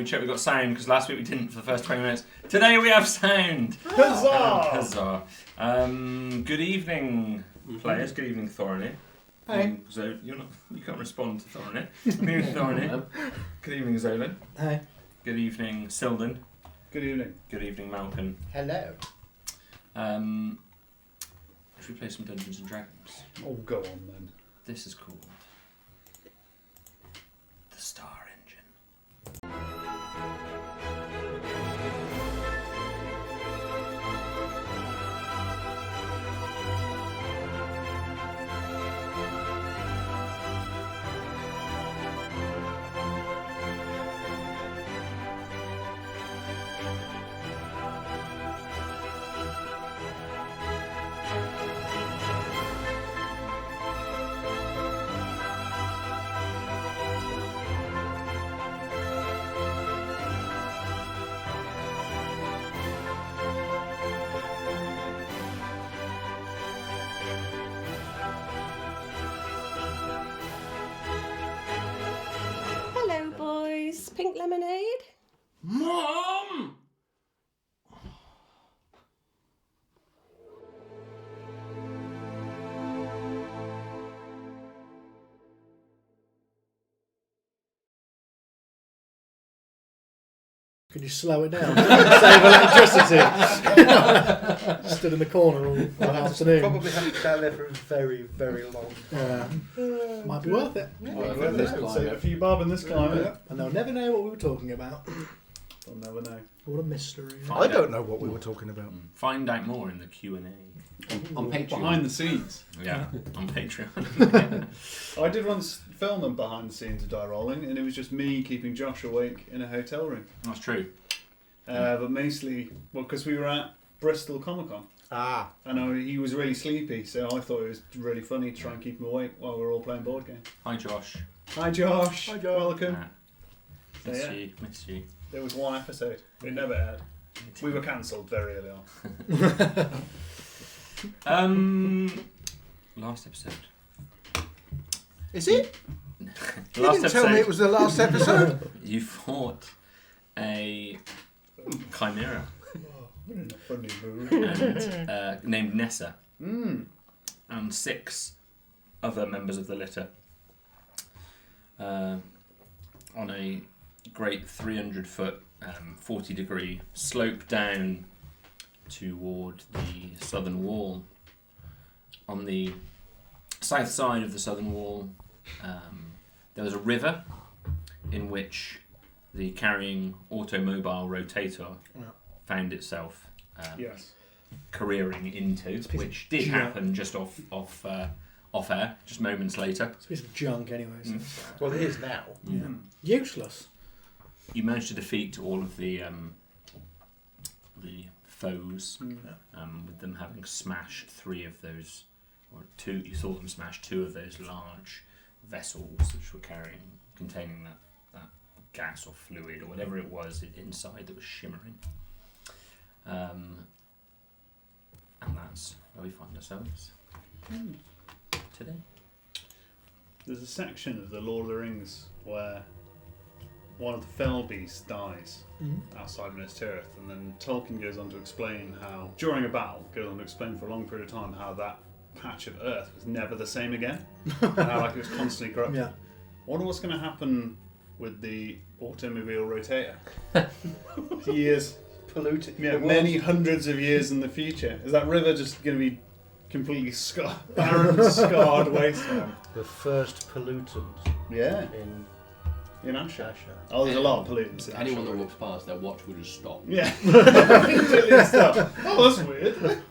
we checked we got sound, because last week we didn't for the first 20 minutes. Today we have sound! Huzzah! Huzzah! Good evening, players. Good evening, Thorny. Hey. So you can't respond to Thorny. Good evening, Thorny. Good evening, Zolan. Hey. Good evening, Silden. Good evening. Good evening, Malcolm. Hello. Should we play some Dungeons and Dragons? Oh, go on then. This is called the Star Engine. Hello, boys. Pink lemonade? Mom! Could you slow it down? Save electricity. Stood in the corner all afternoon. Probably have to stand there for very, very long. Might be worth it. Save a few bob in this climate. And they'll never know what we were talking about. They'll never know. What a mystery. I don't know what we were talking about. Find out more in the Q&A. On Patreon. Behind the scenes. Yeah, on Patreon. I did once film them behind the scenes of Die Rolling, and it was just me keeping Josh awake in a hotel room. That's true. But mostly, because we were at Bristol Comic Con. And he was really sleepy, so I thought it was really funny to try and keep him awake while we were all playing board games. Hi, Josh. Hi, Josh. Hi, Josh. Welcome. Miss So, yeah. you. Miss you. There was one episode. It never aired. We were cancelled very early on. Last episode. Is it? You Last didn't tell me it was the last episode. You fought a chimera We're in a funny mood. and, named Nessa Mm. and 6 other members of the litter on a great 300-foot, 40-degree slope down toward the southern wall. On the south side of the southern wall, there was a river in which the carrying automobile rotator found itself Yes. careering into, which did happen just off air, just moments later. It's a piece of junk anyway. So. Well, it is now. Yeah. Useless. You managed to defeat all of the foes, with them having smashed 3 of those, or 2. You saw them smash 2 of those large vessels which were containing that gas or fluid or whatever it was inside that was shimmering. And that's where we find ourselves today. There's a section of the Lord of the Rings where one of the fell beasts dies outside Minas Tirith, and then Tolkien goes on to explain how, during a battle, for a long period of time how that patch of earth was never the same again, and how it was constantly corrupted. Yeah. I wonder what's going to happen with the automobile rotator. Years Polluted. Yeah, many hundreds of years in the future. Is that river just going to be completely barren, scarred wasteland? The first pollutant Yeah, in in Asher. Asher. Oh, there's a lot of pollutants in Anyone that Asher. walks past, their watch will just stop. Yeah. Completely stop. Oh, that's weird.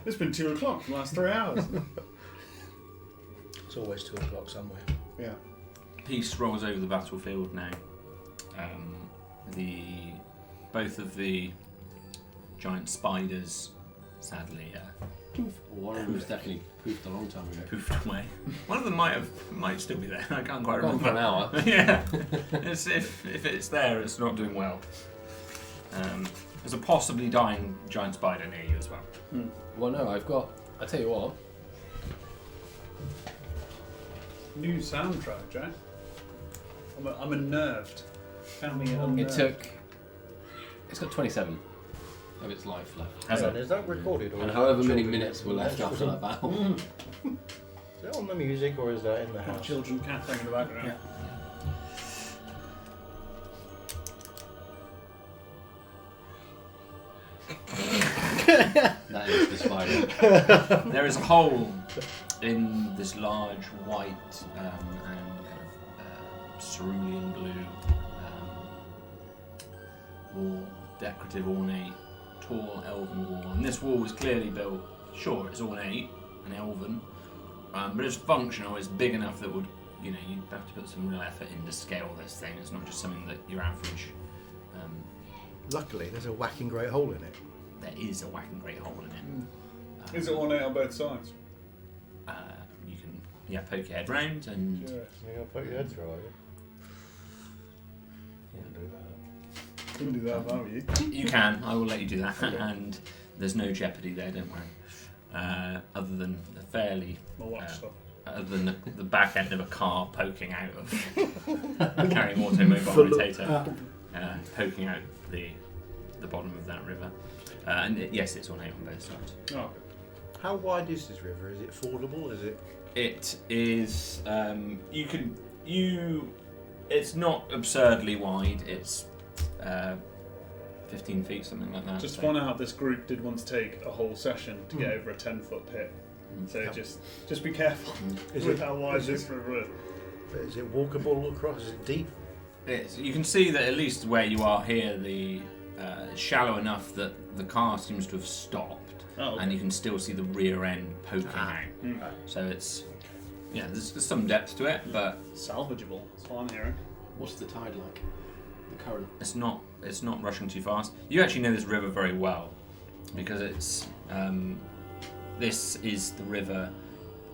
It's been 2 o'clock for the last 3 hours. It's always 2 o'clock somewhere. Yeah. Peace rolls over the battlefield now. Both of the giant spiders, sadly, One of them was definitely poofed a long time ago. poofed away. One of them might still be there. I can't quite Gone remember. for an hour. Yeah, if it's there, it's not doing well. There's a possibly dying giant spider near you as well. Well, no, I tell you what. New soundtrack, Jack. I'm unnerved. Founding it on It's got 27 of its life left. Has And it? is that recorded? Or And is however that many children- minutes were left after that battle. Is that on the music or is that in the house? children cackling in the background. Yeah. That is the spider. There is a hole in this large white and kind of cerulean blue wall, decorative, ornate, tall elven wall. And this wall was clearly built. Sure, it's ornate and elven, but it's functional. It's big enough that would, you'd have to put some real effort in to scale this thing. It's not just something that your average. Luckily, there's a whacking great hole in it. There is a whacking great hole in it. Is it ornate on both sides? You can, poke your head round and. Sure. You're going to put your head through, are you? Wouldn't do that. Couldn't do that if I were you. You can. I will let you do that, and there's no jeopardy there. Don't worry. Other than a fairly, My watch stuff. other than the back end of a car poking out of carrying automobile rotator, poking out the bottom of that river. Yes, it's ornate on both sides. Oh, How wide is this river? Is it fordable? Is it? It is. It's not absurdly wide. It's 15 feet, something like that. just so. find out this group did once take a whole session to get over a 10-foot pit. So just be careful Is with it- how wide is this it- river is. Is it walkable across? Is it deep? You can see that at least where you are here, it's shallow enough that the car seems to have stopped, Oh, okay. and you can still see the rear end poking out. So it's there's some depth to it, but Salvageable. That's what I'm hearing. What's the tide like? The current? it's not rushing too fast. You actually know this river very well because it's this is the river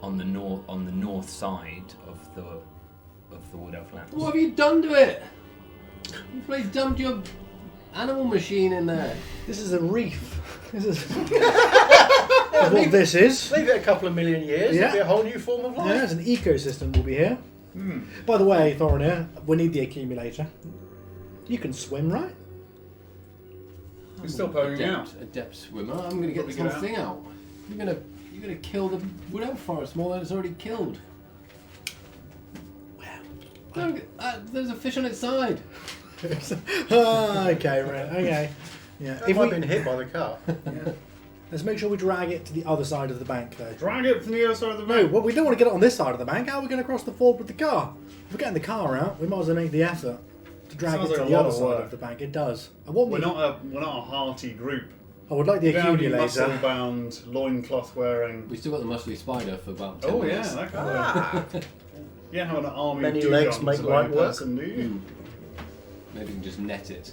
on the north side of the Wood Elf Lands. What have you done to it? You bloody dumped your animal machine in there. This is a reef. This is that's what this is. Leave it a couple of million years. Yeah. It'll be a whole new form of Yeah, life. there's an ecosystem will be here. By the way, Thorinir, we need the accumulator. You can swim, right? We're still poking out. Adept swimmer. I'm going to get Probably this get whole out. thing out. You're going to kill the Wood Elf Forest more than it's already killed. Look, there's a fish on its side. Okay, right. Okay. Yeah. Have If I we, been hit by the car? let's make sure we drag it to the other side of the bank, though. Drag it from the other side of the No, bank. well, we don't want to get it on this side of the bank. How are we going to cross the ford with the car? If we're getting the car out, we might as well make the effort to drag Sounds it to like a the lot other of side work. of the bank. It does. I want We're me. not a hearty group. I would like the Bounty, accumulator. muscle-bound, loincloth wearing. We still got the muscly spider for about 10 Oh yeah, minutes. that kind of. Yeah, how an army Many of legs Dugons make of light a work. person, do you? Maybe we can just net it.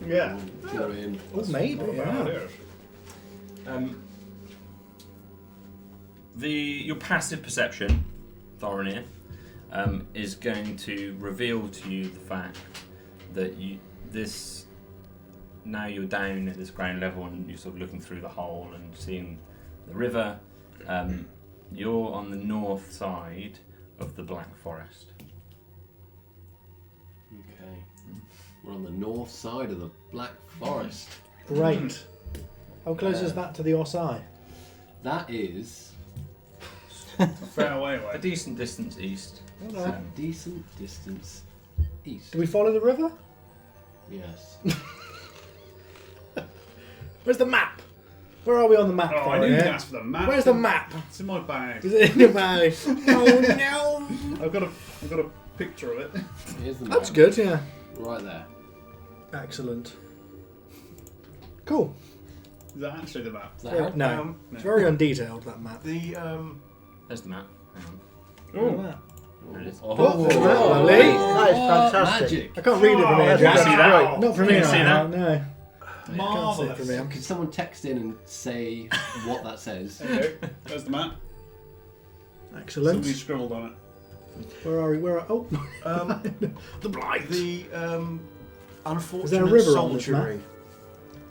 Yeah. Draw it in. Oh, maybe. Not a bad Yeah. idea. Your passive perception, Thorinir, is going to reveal to you the fact that now you're down at this ground level and you're sort of looking through the hole and seeing the river. You're on the north side of the Black Forest. Okay. We're on the north side of the Black Forest. Great. How close is that to the Osai? That is A fair way A away. decent distance east. a decent distance east. Do we follow the river? Yes. Where's the map? Where are we on the map? Oh, I Thorinir? didn't ask for the map. Where's the map? It's in my bag. Is it in your bag? Oh no! I've got a picture of it. Here's the map. That's good, yeah. Right there. Excellent. Cool. Is that actually the map? Does that help? No, it's very undetailed, that map. The There's the map. Hang on. Look at that. There it is. Oh, lovely. that is fantastic. Magic. I can't read it from here, Oh, Jack. can you see that? Not from Can here, you see no. that? No. Can't see it Marvellous. from here. Could someone text in and say what that says? There you go. There's the map. Excellent. Somebody scribbled on it. Where are we? Where are... Oh, the blight. The unfortunate Is there a river on this soldiery.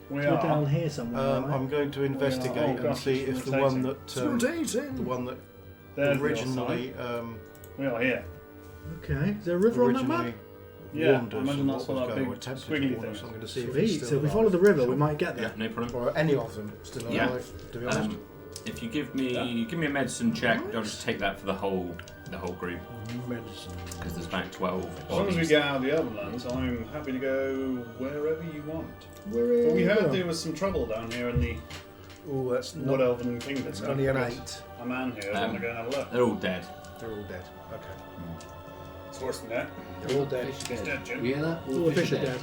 We we're are. down here somewhere. I'm going to investigate Oh, and gosh, see it's if the one rotating. that rotating. the one that There's originally We are here. Okay. Is there a river on that map? originally Yeah, warned I us imagine of that's what what was that going big or attempted to squiggly warn us. thing I'm going to see if Sweet. it's So still if we alive. follow the river, we Sure. might get Yeah, there. no problem. Or any of them still Yeah. alive, to be honest. If you give me a medicine check, I'll just take that for the whole group Medicine. because there's about 12. As long as we bodies. get out of the Overlands, I'm happy to go wherever you want. Where But we heard there was some trouble down here in the Oh, that's Wood not. Elven Kingdom. It's only an Because 8. A man here is going to go and have a look. They're all dead. They're all dead. Okay. It's worse than that. They're all dead. Fish He's are dead, dead. Jim. You hear that? all the fish are dead.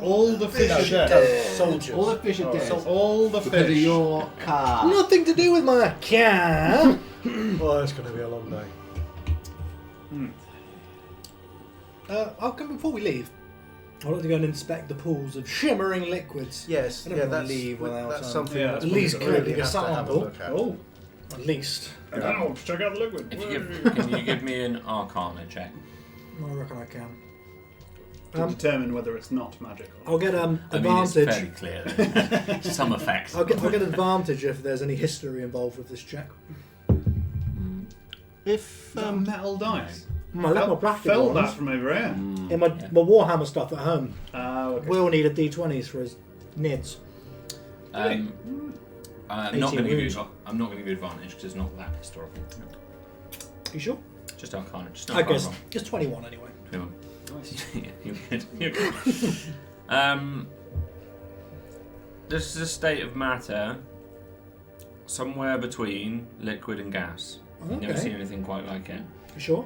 All the fish are dead. Soldiers. All the fish are dead. All the Because of fish. your car. Nothing to do with my car. Oh, it's going to be a long day. Before we leave, I'd like to go and inspect the pools of shimmering liquids. Yes, I don't yeah, wanna that's, leave without, that's um, something yeah, that's at least probably collecting we a have to have a sample. look at. Oh, At least. now check out the liquid. If Whey. can you give me an Arcana check? I reckon I can. To determine whether it's not magical. I'll get I mean, it's advantage. fairly clear. That some effects. I'll get advantage if there's any history involved with this check. If metal dice. I left my plastic Fell that ones from over here. in my Warhammer stuff at home. Okay. Will need a D20s for his nids. I'm not 18 going to give wounds. you. I'm not going to give you advantage because it's not that historical. You sure? Just Arcana. Just I Arcana. guess just 21 anyway. roll. Nice. Yeah, you're good. You're good. This is a state of matter somewhere between liquid and gas. I've never Okay. seen anything quite like it. You sure?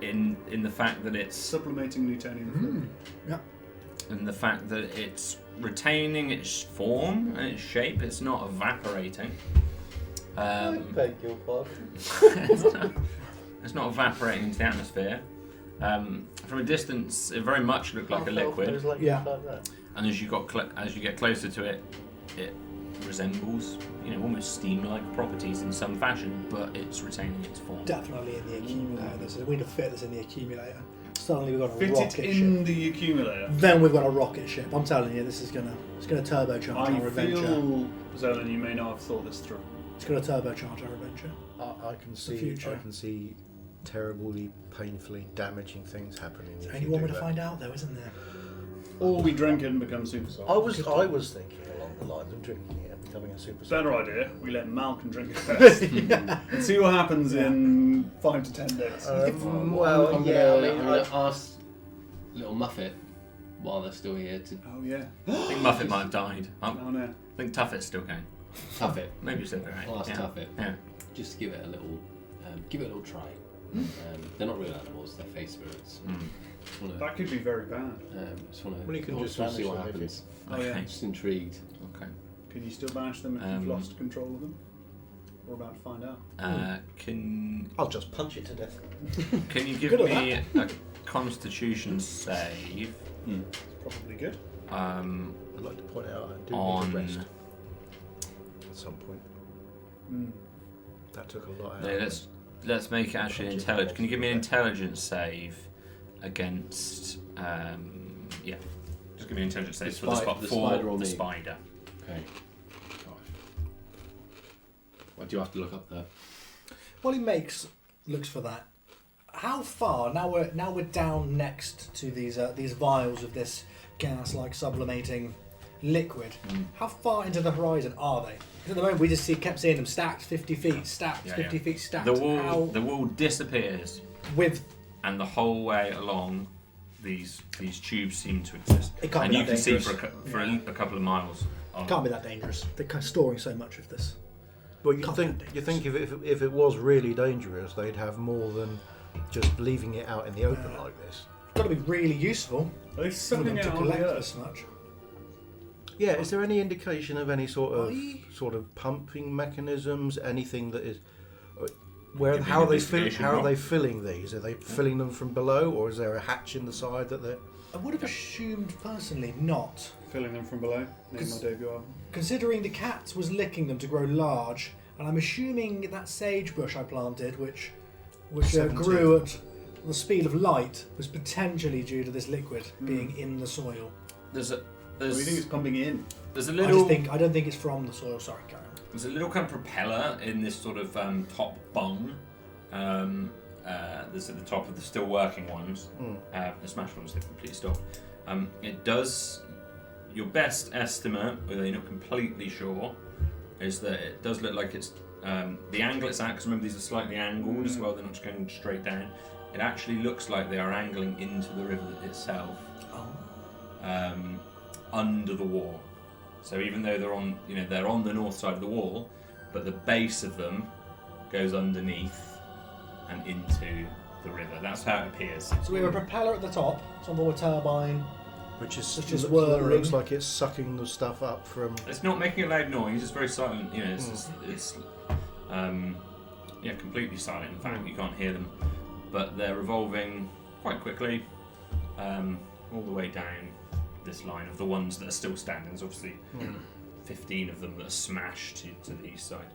In the fact that it's Supplementing plutonium fluid. Yeah. in the fact that it's retaining its form and its shape. It's not evaporating. beg your pardon. It's not evaporating into the atmosphere. From a distance, it very much looked like a liquid, Yeah. and as you get closer to it, it resembles, almost steam-like properties in some fashion, but it's retaining its form. Definitely in the accumulator. We need to fit this in the accumulator. Suddenly we've got a Fit rocket it ship. in the accumulator. Then we've got a rocket ship. I'm telling you, this is gonna turbocharge I our adventure. feel, Zolan, you may not have thought this through. It's gonna turbocharge our adventure. I can see. future. I can see terribly, painfully damaging things happening. There's if only you one do way to that. find out, though, isn't there? Or we drink it and become super soldiers. I was thinking along the lines of drinking it and becoming a super. Better idea, we let Malcolm drink it first. And see what happens in 5 to 10 days. Well, I'm yeah. gonna, I mean, I'm gonna ask little Muffet while they're still here to Oh yeah. I think Muffet might have died. I Oh no. think Tuffet's still going. tough it. Maybe still going. I'll ask Yeah. Tuffet. Yeah. Just give it a little try. They're not real animals; they're face spirits. Just wanna, That could be very bad. just wanna. Well, you can just see what vanish them if happens. Oh yeah. Okay. Just intrigued. Okay. Can you still banish them if you've lost control of them? We're about to find out. Can I'll just punch it to death. you give Good at me a Constitution save? Probably good. I'd like to point out I do On- need to rest at some point. That took a lot out. No, of me. let's make it actually Punch it intelligent. off Can you give me an the back. intelligence save against? Yeah, just give me an intelligence save for the The spot the for spider or the me? spider. Okay. What do you have to look up there? While he looks for that, how far? Now we're down next to these vials of this gas-like sublimating liquid. How far into the horizon are they? 'Cause at the moment we just kept seeing them stacked, 50 feet, stacked, Yeah, 50 yeah. feet, stacked. The How, wall disappears, with and the whole way along, these tubes seem to exist, It can't and be you that can see dangerous. for a couple of miles. On. can't be that dangerous. They're kind of storing so much of this. Well, you Can't think be that you think if it was really dangerous, they'd have more than just leaving it out in the open like this. It's got to be really useful Are they for sucking them it to out on the collect earth? this much. Yeah, is there any indication of any sort I- of pumping mechanisms? Anything that is Give where me how an are they investigation how are roll. they filling these? Are they filling them from below, or is there a hatch in the side that they're? I would have assumed personally not. Filling them from below. Name my 'Cause- debut album. Considering the cat was licking them to grow large, and I'm assuming that sagebush I planted, which 17. grew at the speed of light, was potentially due to this liquid Hmm. being in the soil. There's a What do you think it's pumping in? there's a I little don't think it's from the soil. Sorry, carry on. there's a little kind of propeller in this sort of top bung, there's at the top of the still working ones. The smashed ones they've completely stopped. It does. Your best estimate, although you're not completely sure, is that it does look like it's the angle it's at. Because remember, these are slightly angled as well. They're not just going straight down. It actually looks like they are angling into the river itself, under the wall. So even though they're on the north side of the wall, but the base of them goes underneath and into the river. That's how it appears. So we have a propeller at the top, some more turbine. Which is It's just looks whirring. like it's sucking the stuff up from. It's not making a loud noise. It's very silent. It's completely silent. In fact, you can't hear them. But they're revolving quite quickly, all the way down this line of the ones that are still standing. There's obviously 15 of them that are smashed to the east side.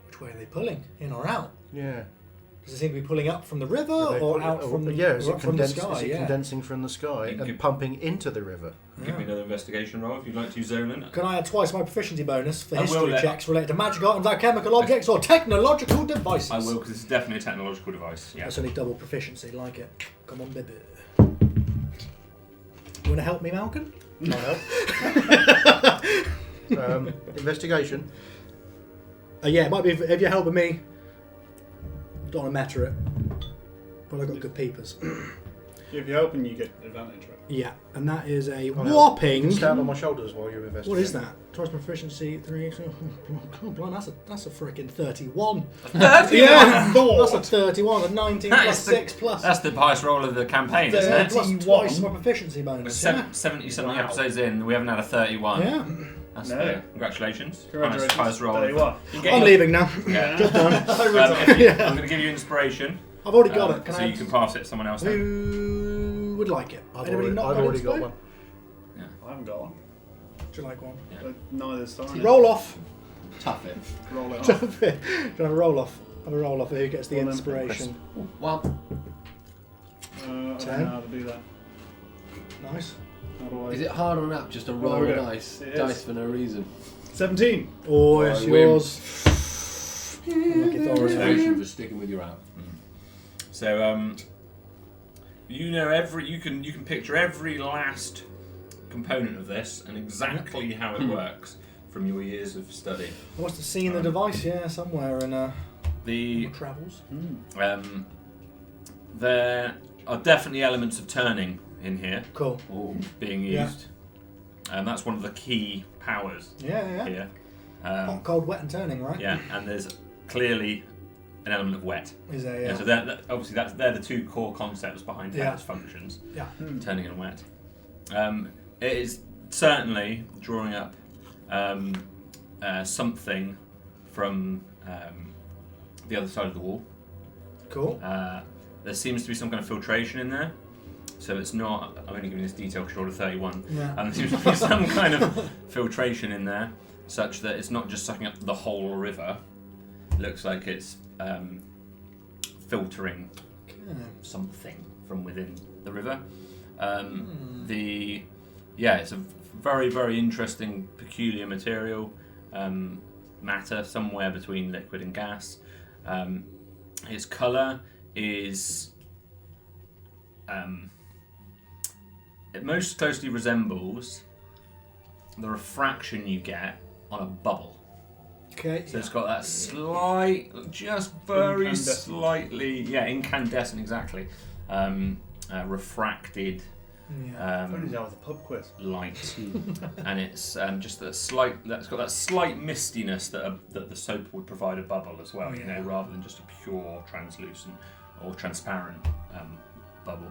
Which way are they pulling? In or out? Yeah. Does it seem to be pulling up from the river Are they or pulling- out from, is or it up from the condensing? sky? Is it Yeah. condensing from the sky You and could- pumping into the river? Give me another investigation roll if you'd like to, Zolan. Can I add twice my proficiency bonus for I will history let- checks related to magic items, alchemical objects, or technological devices? I will, because this is definitely a technological device. Yeah. That's only double proficiency, like it. Come on, baby. You want to help me, Malcolm? Can't help. Investigation. Yeah, it might be if you're helping me. Don't want to matter it. But I've got good peepers. If you're helping, you get advantage, right? Yeah, and that is a Can't help. whopping. Stand on my shoulders while you're investigating. What is that? Twice proficiency, 3. Oh, blimey, that's a freaking 31. 30? Yeah, that's a 31. A 19 That plus is the- 6 plus. That's the highest roll of the campaign, isn't it? Plus 31. twice my proficiency bonus. Yeah. 70-something Wow. episodes in, we haven't had a 31. Yeah. That's No. Congratulations. Congratulations. Highest roll. Tell you what. You get I'm your- leaving now. Yeah. Job done. I'm going to give you inspiration. I've already got it. Can so I you can pass it to someone else. Then. Who would like it? I've Anybody already, not I've got already it, got Spy? one. I haven't got one. Do you like one? But neither Simon. Roll off. Tough it. Roll it Do you off. have a roll off? Have a roll off. Who gets the Well, then, inspiration? Well, I don't 10. know how to do that. Nice. How do I... is it hard or not? Just a roll Well, of yeah. dice. It is. Dice for no reason. 17. Oh, it's I win. yours. Unlucky Thoris. Inspiration for sticking with your out. So you can picture every last component of this and exactly how it works from your years of study. I must have seen the device, yeah, somewhere in The my travels. there are definitely elements of turning in here Cool. being Yeah. used, and that's one of the key powers Yeah. here. Hot, cold, wet, and turning, right? Yeah, and there's clearly an element of wet. Is there? Yeah, Yeah. so obviously they're the two core concepts behind how Yeah. this functions. Yeah. Turning and wet. It is certainly drawing up something from the other side of the wall. Cool. There seems to be some kind of filtration in there, so it's not. I'm only giving this detail because you're all 31. Yeah. There seems to be some kind of filtration in there, such that it's not just sucking up the whole river. It looks like it's filtering Okay. something from within the river. It's a very, very interesting, peculiar material, matter somewhere between liquid and gas. Its colour is it most closely resembles the refraction you get on a bubble. Okay. So it's got that slight, just very Incandescent. slightly, incandescent, exactly, refracted Yeah. Funny that was a pub quiz. light, and it's just that slight. That's got that slight mistiness that the soap would provide a bubble as well. You know, rather than just a pure translucent or transparent bubble.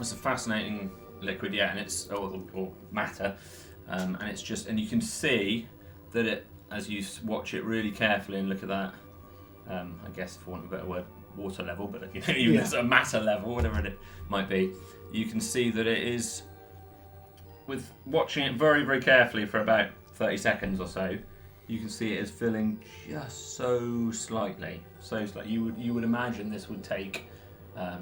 It's a fascinating liquid, and it's or matter, and it's just, and you can see that it, as you watch it really carefully and look at that, I guess for want of a better word, water level, but even as a matter level, whatever it might be, you can see that it is, with watching it very, very carefully for about 30 seconds or so, you can see it is filling just so slightly. You would imagine this would take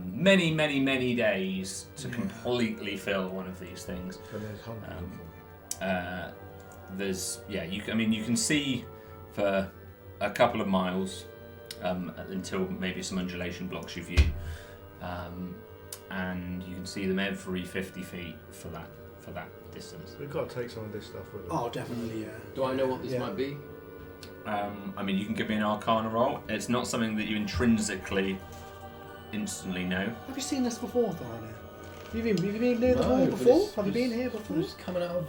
many, many, many days to completely fill one of these things. And there's hundreds of them. You can see for a couple of miles until maybe some undulation blocks your view, and you can see them every 50 feet for that distance. We've got to take some of this stuff with us. Oh, definitely, yeah. Do I know what this Yeah. might be? I mean, you can give me an Arcana roll. It's not something that you intrinsically instantly know. Have you seen this before, Thorny? Have you been near the No, hall but before? it's- Have you been here before? It's coming out of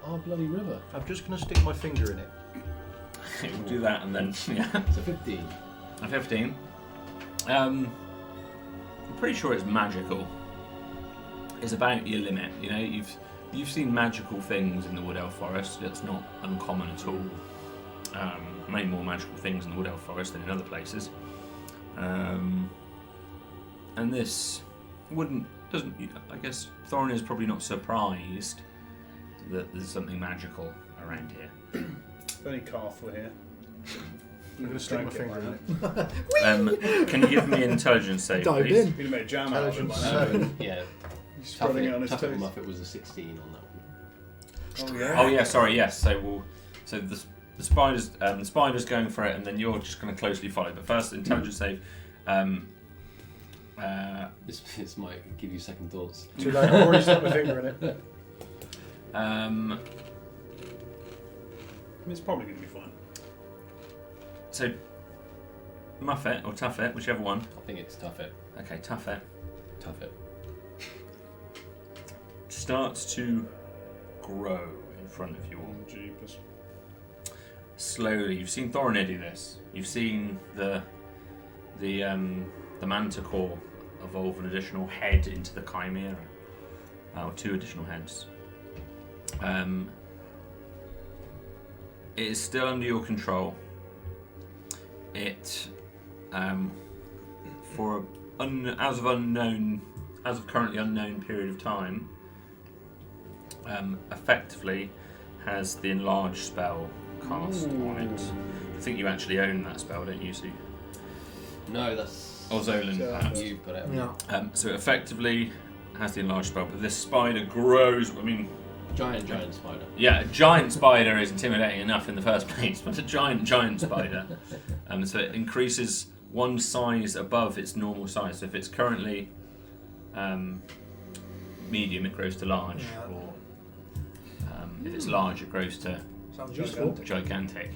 our bloody river. I'm just going to stick my finger in it. We'll do that, and then yeah. It's a 15. A 15. I'm pretty sure it's magical. It's about your limit. You know, you've seen magical things in the Wood Elf Forest. It's not uncommon at all. Many more magical things in the Wood Elf Forest than in other places. And this doesn't. I guess Thorin is probably not surprised that there's something magical around here. If only Carth were here. I'm going to stick my finger in it. Can you give me an intelligence save, Dive please? in. He'd have made jam out of it by Intelligence now. Yeah. He's spreading it on his Tuffet toes. Muffet was a 16 on that one. Oh yeah. Oh yeah, sorry. Yes. So the spider's going for it, and then you're just going to closely follow. But first, intelligence save. This might give you second thoughts. Too late, I've already stuck my finger in it. I mean, it's probably going to be fine. So Muffet or Tuffet, whichever one. I think it's Tuffet. Okay, Tuffet Tuffet. starts to grow in front of you all. Oh, jeepers. Slowly, you've seen Thorinir do this. You've seen the Manticore evolve an additional head into the Chimera, or 2 additional heads. It is still under your control. It, for as of currently unknown period of time, effectively has the enlarge spell cast on it. I think you actually own that spell, don't you, Sue? No, that's. Or Zolan, perhaps. You put it. Yeah. So it effectively has the enlarged spell, but this spider grows. I mean, Giant spider. yeah, a giant spider is intimidating enough in the first place, but a giant spider. So it increases one size above its normal size. So if it's currently medium, it grows to large, Yeah. or if it's large, it grows to Sounds useful. gigantic.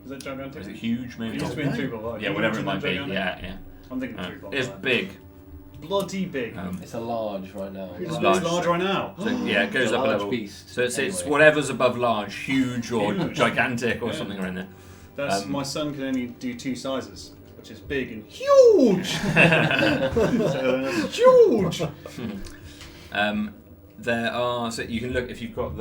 Is that Or gigantic? is it huge, maybe? It used to be in 3 by Yeah, whatever it might be. Yeah, yeah. I'm thinking 3 by It's big. Bloody big. It's a large right now. It's large. large right now. So yeah, it goes It's a up a large level. beast. So it's Anyway. whatever's above large, huge or Huge. gigantic or Yeah. something around there. That's my son can only do 2 sizes, which is big and huge. Huge. There are, so you can look if you've got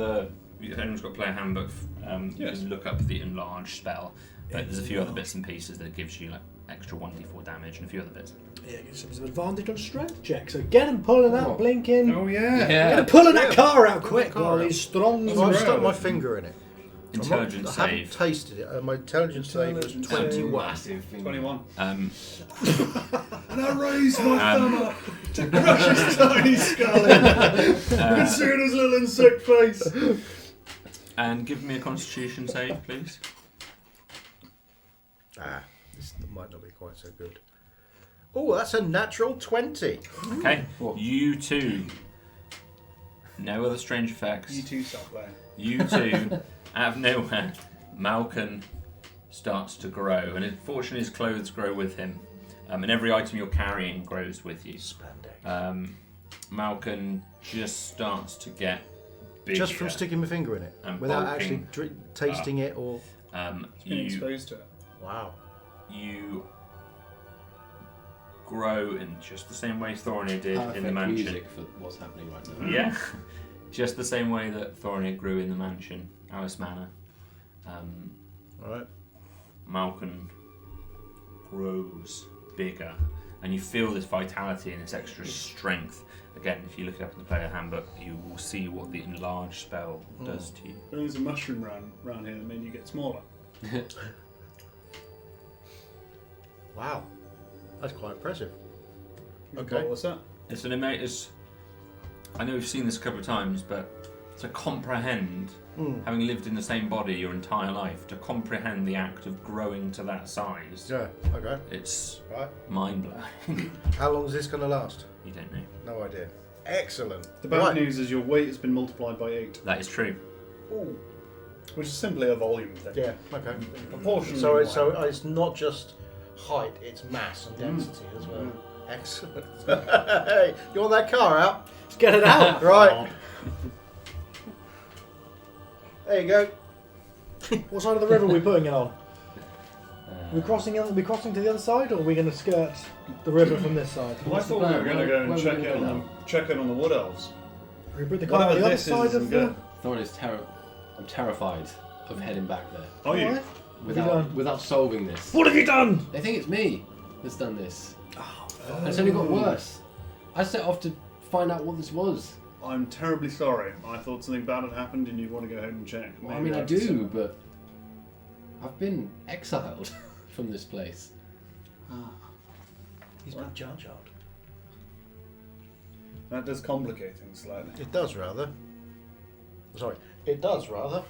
if anyone's got player handbook. You Yes. can look up the enlarged spell, but there's a few other bits and pieces that gives you like extra 1d4 damage and a few other bits. Yeah, get some advantage on strength check. So get him pulling out, blinking. Oh yeah. Get him pulling that car out quick Car while out. he's strong. Well, I've stuck my finger in it. Intelligence I haven't save. tasted it. My intelligence save was Intelligence 21. Massive thing. 21. Um, And I raised my thumb up to crush his tiny skull in. As soon as little insect face. and give me a Constitution save, please. This might not be quite so good. Oh, that's a natural 20. Okay, you two. No other strange effects. You two stop there. You two, out of nowhere, Malcolm starts to grow, and unfortunately his clothes grow with him, and every item you're carrying grows with you. Malcolm just starts to get bigger. Just from sticking my finger in it, And without bulking actually tasting it or. Being You exposed to it. Wow. you grow in just the same way Thorinir did in the Perfect mansion. music for what's happening right now. Yeah, just the same way that Thorinir grew in the mansion, Alice Manor. Alright. Malcolm grows bigger, and you feel this vitality and this extra strength. Again, if you look it up in the player handbook, you will see what the enlarged spell does to you. There's a mushroom round here that made you get smaller. Wow. That's quite impressive. Okay. What's that? It's an amazing. I know we've seen this a couple of times, but to comprehend, having lived in the same body your entire life, to comprehend the act of growing to that size. Yeah, okay. It's Right. mind-blowing. How long is this going to last? You don't know. No idea. Excellent. The bad news is your weight has been multiplied by 8, That is true. Ooh. which is simply a volume thing. Yeah, okay. Proportionally. So wide. it's not just height, it's mass and density as well. Excellent. Hey, you want that car out? Let's get it out. Right. There you go. What side of the river are we putting it on? Are we crossing to the other side, or are we going to skirt the river from this side? Well, I thought we were going to go and check in on the wood elves. Are we put the car on the other side of the... Thorn is I'm terrified of heading back there Are you? What? What have you done? without solving this. What have you done? They think it's me that's done this. And it's only got worse. I set off to find out what this was. I'm terribly sorry. I thought something bad had happened and you want to go home and check. Well, I mean, I do, but I've been exiled from this place. He's been Jar Jar. That does complicate things slightly. It does rather. Sorry, it does rather.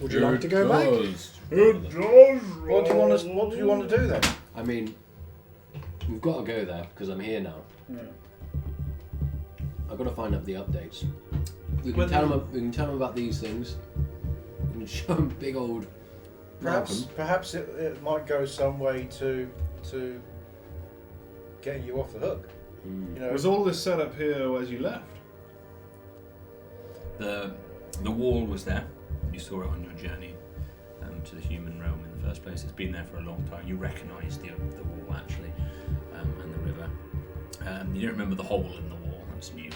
Would you like to go back? What do you want to do then? I mean, we've got to go there because I'm here now. Yeah. I've got to find out the updates. We can tell them about these things. We can show them big old. Perhaps it might go some way to getting you off the hook. You know, Was all this set up here as you left? The wall was there. You saw it on your journey to the human realm in the first place. It's been there for a long time. You recognise the wall actually, and the river. You don't remember the hole in the wall. That's new.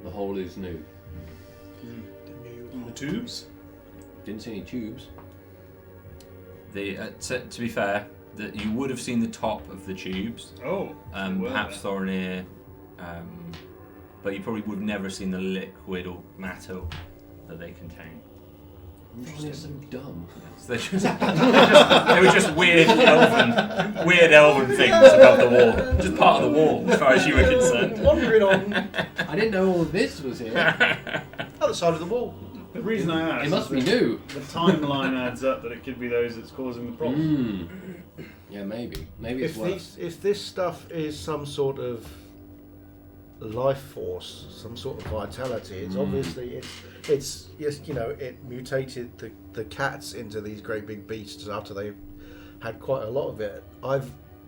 The hole is new. The tubes? Didn't see any tubes. To be fair, that you would have seen the top of the tubes. Oh. Perhaps Thorinir, but you probably would have never seen the liquid or matter that they contain. They're so dumb. So they were just weird elven things above the wall. Just part of the wall, as far as you were concerned. wandering on I didn't know all of this was here. other side of the wall. The reason I asked It must be is new. the timeline adds up that it could be those that's causing the problem. Yeah, maybe. Maybe it's worse. If this stuff is some sort of life force, some sort of vitality, it's obviously it's yes, you know, it mutated the cats into these great big beasts after they had quite a lot of it.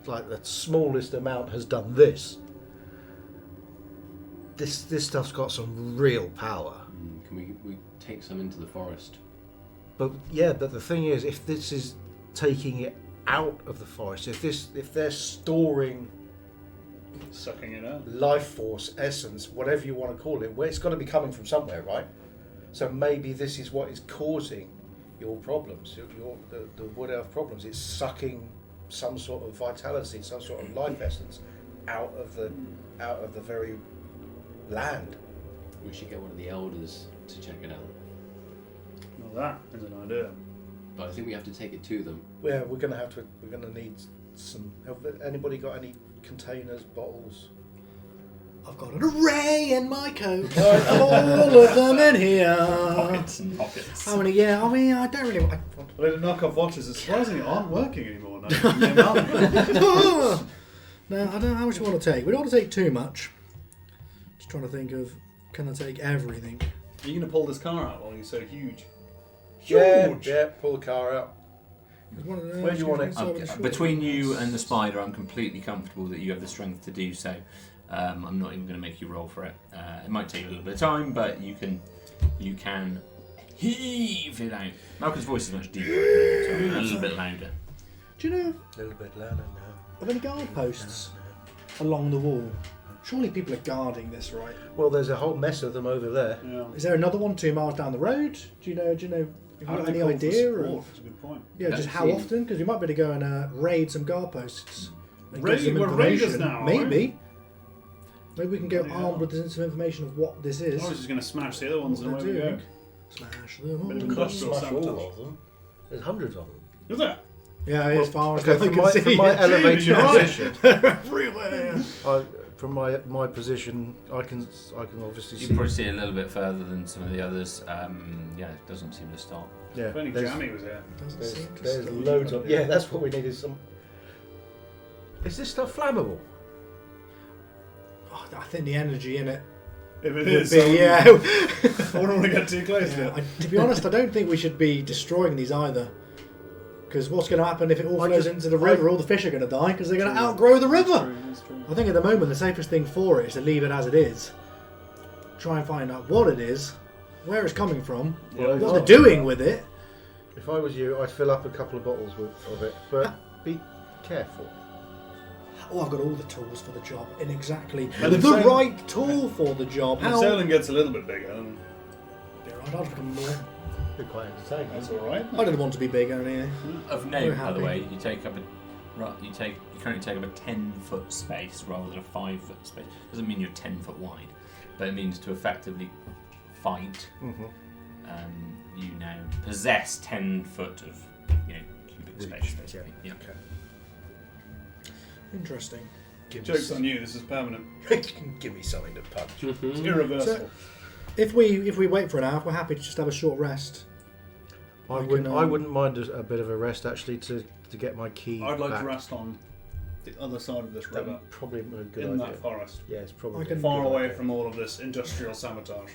The smallest amount has done this. This stuff's got some real power. Can we take some into the forest? But the thing is, if this is taking it out of the forest, if they're storing Sucking it out. life force, essence, whatever you want to call it, well, it's got to be coming from somewhere, right? So maybe this is what is causing your problems, the wood elf problems. It's sucking some sort of vitality, some sort of life essence out of the very land. We should get one of the elders to check it out. Well, that is an idea. But I think we have to take it to them. Yeah, we're gonna need some. Have anybody got any containers, bottles? I've got an array in my coat. All of them in here. Pockets and pockets. How many? Yeah, I mean, I don't really. Well, the knockoff watches are surprisingly aren't working anymore now. No, I don't know how much we want to take. We don't want to take too much. Just trying to think of, can I take everything? Are you going to pull this car out while you're so huge? Yeah, pull the car out. Where do you want it? Between you and the spider, I'm completely comfortable that you have the strength to do so. I'm not even going to make you roll for it. It might take a little bit of time, but you can heave it out. Malcolm's voice is much deeper, a little bit louder. Do you know A little bit louder now. of any guard posts along the wall? Surely people are guarding this, right? Well, there's a whole mess of them over there. Yeah. Is there another one 2 miles down the road? Do you know? Have you got any idea? Or, That's a good point. yeah, just how often? Because we might be able to go and raid some guard posts. And give some We're raiders information. now, Maybe. Maybe we can go Bloody hell. armed with some information of what this is. I was just going to smash the other ones and What away we they're go. doing. Smash them Bit of all. industrial Smash all sabotage. of them. There's hundreds of them. Is that? Yeah, as far as Okay, I from can my, see. from my elevated you're right. position, everywhere. from my position, I can obviously You see. probably see a little bit further than some of the others. Yeah, it doesn't seem to stop. Yeah, If only there's, Jamie was here. Doesn't there's, seem to there's stop. loads of. Yeah, that's what we need. Is some. Is this stuff flammable? Oh, I think the energy in it If it would is, be, I yeah. wouldn't want to get too close to Yeah, it. to be honest, I don't think we should be destroying these either. Because what's going to happen if it all flows into the river? All the fish are going to die because they're going to outgrow the river. That's true. I think at the moment the safest thing for it is to leave it as it is. Try and find out what it is, where it's coming from, Yeah, what they're doing with it. If I was you, I'd fill up a couple of bottles of it, but be careful. Oh, I've got all the tools for the job in exactly And the if Sailing- right tool for the job. When sailing gets a little bit bigger, then I'd become more. Be quite entertaining. that's all right. I didn't want to be bigger anyway. Of Very note, by the happy. way, you currently take up a 10-foot space rather than a 5-foot space. Doesn't mean you're 10 foot wide, but it means to effectively fight. You now possess 10 foot of cubic space, basically. Yeah. Okay. Interesting. Joke's on you, this is permanent. Give me something to punch. It's irreversible. If we wait for an hour, we're happy to just have a short rest. I can, wouldn't mind a bit of a rest actually to get my key. I'd like back. to rest on the other side of this That river, would probably be a good in idea. that forest, Yeah, it's probably I can- a far good away idea. from all of this industrial sabotage.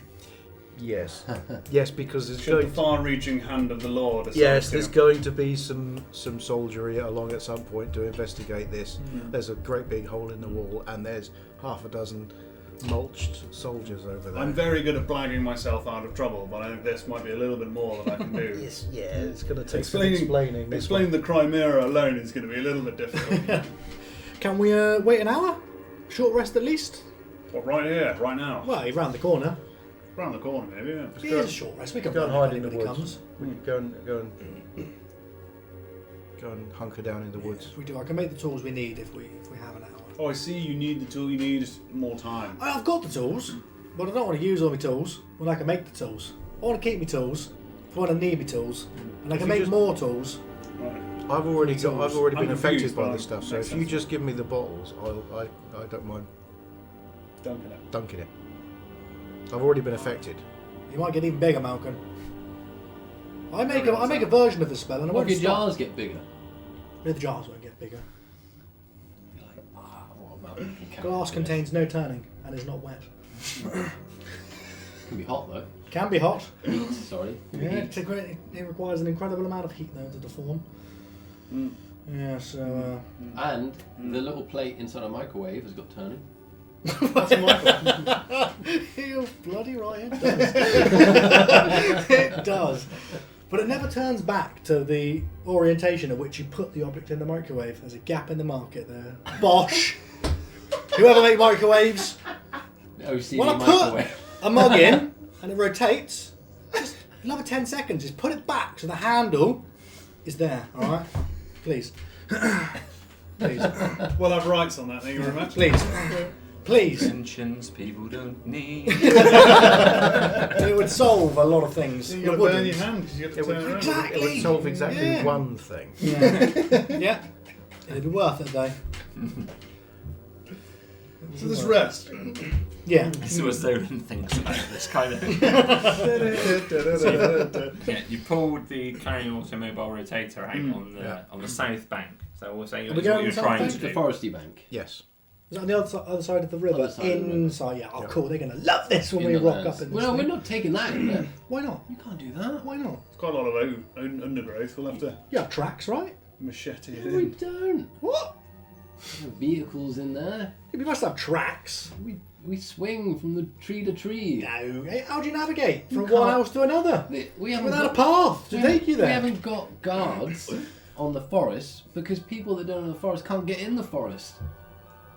Yes, yes, because there's Should the going. far-reaching hand of the Lord decide Yes, to- there's going to be some soldiery along at some point to investigate this. There's a great big hole in the wall, and there's half a dozen mulched soldiers over there. I'm very good at blagging myself out of trouble, but I think this might be a little bit more that I can do. Yes, yeah, it's going to take Explaining- some explaining. this Explaining the Crimea alone is going to be a little bit difficult. Can we wait an hour? Short rest at least? But right here, right now, Well, you're round the corner. round the corner maybe. Yeah. Yeah, it's a short rest. We can Go and run if hide in the anybody woods. comes. We could go and hunker down in the woods. If we do, I can make the tools we need if we have an hour. Oh, I see. You need the tool. You need more time. I've got the tools, but I don't want to use all my tools when I can make the tools. I want to keep my tools for when I need my tools, and I can If you make just- more tools. Right. I've already I'm been affected confused, by but this stuff. So makes if you sense. just give me the bottles, I don't mind Dunking it. dunking it. I've already been affected. You might get even bigger, Malcolm. I make a version of the spell, and I What won't if your stop. jars get bigger? The jars won't get bigger. You're like, what about making Glass candles? contains no turning and is not wet. Can be hot though. Can be hot. Heat, sorry. Yeah, Heat. it requires an incredible amount of heat though to deform. Mm. Yeah, so And the little plate inside a microwave has got turning. you're bloody right, it does. It does. But it never turns back to the orientation at which you put the object in the microwave. There's a gap in the market there. Bosh! Whoever made microwaves, OCD when I microwave. put a mug in and it rotates, just another 10 seconds, just put it back so the handle is there, alright? Please. Please. We'll have rights on that. Thank you very much. Please. Please. Inventions people don't need. It would solve a lot of things. You It got to burn your wouldn't. hand because you have to It would, turn around. Exactly. it would solve exactly Yeah. one thing. Yeah. Yeah. It'd be worth it though. So this rest. Yeah. So as Zolan thinks about this kind of. Yeah, you pulled the carrying automobile rotator out on the south bank. So we're saying Are we that's what going you're south trying bank? to The do. foresty bank. Yes. Is that on the other side of the river? Other side of the river. Inside, yeah. Oh, Yeah. cool. They're going to love this when In we the rock lands. up in this Well, no, thing. we're not taking that in there. Why not? You can't do that. Why not? It's quite a lot of undergrowth. We'll have to You have tracks, right? machete it No, we in. don't. What? There are vehicles in there. You must have tracks. We swing from the tree to tree. No. Hey, how do you navigate You from can't. one house to another? We haven't Without a got, path to take you there. We haven't got guards on the forest because people that don't know the forest can't get in the forest.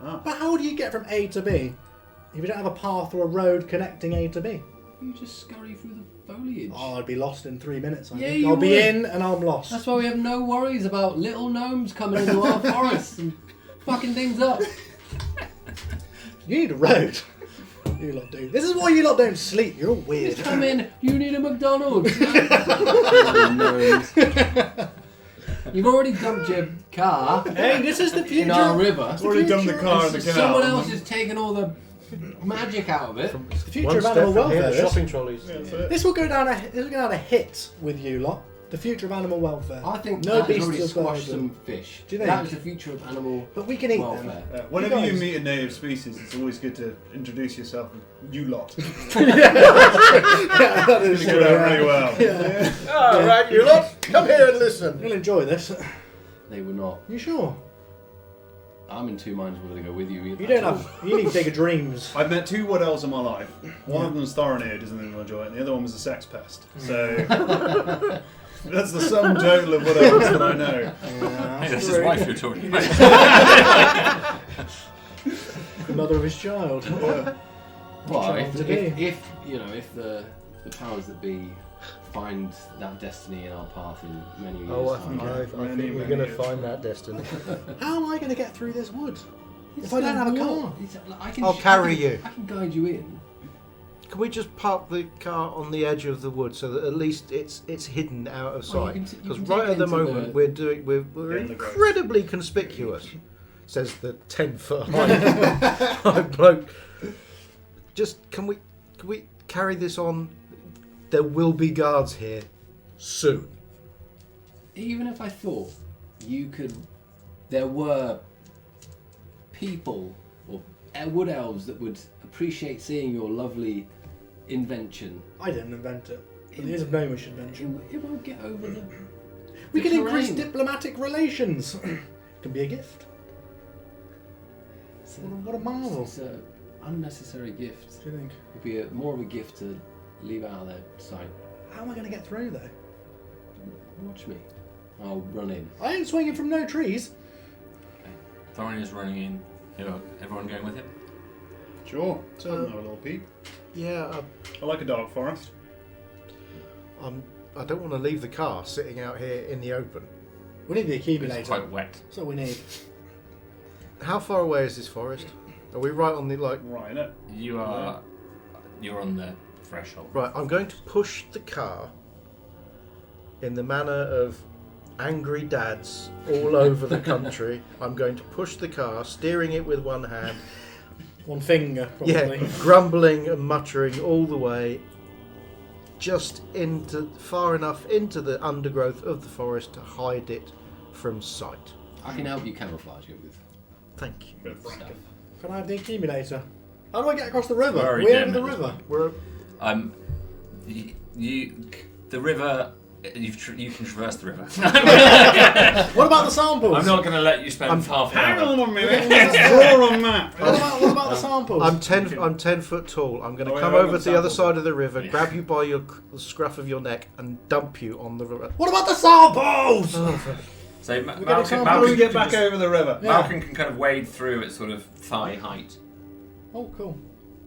But how do you get from A to B if you don't have a path or a road connecting A to B? You just scurry through the foliage. Oh, I'd be lost in 3 minutes. I Yeah, think. you I'll be would. in and I'm lost. That's why we have no worries about little gnomes coming into our forests and fucking things up. You need a road. You lot do. This is why you lot don't sleep. You're all weird. Come in, you need a McDonald's. Gnomes. You've already dumped your car Hey, this is the future. in our river. Already done the car in the canal. Someone else has taken all the magic out of it. The future One of step animal from here, welfare. This. shopping trolleys. Yeah, that's it. This will go down a hit with you lot. The future of animal welfare. I think No that has beasts already are squashed viable. some fish. Do you think? That was the future of animal But we can eat them. welfare. Whenever you guys- meet a native species, it's always good to introduce yourself as you lot. Yeah, that is It's true. going out Yeah. really well. Yeah. All right, you lot, come here and listen. You'll enjoy this. They were not. You sure? I'm in two minds whether to go with you. You don't have. You need bigger dreams. I've met two wood elves in my life. One of them was Thorinir, doesn't even enjoy it, and the other one was a sex pest. So that's the sum total of wood elves that I know. Yeah, Hey, that's that's his true. wife you're talking about. The mother of his child. Well, Child to be. if you know, if the powers that be find that destiny in our path in many years' Oh, I time, think Many, we're many going to years. find that destiny. How am I going to get through this wood It's if I don't have a walk. car? I can I'll carry I can- you. I can guide you in. Can we just park the car on the edge of the wood so that at least it's hidden out of Well, you sight? can t- you Because can right take at it the into moment we're In the growth. incredibly conspicuous. Says the 10-foot high bloke. Just can we carry this on? There will be guards here soon. Even if I thought you could, there were people or wood elves that would appreciate seeing your lovely invention. I didn't invent it. It is a gnomish invention. It won't get over the. We the can increase terrain. diplomatic relations. Can be a gift. It's a, What a marvel. it's an unnecessary gift. Do you think? It'd be more of a gift to leave out of their sight. How am I going to get through though? Watch me. I'll run in. I ain't swinging from no trees. Thorin is running in. Everyone going with him? Sure. So have a little peek. Yeah, I like a dark forest. I don't want to leave the car sitting out here in the open. We need the It's accumulator. quite wet. That's what we need. How far away is this forest? Are we right on the Right, innit? You're on the threshold. Right, I'm going to push the car in the manner of angry dads all over the country. I'm going to push the car, steering it with one hand. One finger, probably. Yeah, grumbling and muttering all the way, just far enough into the undergrowth of the forest to hide it from sight. I can help you camouflage it with Thank you. Good stuff. Can I have the accumulator? How do I get across the river? Where are you We're doing over the it as river. We're The river. You can traverse the river. What about the samples? I'm not going to let you spend half an Hang hour. on a minute. Let's draw a map. What about the samples? I'm 10 foot tall. I'm going to Oh, yeah, come I've over got to the other samples. side of the river, Yeah. grab you by the scruff of your neck, and dump you on the river. What about the samples? So got a Malcolm, sample. How do we get can back just- over the river? Yeah. Malcolm can kind of wade through at sort of thigh height. Oh, cool.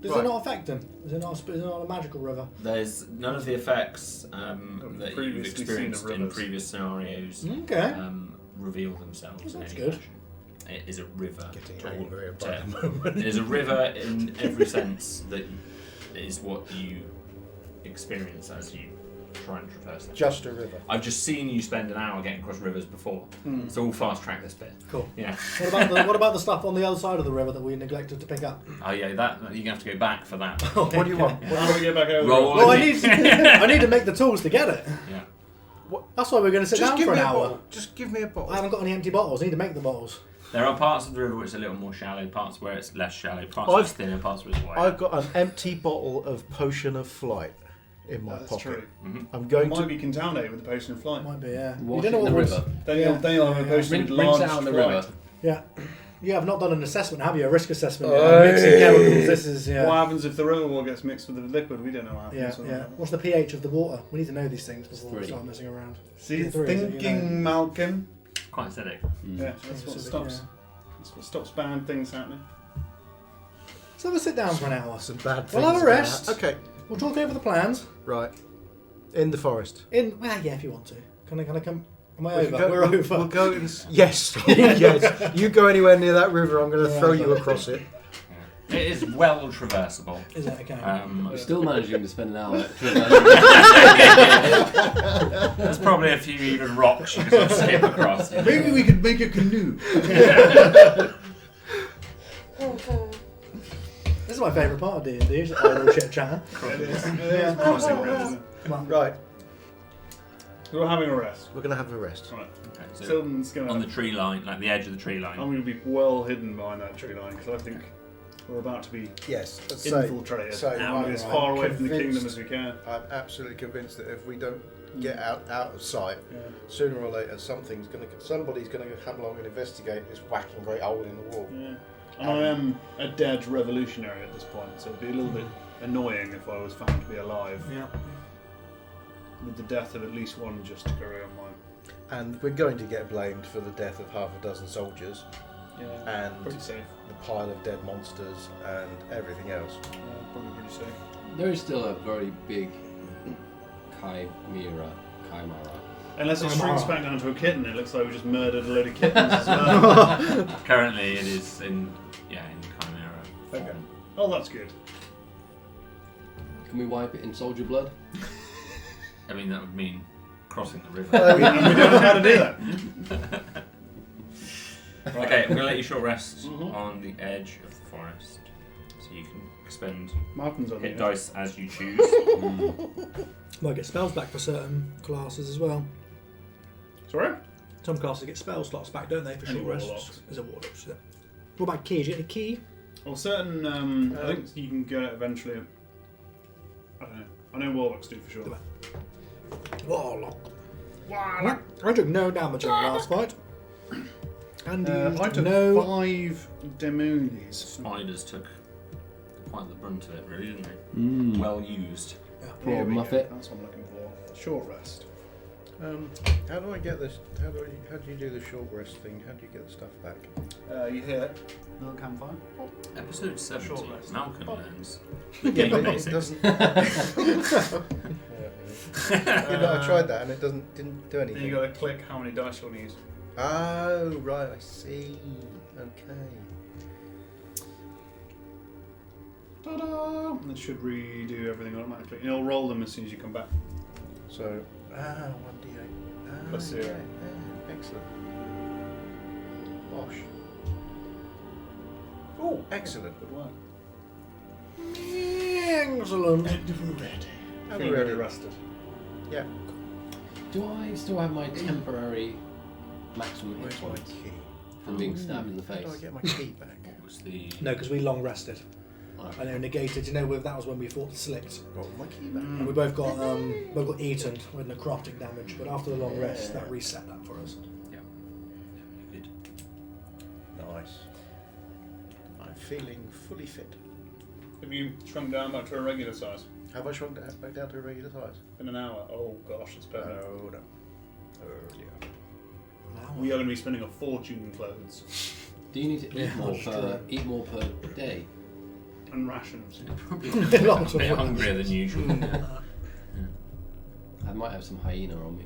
Does Right. it not affect him? Is it not a magical river? There's none of the effects that you've previously seen experienced of in rivers. previous scenarios Okay. reveal themselves in That's any good. fashion. It is a river. Getting to all angry by terms. the moment. It is a river in every sense that is what you experience as you try and traverse it. Just a river. I've just seen you spend an hour getting across rivers before, so we'll fast track this bit. Cool. Yeah. What about the stuff on the other side of the river that we neglected to pick up? Oh yeah, that you're gonna have to go back for that. What do you want? How do we get back over Roll. the river? Well, I need to make the tools to get it. Yeah. That's why we're going to sit Just down give for me an a hour. bottle. Just give me a bottle. I haven't got any empty bottles. I need to make the bottles. There are parts of the river which are a little more shallow, parts where it's less shallow, parts I've- where it's thinner, parts where it's wider. I've got an empty bottle of potion of flight in my That's pocket. true. I'm It going might to. be contaminated with the potion of flight. Might be, yeah. Wash you it don't know in what the was. river. Then Yeah. you'll have a potion Rinse with it large out in the flight. river. Yeah. You have not done an assessment, have you? A risk assessment. Aye. Mixing chemicals. This is, yeah. What happens if the river water gets mixed with the liquid? We don't know what Yeah, happens. yeah. What's the pH of the water? We need to know these things before we 3. start messing around. See, Three, is it, you thinking, Malcolm. Quite acidic. Yeah, that's what Specific, stops. That's what stops bad things happening. Let's have a sit down for an hour. Some bad things. We'll have a gonna rest. happen. Okay, We'll talk over the plans. right. In the forest. Well, yeah, if you want to. Can I come? Am I We can over? go- We're we'll- over. We'll go and yes, yes. You go anywhere near that river, I'm going to Yeah, throw okay. you across it. It is well traversable. Is it okay? I'm still managing to spend an hour. There's probably a few even rocks you can sort of skip across. Maybe we could make a canoe. This is my favourite part of D&D. Is idle chit chat. It is crossing rivers. Come on. Right, We're having a rest. we're going to have a rest. Right. Okay, so Silton's gonna. on the tree line, like the edge of the tree I'm line. going to be well hidden behind that tree line because I think we're about to be Yes, let's say, infiltrated. so and I'm- as I'm far away from the kingdom convinced- as we can. I'm absolutely convinced that if we don't get out of sight, Yeah. sooner or later somebody's going to come along and investigate this whacking great hole in the wall. Yeah. And I am a dead revolutionary at this point, so it'd be a little bit annoying if I was found to be alive. Yeah. With the death of at least one just to carry on mine. And we're going to get blamed for the death of half a dozen soldiers Yeah. and Pretty safe. the pile of dead monsters and everything else. Yeah, probably pretty safe. There is still a very big chimera. Unless it Chimera. shrinks back down to a kitten, it looks like we just murdered a load of kittens as well. Currently, it is in Chimera. Okay. Oh, that's good. Can we wipe it in soldier blood? I mean, that would mean crossing the river. And we don't know how to do that. Okay, I'm going to let you short rest Mhm. on the edge of the forest. So you can expend Martin's on hit the dice as you choose. Might get spells back for certain classes as well. Sorry? Some classes get spell slots back, don't they, for Any short rests? warlocks. Is it warlocks? Yeah. What about keys? You get any key? Well, certain. I think you can get it eventually. I don't know. I know warlocks do for sure. Warlock. I took no damage in the last fight. And I took no. 5 demonies. Spiders took quite the brunt of it, really, didn't they? Mm. Well used. Poor Here we go. Muffet. That's what I'm looking for. Short rest. How do I get this? How do you do the short rest thing? How do you get the stuff back? You hit little campfire. Episode 70. Short rest. Malcolm learns. Yeah, Game but it basics. doesn't. I tried that and it didn't do Then anything. you got to click how many dice you want to use. Oh right, I see. Okay. Ta-da! And it should redo everything automatically. And it'll roll them as soon as you come back. So 1d8. Plus 0. Yeah, excellent. Bosh. Oh, excellent. Good work. Excellent. I'm Feeling ready. very rested. Yeah. Do I still have my temporary maximum hit Where's my points key? from being stabbed in the How do I face? get my key back? What was the... No, because we long rested. Oh. And they negated. You know, that was when we fought the Slicked. Got my key back. And we both got eaten with necrotic damage. But after the long rest, that reset that for us. Yeah. Good. Nice. I'm feeling fully fit. Have you shrunk down back to a regular size? Have I shrunk back down to a regular size? In an hour? Oh gosh, it's perfect. No, no. Earlier. We are going to be spending a fortune in clothes Do you need to Yeah, that's true. eat more per day? and rations. Probably Lots a of bit food. hungrier than usual. I might have some hyena on me.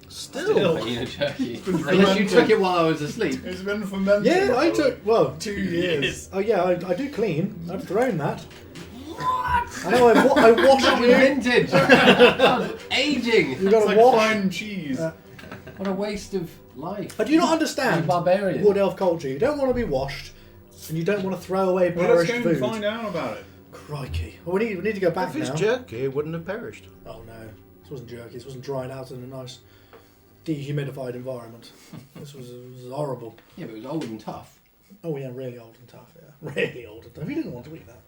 Still. Hyena jerky. been Unless you fermented. took it while I was asleep. It's been fermented. Yeah, I for took. Well, 2 years. oh yeah, I do clean. I've thrown that. I know. I washed Not you. vintage. Aging. You It's got to like wash. fine cheese. What a waste of life. Do you not You understand barbarian. Wood Elf culture? You don't want to be washed, and you don't want to throw away Well, let's perished go and food. find out about it. Crikey! Well, we need to go back If it's now. jerky, it wouldn't have perished. Oh no, this wasn't jerky. This wasn't dried out in a nice dehumidified environment. This was horrible. Yeah, but it was old and tough. Oh yeah, really old and tough. Yeah, really old and tough. You didn't want to eat that.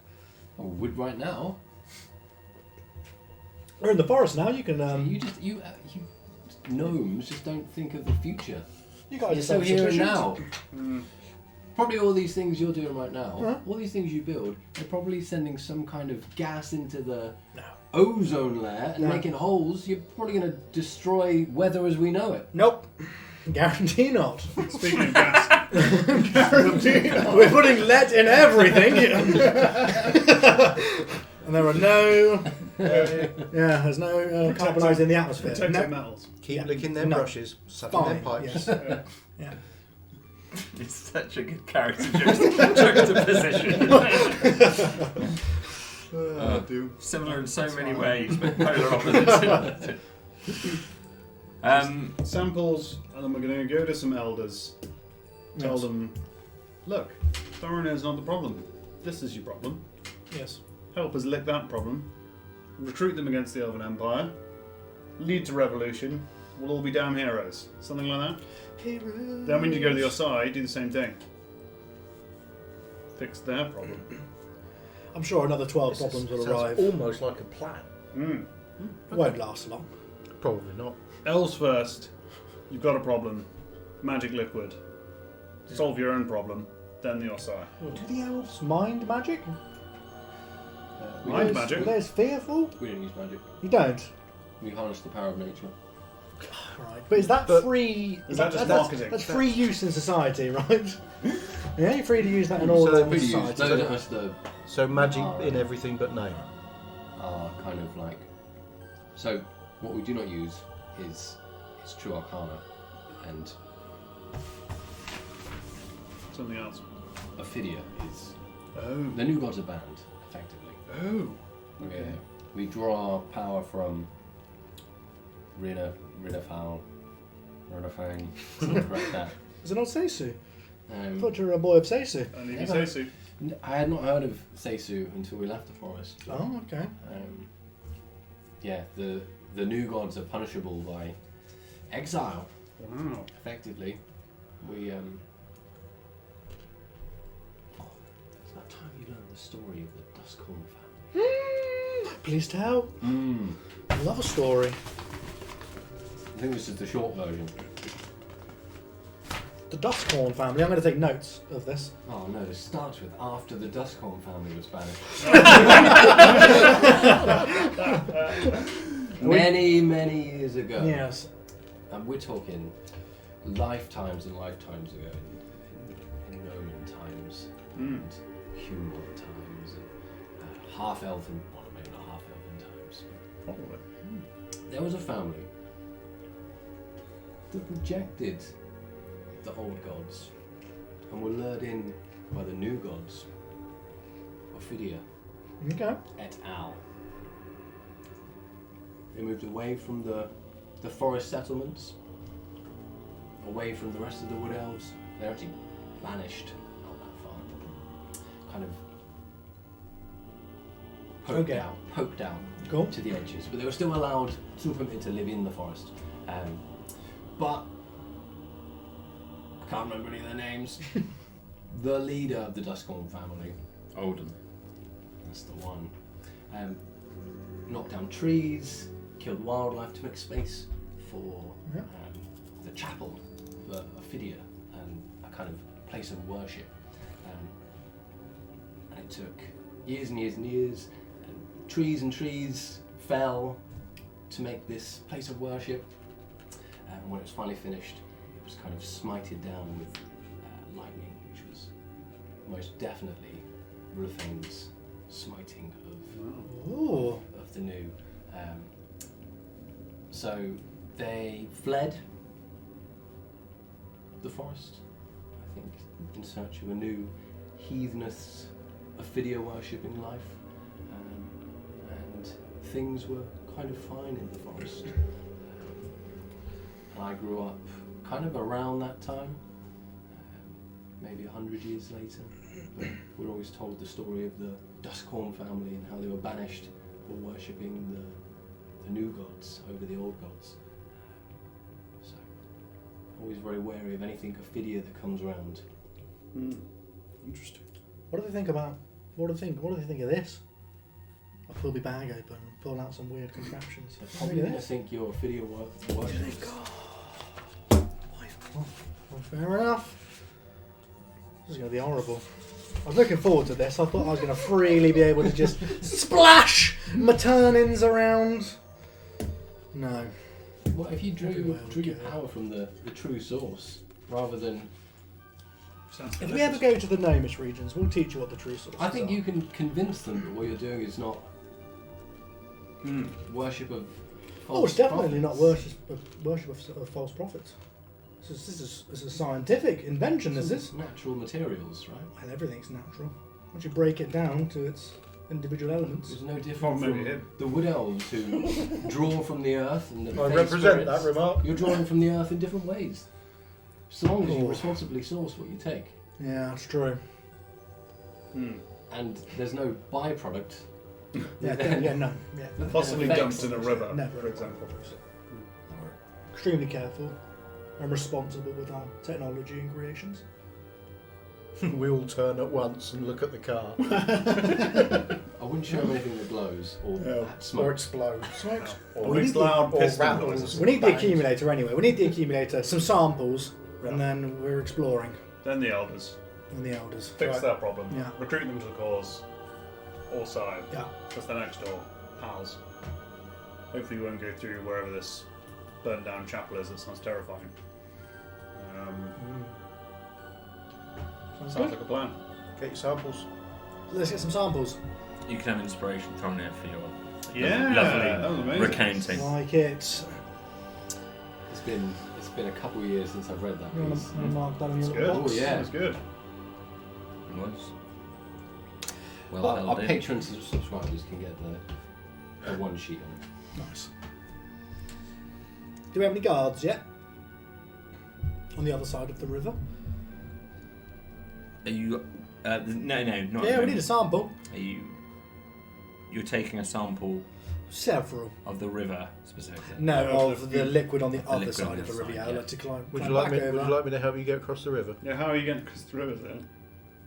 I would right now. We're in the forest now. You can. You gnomes just don't think of the future. You guys You're are so here and self-sufficient. now. Probably all these things you're doing right now, Huh? all these things you build, they're probably sending some kind of gas into the No. ozone layer and No. making holes. You're probably going to destroy weather as we know it. Nope. Guarantee not. Speaking of gas, guarantee not. We're putting lead in everything. And there are no. There's no carbonized in the atmosphere. Protected No. metals. Keep Yeah. licking their No. brushes, sucking Fine. their pipes. Yes. Yeah. It's such a good character juxtaposition. Similar in so many ways, but polar opposites. Samples, and then we're going to go to some elders. Tell Yes. them, look, Thorin is not the problem. This is your problem. Yes. Help us lick that problem. Recruit them against the Elven Empire. Lead to revolution. We'll all be damn heroes. Something like that. Heroes. Then when you go to the other side, do the same thing. Fix their problem. I'm sure another 12 This problems will sounds arrive. almost like a plan. Won't last long. Probably not. Elves first. You've got a problem. Magic liquid. Solve your own problem. Then the Osai. Do the elves mind magic? Mind Are magic? they as fearful? We don't use magic. You don't? We harness the power of nature. Right. But is that But- free? Is that just that's- marketing? That's free use in society, right? Yeah, you're free to use that in all So realms of Pretty society. used. Those are just the So magic in everything but name. kind of like. So what we do not use is true arcana and Something else. Ophidia is Oh. the new gods are banned effectively. Oh. Okay. We draw our power from Rinnerfowl, something like that. Is it not Seisu? I Um, thought you were a boy of Seisu. And if you Yeah. say so. I had not heard of Seisu until we left the forest. Oh, okay. Yeah, the new gods are punishable by exile. Wow. Effectively, we it's that time you learned the story of the Dustcorn family. Please tell. I love a story. I think this is the short version. The Dustcorn family. I'm going to take notes of this. Oh no, it starts with after the Dustcorn family was banished. many years ago. Yes. And we're talking lifetimes and lifetimes ago in Roman times and human times and half-elven, well maybe not half-elven times. Probably. There was a family that rejected the old gods and were lured in by the new gods, Ophidia Okay. et al. They moved away from the forest settlements, away from the rest of the wood elves. They actually vanished not that far. Kind of poked out Cool. to the edges, but they were still allowed, still permitted to live in the forest. But I can't remember any of their names. The leader of the Dustcorn family, Olden. that's the one, knocked down trees, killed wildlife to make space for Yeah. the chapel for Ophidia and a kind of place of worship. And it took years and years and years, and trees fell to make this place of worship. And when it was finally finished, it was kind of smited down with lightning, which was most definitely Rufane's smiting Ooh. of the new. So they fled the forest, I think, in search of a new heathenous Ophidia worshipping life, and things were kind of fine in the forest. And I grew up kind of around that time, maybe 100 years later. But we're always told the story of the Dustcorn family and how they were banished for worshipping the new gods over the old gods. So, always very wary of anything Ophidia that comes around. Interesting. What do they think about? What do they think of this? I'll pull my bag open and pull out some weird contraptions. They're probably Look going at to think you're Ophidia worshippers. Well, fair enough. This is going to be horrible. I was looking forward to this. I thought I was going to freely be able to just splash my turnings around. No. What if you drew your Okay. power from the true source rather than? Sounds If we ever go to the Gnomish regions, we'll teach you what the true source is. I think you can convince them that what you're doing is not worship of. Oh, it's definitely prophets. not worship of false prophets. This is a scientific invention. This is. Natural materials, right? And everything's natural. Once you break it down to its individual elements. It's no different maybe from him. the wood elves who draw from the earth and the I fey represent spirits. that remark. You're drawing from the earth in different ways. So long as you Oh. responsibly source what you take. Yeah, that's true. And there's no byproduct. Yeah, no. Yeah. Possibly Effects. dumped in a river, Never. for example. We're extremely careful and responsible with our technology and creations. We all turn at once and look at the car. I wouldn't show them anything that glows or Yeah. Or smoke. explodes. Or We makes need loud or piston rattles. noises. We need the Bangs. accumulator anyway. We need the accumulator, some samples, and then we're exploring. Then the elders. And the elders. Fix Right. that problem. Yeah. Recruit them to the cause. All side. Yeah. Because they're next door. Pals. Hopefully we won't go through wherever this burnt down chapel is. It sounds terrifying. Sounds Sounds good. like a plan. Get your samples. Let's get some samples. You can have inspiration thrown in for your Yeah, that was lovely amazing. recounting. Like it. It's been a couple of years since I've read that You want piece. to mark that on It's your good. little box? Oh, yeah. It's good. It was. Well, Well, held our in. patrons and subscribers can get the one sheet on it. Nice. Do we have any guards yet? On the other side of the river? Are you? No, not. at the Yeah, we moment. need a sample. Are you? You're taking a sample Several. of the river specifically. No, No, of the- the liquid on the other liquid side on of the the river. side, Yeah, I'd yeah. like to climb, Would climb you like back me? over. Would you like me to help you get across the river? Yeah, how are you getting across the river then?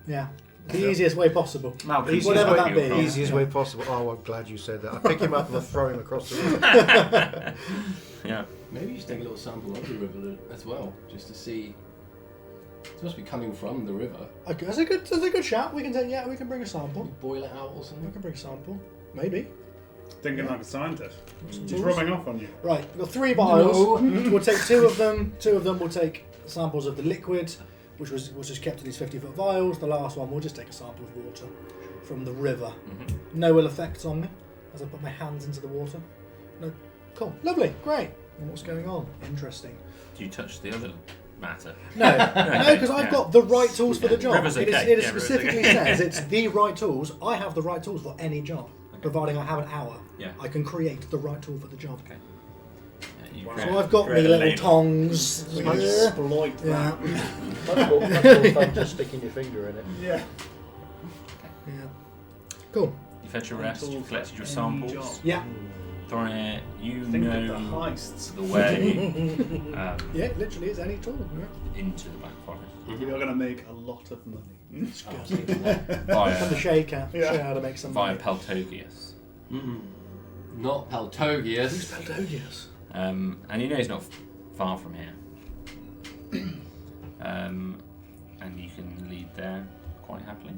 Yeah, the easiest way possible. Malcolm, Easiest Whatever way, that be. easiest way possible. Oh, I'm glad you said that. I pick him up and I throw him across the river. Yeah. Maybe you should take a little sample of the river as well, just to see. It's supposed to be coming from the river. Okay, that's a good shout. We can take. Yeah, we can bring a sample. Boil it out or We something. can bring a sample. Maybe. Thinking like a scientist. Some He's tools. rubbing off on you. Right, we've got 3 vials. No. We'll take 2 of them. 2 of them will take samples of the liquid, which was just kept in these 50-foot vials. The last one, we'll just take a sample of water from the river. Mm-hmm. No ill effects on me as I put my hands into the water. No, cool, lovely, great. And what's going on? Interesting. Do you touch the other matter? No, because I've Yeah. got the right tools for the Yeah, job. river's It okay. is Yeah, river's specifically okay. says it's the right tools. I have the right tools for any job, providing I have an hour. Yeah. I can create the right tool for the job. Okay. You Wow. create- So I've got me create a little label. tongs. We can exploit Yeah. that. Much more fun just sticking your finger in it. Yeah. Yeah. Cool. You've had your rest. Tools You've collected for your any samples. job. Yeah. Thorne, you Think of the know heists. the way Yeah, it literally is any tool. Yeah. into the Black Forest We are going to make a lot of money. It's good. From the via shaker. Yeah. Show how to make some via money. Peltogius. Not Peltogius. Peltogius. And you know he's not far from here. And you can lead there quite happily.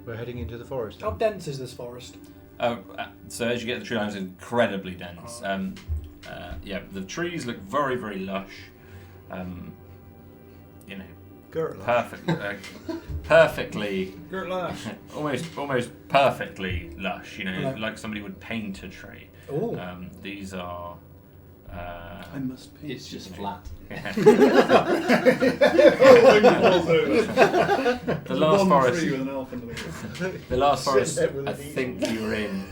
We're heading into the forest. How dense is this forest? So as you get the tree line, it's incredibly dense. Yeah, the trees look very, very lush. You know, Gertler. perfectly, Gert Lash. almost perfectly lush. You know, Right. like somebody would paint a tree. Oh. These are. I must pee. It's just flat. The last One forest. tree with an elf underneath. The last Sit forest there with I an easel. think you were in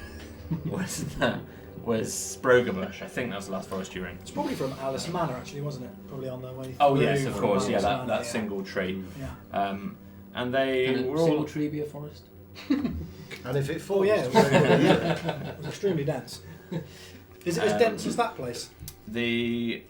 was Sprogabush. I think that was the last forest you were in. It's probably from Alice Manor, actually, wasn't it? Probably on their way. Oh through yes, of from course. Yeah, Alice that, Manor, that yeah. single tree. Yeah. And they Can were a single all. tree be a forest? And if it Oh falls, yeah, it was, it was extremely dense. Is it as dense as that place? This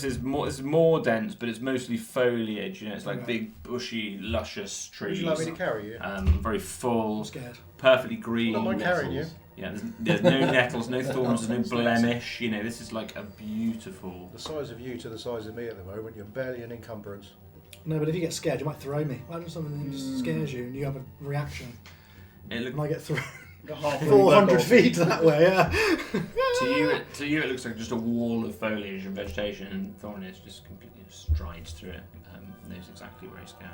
is more dense, but it's mostly foliage. You know, it's like Okay. big, bushy, luscious would trees. you like me to carry you? Very I'm full, scared. perfectly green. Not mind carrying you. Yeah, there's no nettles, no thorns, there's no blemish. You know, this is like a beautiful. The size of you to the size of me at the moment, you're barely an encumbrance. No, but if you get scared, you might throw me. Imagine something that just scares you and you have a reaction, It look, and I get thrown Half 400 feet that way. Yeah. to you, it looks like just a wall of foliage and vegetation, and Thorn is just completely strides through it. Knows exactly where he's going.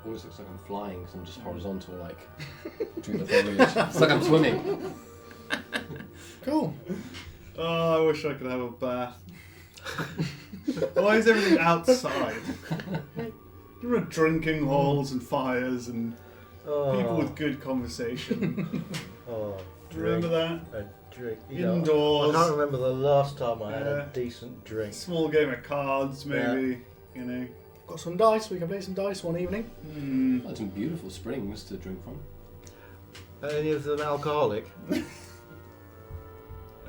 Almost looks like I'm flying because I'm just horizontal, like through the foliage. It's like I'm swimming. Cool. Oh, I wish I could have a bath. Why is everything outside? There are drinking halls and fires and people with good conversation. Oh, Do you remember that? A drink. Indoors. I can't remember the last time I had Yeah. a decent drink. Small game of cards, maybe. You know. Got some dice. We can play some dice one evening. Got some beautiful springs to drink from. Any of them alcoholic?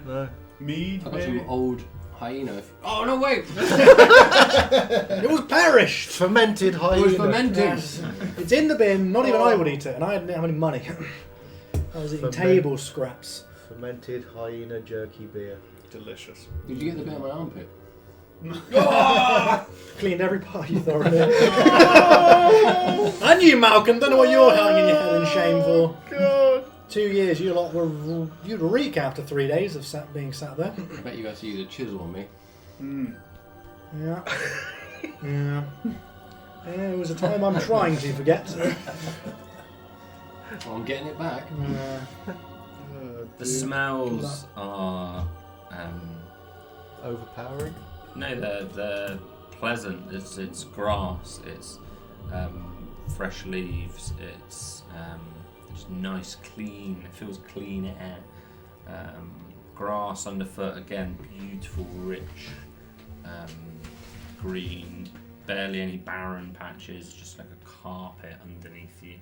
No. Mead, I got maybe. some old hyena. Oh no, wait! It was perished. Fermented hyena. It was fermented. Yes. It's in the bin. Not even I would eat it, and I didn't have any money. I was eating table scraps. Fermented hyena jerky beer. Delicious. Did you get the bit on my armpit? Cleaned every part you throw in it. And you, Malcolm, don't know what you're hanging your head in shame for. God. 2 years, you lot were you'd reek after 3 days of being sat there. I bet you had to use a chisel on me. Yeah. Yeah. Yeah, it was a time I'm trying to forget. Well, I'm getting it back. The smells are Overpowering. no, they're pleasant. It's grass. It's fresh leaves. It's just nice, clean. It feels clean air. Grass underfoot again, beautiful, rich, green. Barely any barren patches. Just like a carpet underneath you.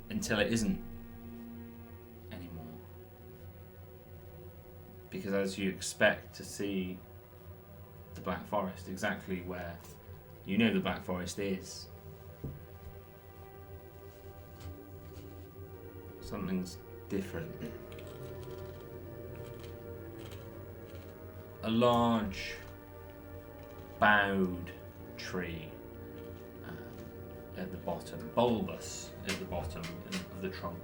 Until it isn't anymore. Because as you expect to see the Black Forest, exactly where you know the Black Forest is, something's different. A large bowed tree at the bottom, bulbous at the bottom of the trunk,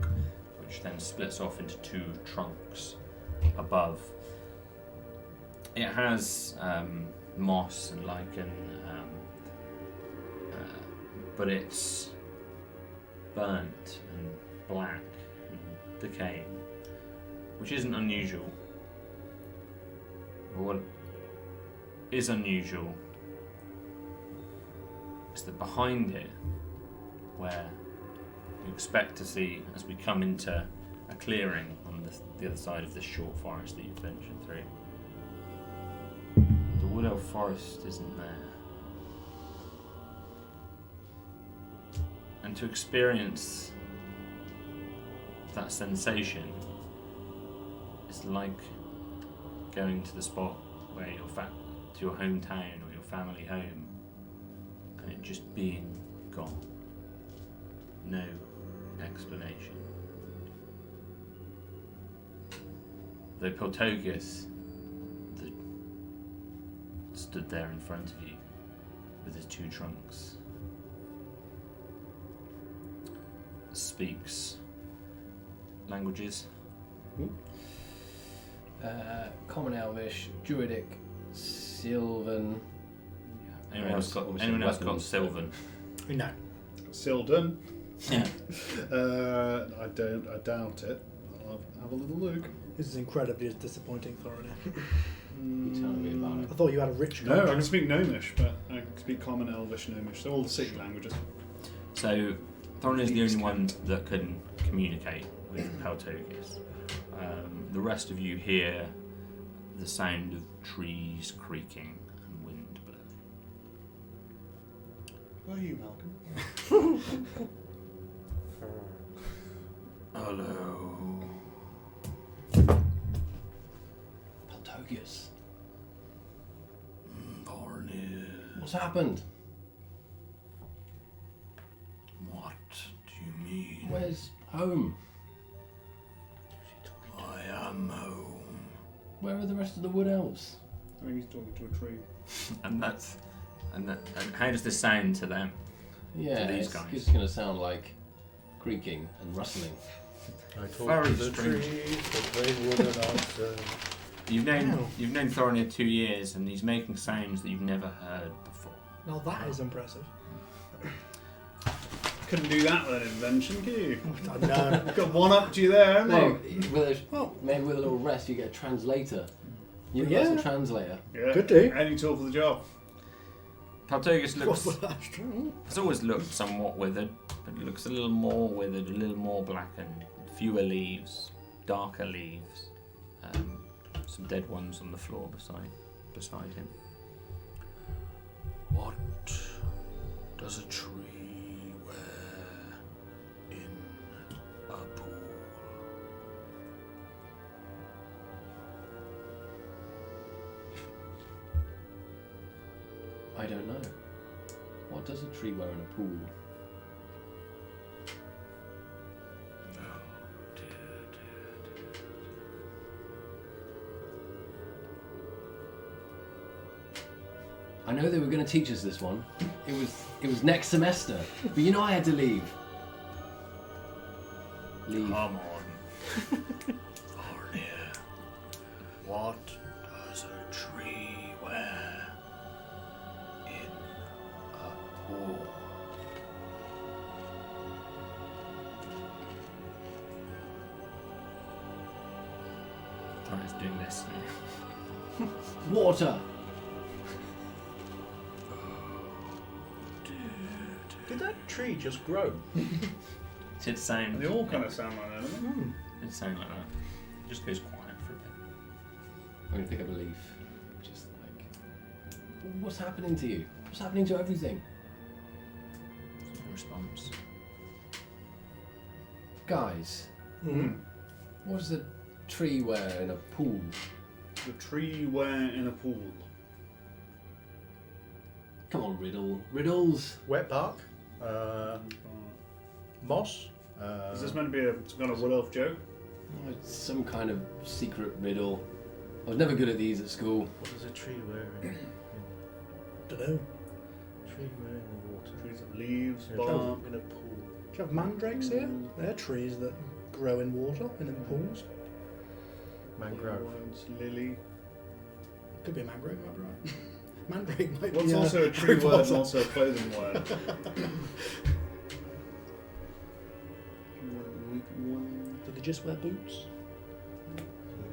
which then splits off into 2 trunks above. It has moss and lichen, but it's burnt and black and decaying, which isn't unusual. But what is unusual is that behind it, where you expect to see as we come into a clearing on the other side of this short forest that you've ventured through, the wood elf forest isn't there. And to experience that sensation is like going to the spot where to your hometown or your family home, and it just being gone. No explanation. Though Peltogus stood there in front of you with his 2 trunks, speaks languages. Common Elvish, Druidic, Sylvan. Anyone else got Sylvan? No. Silden. Yeah. I doubt it. I'll have a little look. This is incredibly disappointing, Thorin. You tell me about it. I thought you had a rich No, I country. can speak Gnomish, but I can speak Common, Elvish, Gnomish. They're all the city languages. So Thorin is the only one that can communicate with Peltogus. The rest of you hear the sound of trees creaking and wind blowing. Where are you, Malcolm? Hello. Peltogus. Thorin is. What's happened? What do you mean? Where's home? I am home. Where are the rest of the wood elves? I think he's talking to a tree. And how does this sound to them? Yeah, these it's guys. just going to sound like creaking and rustling. I talked Very to the strange. trees, but they wouldn't answer. You've known Thorin 2 years, and he's making sounds that you've never heard before. Now that is impressive. Couldn't do that with an invention, could you? I know. Got one up to you there, haven't Well, maybe with a little rest, you get a translator. Yeah. Universal translator. you? Yeah. Could do. Any tool for the job. Paltogus looks. Well, that's true. It's always looked somewhat withered, but it looks a little more withered, a little more blackened. Fewer leaves, darker leaves. Some dead ones on the floor beside him. What does a tree wear in a pool? I don't know. What does a tree wear in a pool? I know they were going to teach us this one. It was next semester, but you know I had to leave. Leave. Come on. Arnia, what does a tree wear in a pool? Alright, it's doing this now. Water. Did that tree just grow? It did sound. They all kind of sound like that, don't they? It did sound like that. It just goes quiet for a bit. I'm going to pick up a leaf. Just like, what's happening to you? What's happening to everything? No response. Guys, Mm. what does a tree wear in a pool? The tree wear in a pool. Come on, riddles. Wet bark? Moss? Is this meant to be some kind of wood elf joke? Oh, it's some kind of secret riddle. I was never good at these at school. What does a tree wear in Dunno. tree wear in the water? Trees of leaves, In a bark. pool. In a pool. Do you have mandrakes here? They're trees that grow in water and in pools. Mangrove. Words, lily. Could be a mangrove, might be right. Mandrake might What's be also a tree Harry word and Potter. also a clothing word? Do they just wear boots?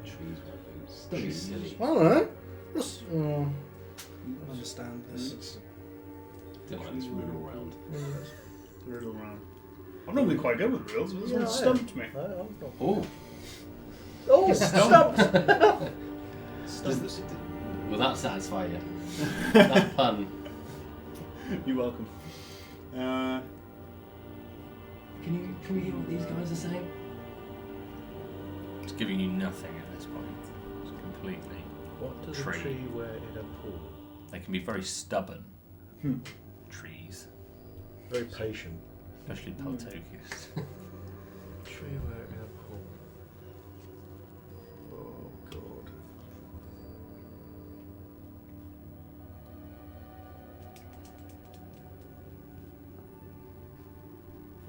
Trees wear boots. Don't be silly. I don't know. Just, I don't understand this. Don't like this riddle around. Riddle round. I'm normally quite good with riddles, but this Yeah, one I am. stumped me. I'm not. Oh, Oh, stumped! will that satisfy you? That pun. You're welcome. Can we hear what these guys are saying? It's giving you nothing at this point. It's completely. What does Tree. a tree wear in a pool? They can be very stubborn. Trees, Very patient. especially Paltogus. Tree wear in a pool. Oh god.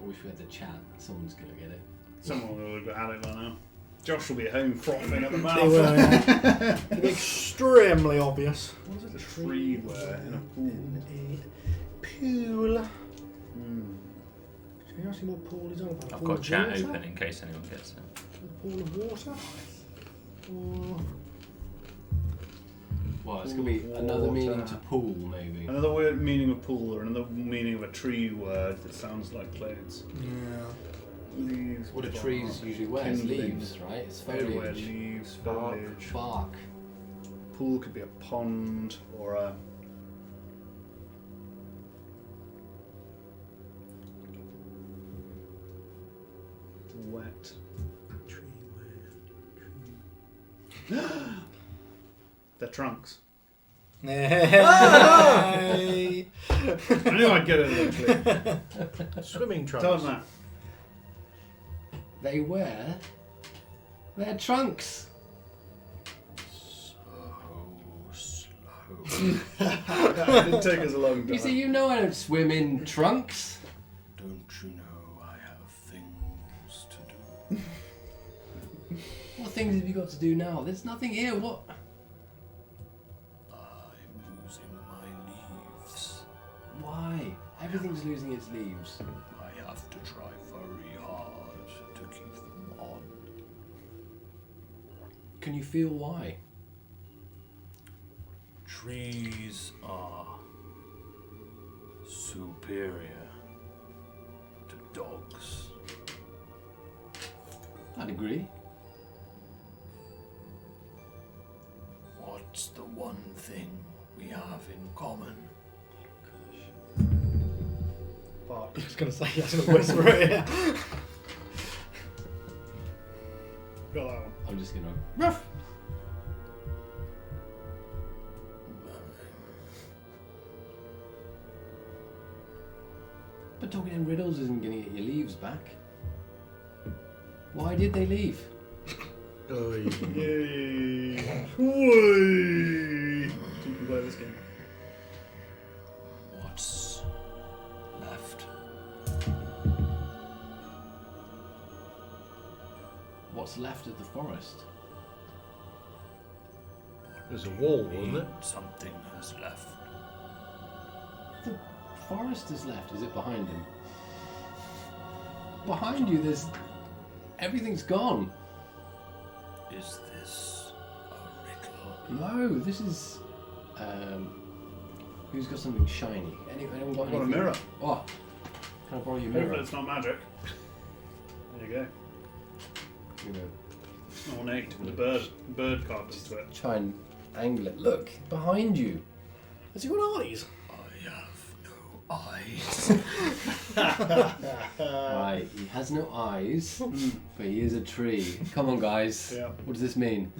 I wish we had the chat. Someone's gonna get it. Someone will have had it by now. Josh will be at home frothing at the They mouth. will, yeah. It'll be extremely obvious. What is it? The tree wear in a pool. In a pool. Hmm. Can you ask me what pool is on about? I've Pool got of chat water? open in case anyone gets it. A pool of water? Or... Well, it's gonna be another meaning to pool, maybe. Another weird meaning of pool, or another meaning of a tree word that sounds like clothes. Yeah. Leaves. What do bark, trees usually wear? It's kindling. leaves, right? It's They wear foliage. leaves, Bark. foliage. Bark. Pool could be a pond or a. Wet. Tree wear. Their trunks. Hey. I knew I'd get it eventually. Swimming Tell trunks. them that. They wear their trunks. So slow. It didn't take us a long time. You see, you know I don't swim in trunks. Don't you know I have things to do? What things have you got to do now? There's nothing here. What? I'm losing my leaves. Why? Everything's losing its leaves. My Can you feel why? Trees are superior to dogs. I'd agree. What's the one thing we have in common? Fuck. I was going to say, I was going to whisper it. Yeah. Got that one. I'm just gonna ruff. But talking in riddles isn't gonna get your leaves back. Why did they leave? Yay! Whee! So you can play this game. What's left? What's left of the forest? There's a wall, wasn't it? Something has left. The forest is left. Is it behind him? Behind you, there's everything's gone. Is this a riddle? No, this is. Who's got something shiny? Anyone got What a anything? mirror. Oh, can I borrow your Hopefully mirror? it's not magic. There you go. You know, Ornate with a bird carved into it. try and angle it. Look behind you. Has he got eyes? I have no eyes. Right, he has no eyes, but he is a tree. Come on, guys. Yeah. What does this mean?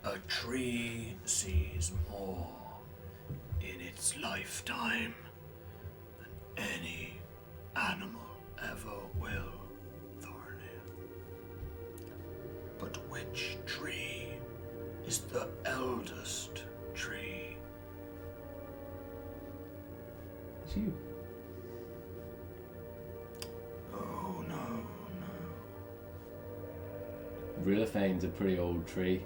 A tree sees more in its lifetime than any animal ever will, Thorny. But which tree is the eldest tree? It's you. Oh, no. Rilophane's a pretty old tree.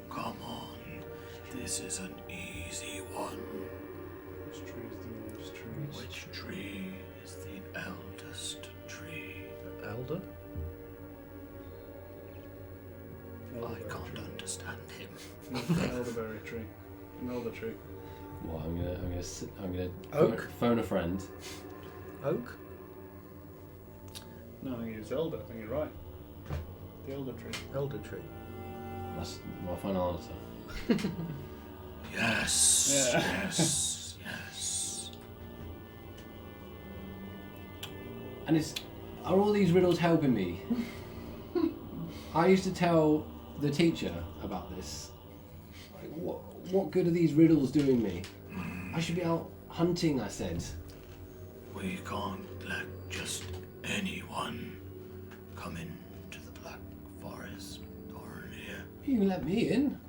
Come on. This is an easy one. Which tree is the oldest tree? Which tree is the eldest tree? Elder? I can't understand him. Elderberry tree. An elder tree. Well, I'm gonna Oak? phone a friend. Oak? No, I think it's elder. I think you're right. The elder tree. Elder tree. That's my final answer. Yes. Yeah. Yes. And are all these riddles helping me? I used to tell the teacher about this. Like, what good are these riddles doing me? I should be out hunting, I said. We can't let just anyone come into the Black Forest or here. You can let me in.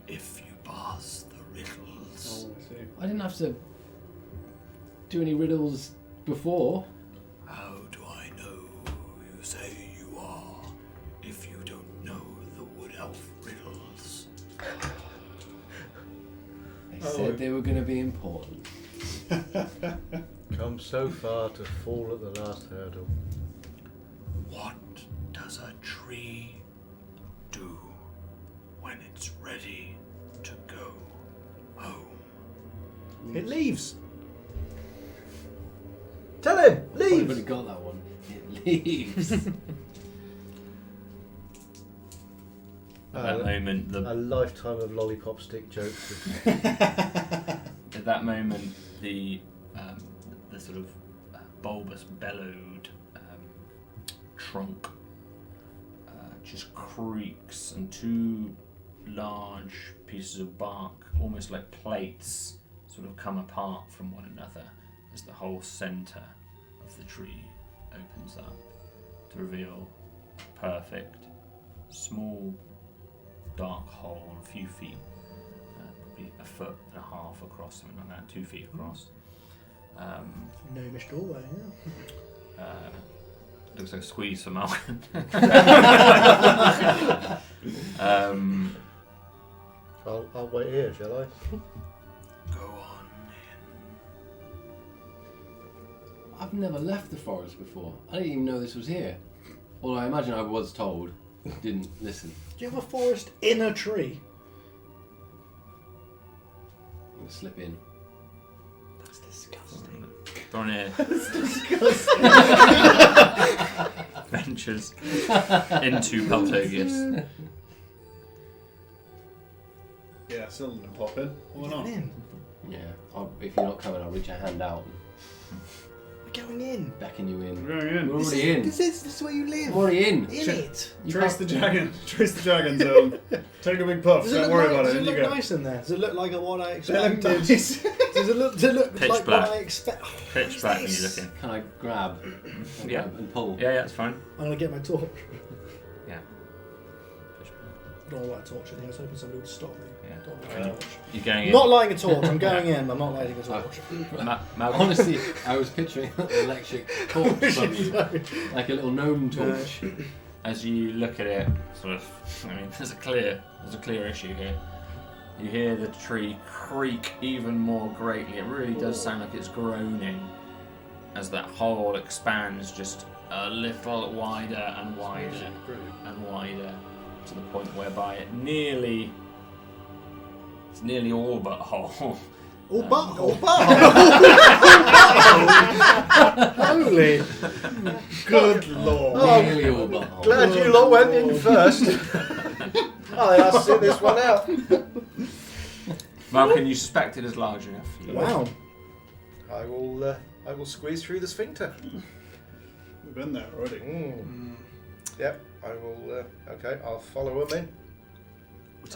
If you pass the riddles. Oh, I see. I didn't have to do any riddles before. How do I know who you say you are if you don't know the Wood Elf riddles? They said they were going to be important. Come so far to fall at the last hurdle. What does a tree do when it's ready to go home? It leaves. Tell him, I've already leave. got that one. It leaves. At that moment, A lifetime of lollipop stick jokes. at that moment, the sort of bulbous, bellowed trunk just creaks, and two large pieces of bark, almost like plates, sort of come apart from one another as the whole centre of the tree opens up to reveal a perfect, small, dark hole a few feet, probably a foot and a half across, something like that, 2 feet across. Gnomish doorway, yeah. Looks like a squeeze for Malcolm. I'll wait here, shall I? Go on in. I've never left the forest before. I didn't even know this was here. Well, I imagine I was told. Didn't listen. Do you have a forest in a tree? I'm going to slip in. That's disgusting. Bronir ventures into Peltogius. Yeah, Sylvan and pop in. Why not? Get in. Yeah, if you're not coming, I'll reach a hand out We're going in. and beckon you in. We're going in. We're already in. This is where you live. I'm already in. In it. You Trace can't- the dragon. Trace the dragon zone. Take a big puff. Does it Don't look worry nice, about it. does In it you look go. nice in there? Does it look like what I They look expected? nice. Does it look Pitch like black. what I expect? Pitch black when you're looking. Can I grab? Yeah. And pull? Yeah, it's fine. I'm gonna get my torch. Yeah. Pitch black. I don't want to light a torch in here. I was hoping somebody would stop me. Yeah. Don't light a torch. You're going in. Not lighting a torch. I'm going in. I'm not lighting a torch. Malcolm. Honestly, I was picturing an electric torch from you, like a little gnome torch. As you look at it, sort of, I mean, there's a clear issue here. You hear the tree creak even more greatly. It really does sound like it's groaning as that hole expands just a little wider and wider and wider to the point whereby it's nearly all but whole. All butthole. Holy. Good lord. Oh, Nearly all but whole. Glad you lot went in first. I'll sit this one out. Malcolm, you suspect it is large enough for you. Wow. I will squeeze through the sphincter. We've been there already. Yep, I will. Okay, I'll follow him in.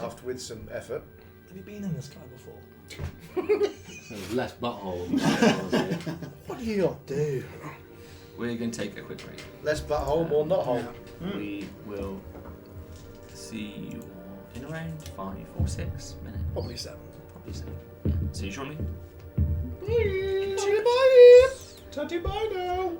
After with some effort. Have you been in this guy before? There's less butthole. than buttholes here. What do you lot do? We're going to take a quick break. Less butthole, more not hole. We will see you in around 5 or 6 minutes. Probably 7. Probably so. Yeah. See you shortly. Bye. Tatty bye now.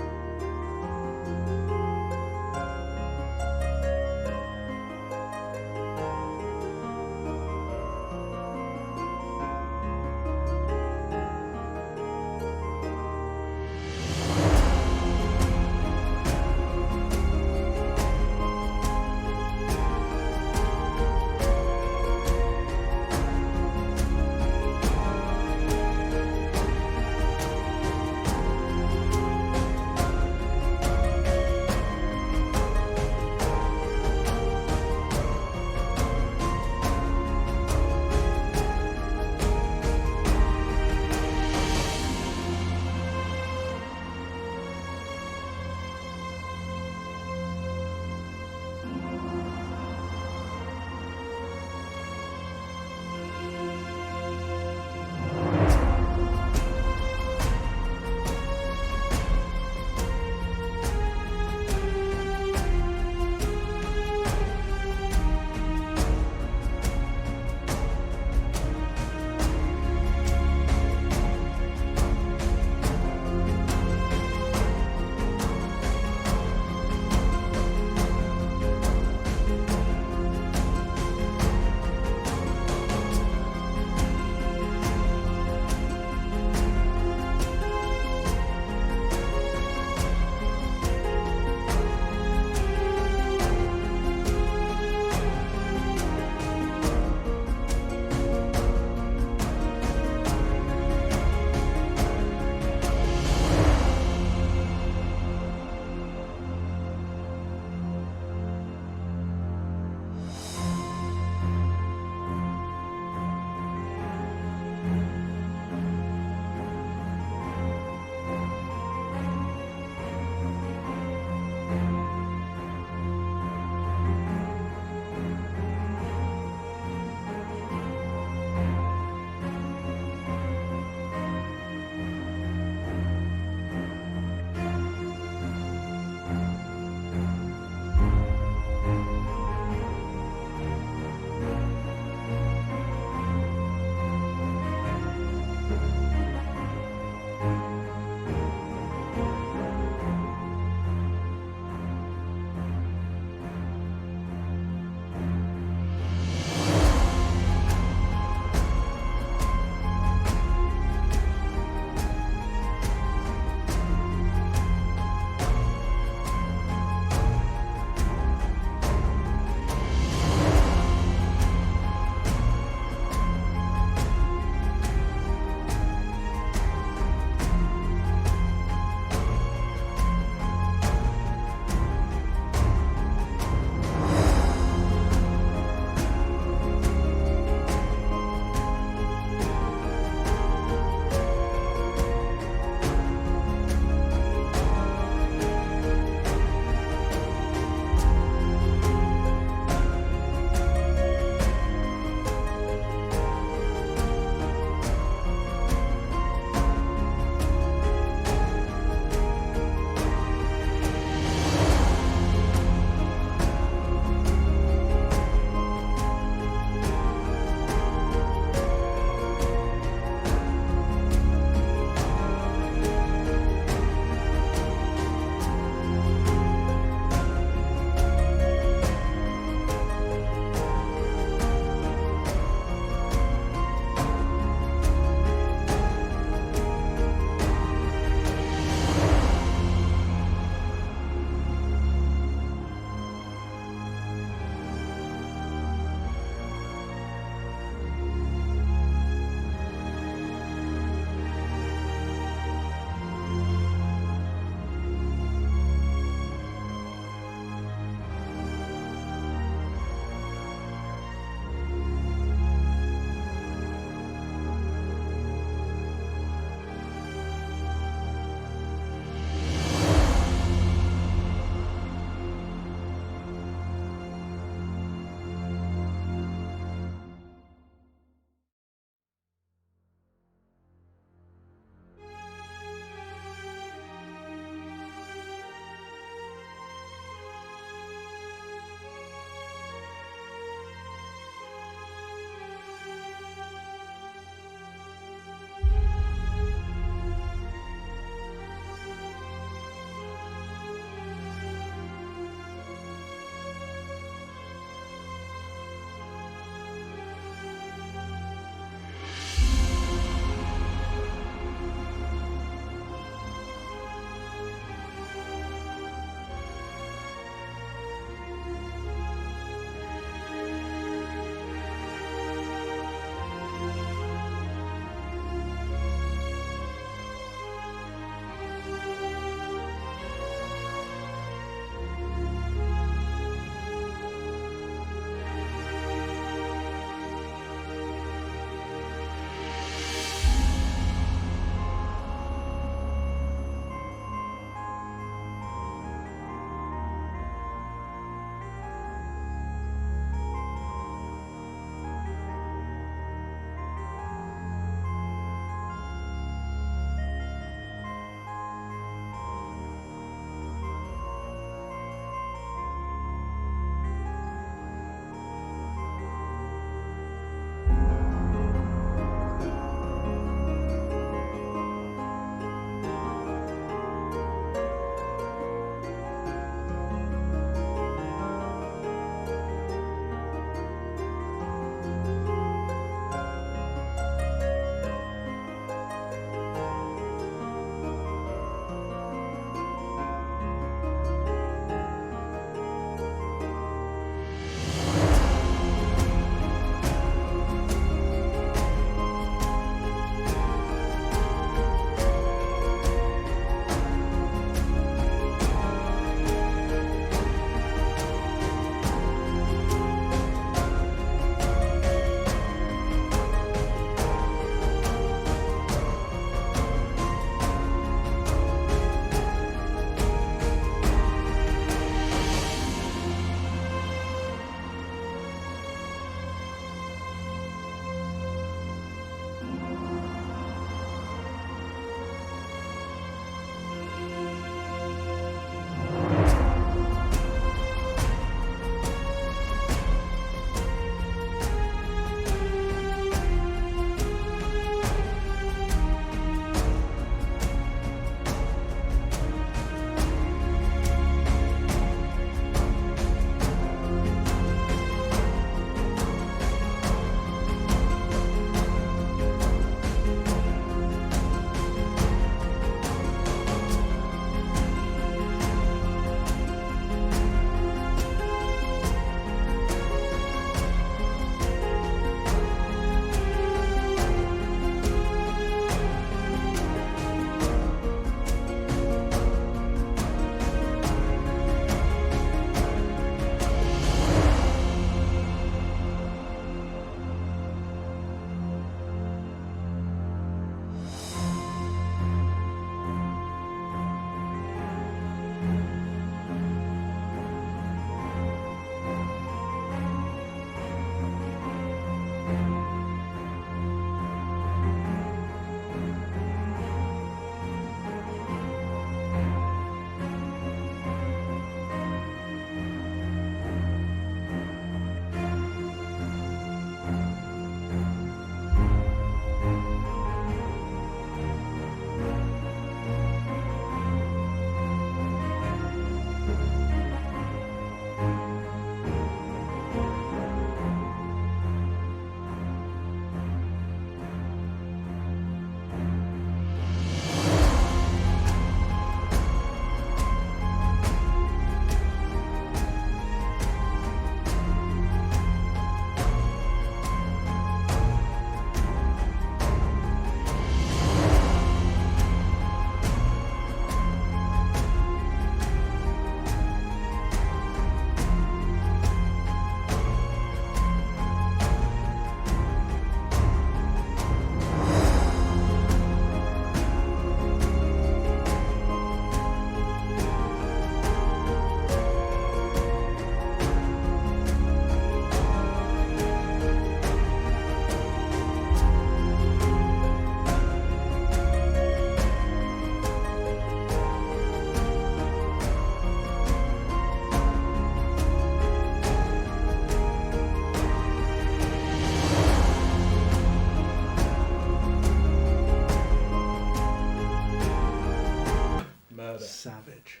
Savage.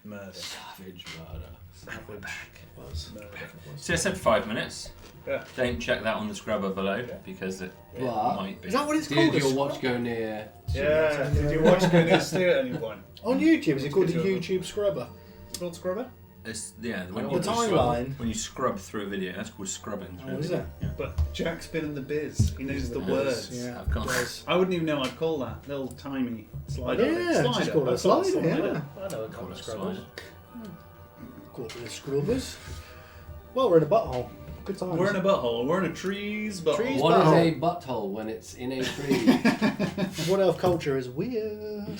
Murder. Savage murder. Savage. Was. Murder. So I said 5 minutes. Yeah. Don't check that on the scrubber below because it But might be. Is that what it's called? did a your watch go near? Yeah. Did you watch Goodness Stew at any point? On YouTube, is it called the It's YouTube Scrubber? It's called Scrubber? It's, yeah, when The you timeline. when you scrub through a video, that's called scrubbing. through Oh, a is video. it? Yeah. But Jack's been in the biz. He knows the words. Yeah, I've got- it does. I wouldn't even know I'd call that. Little tiny slider. Yeah, Slider. just call it a That's what slider, it's yeah. I know a couple Call of it a scrubbers. slider. Caught with the Scrubbers. Well, we're in a butthole. Good times. We're in a butthole. We're in a tree's butthole. Trees What is butthole. a butthole when it's in a tree? What elf culture is weird.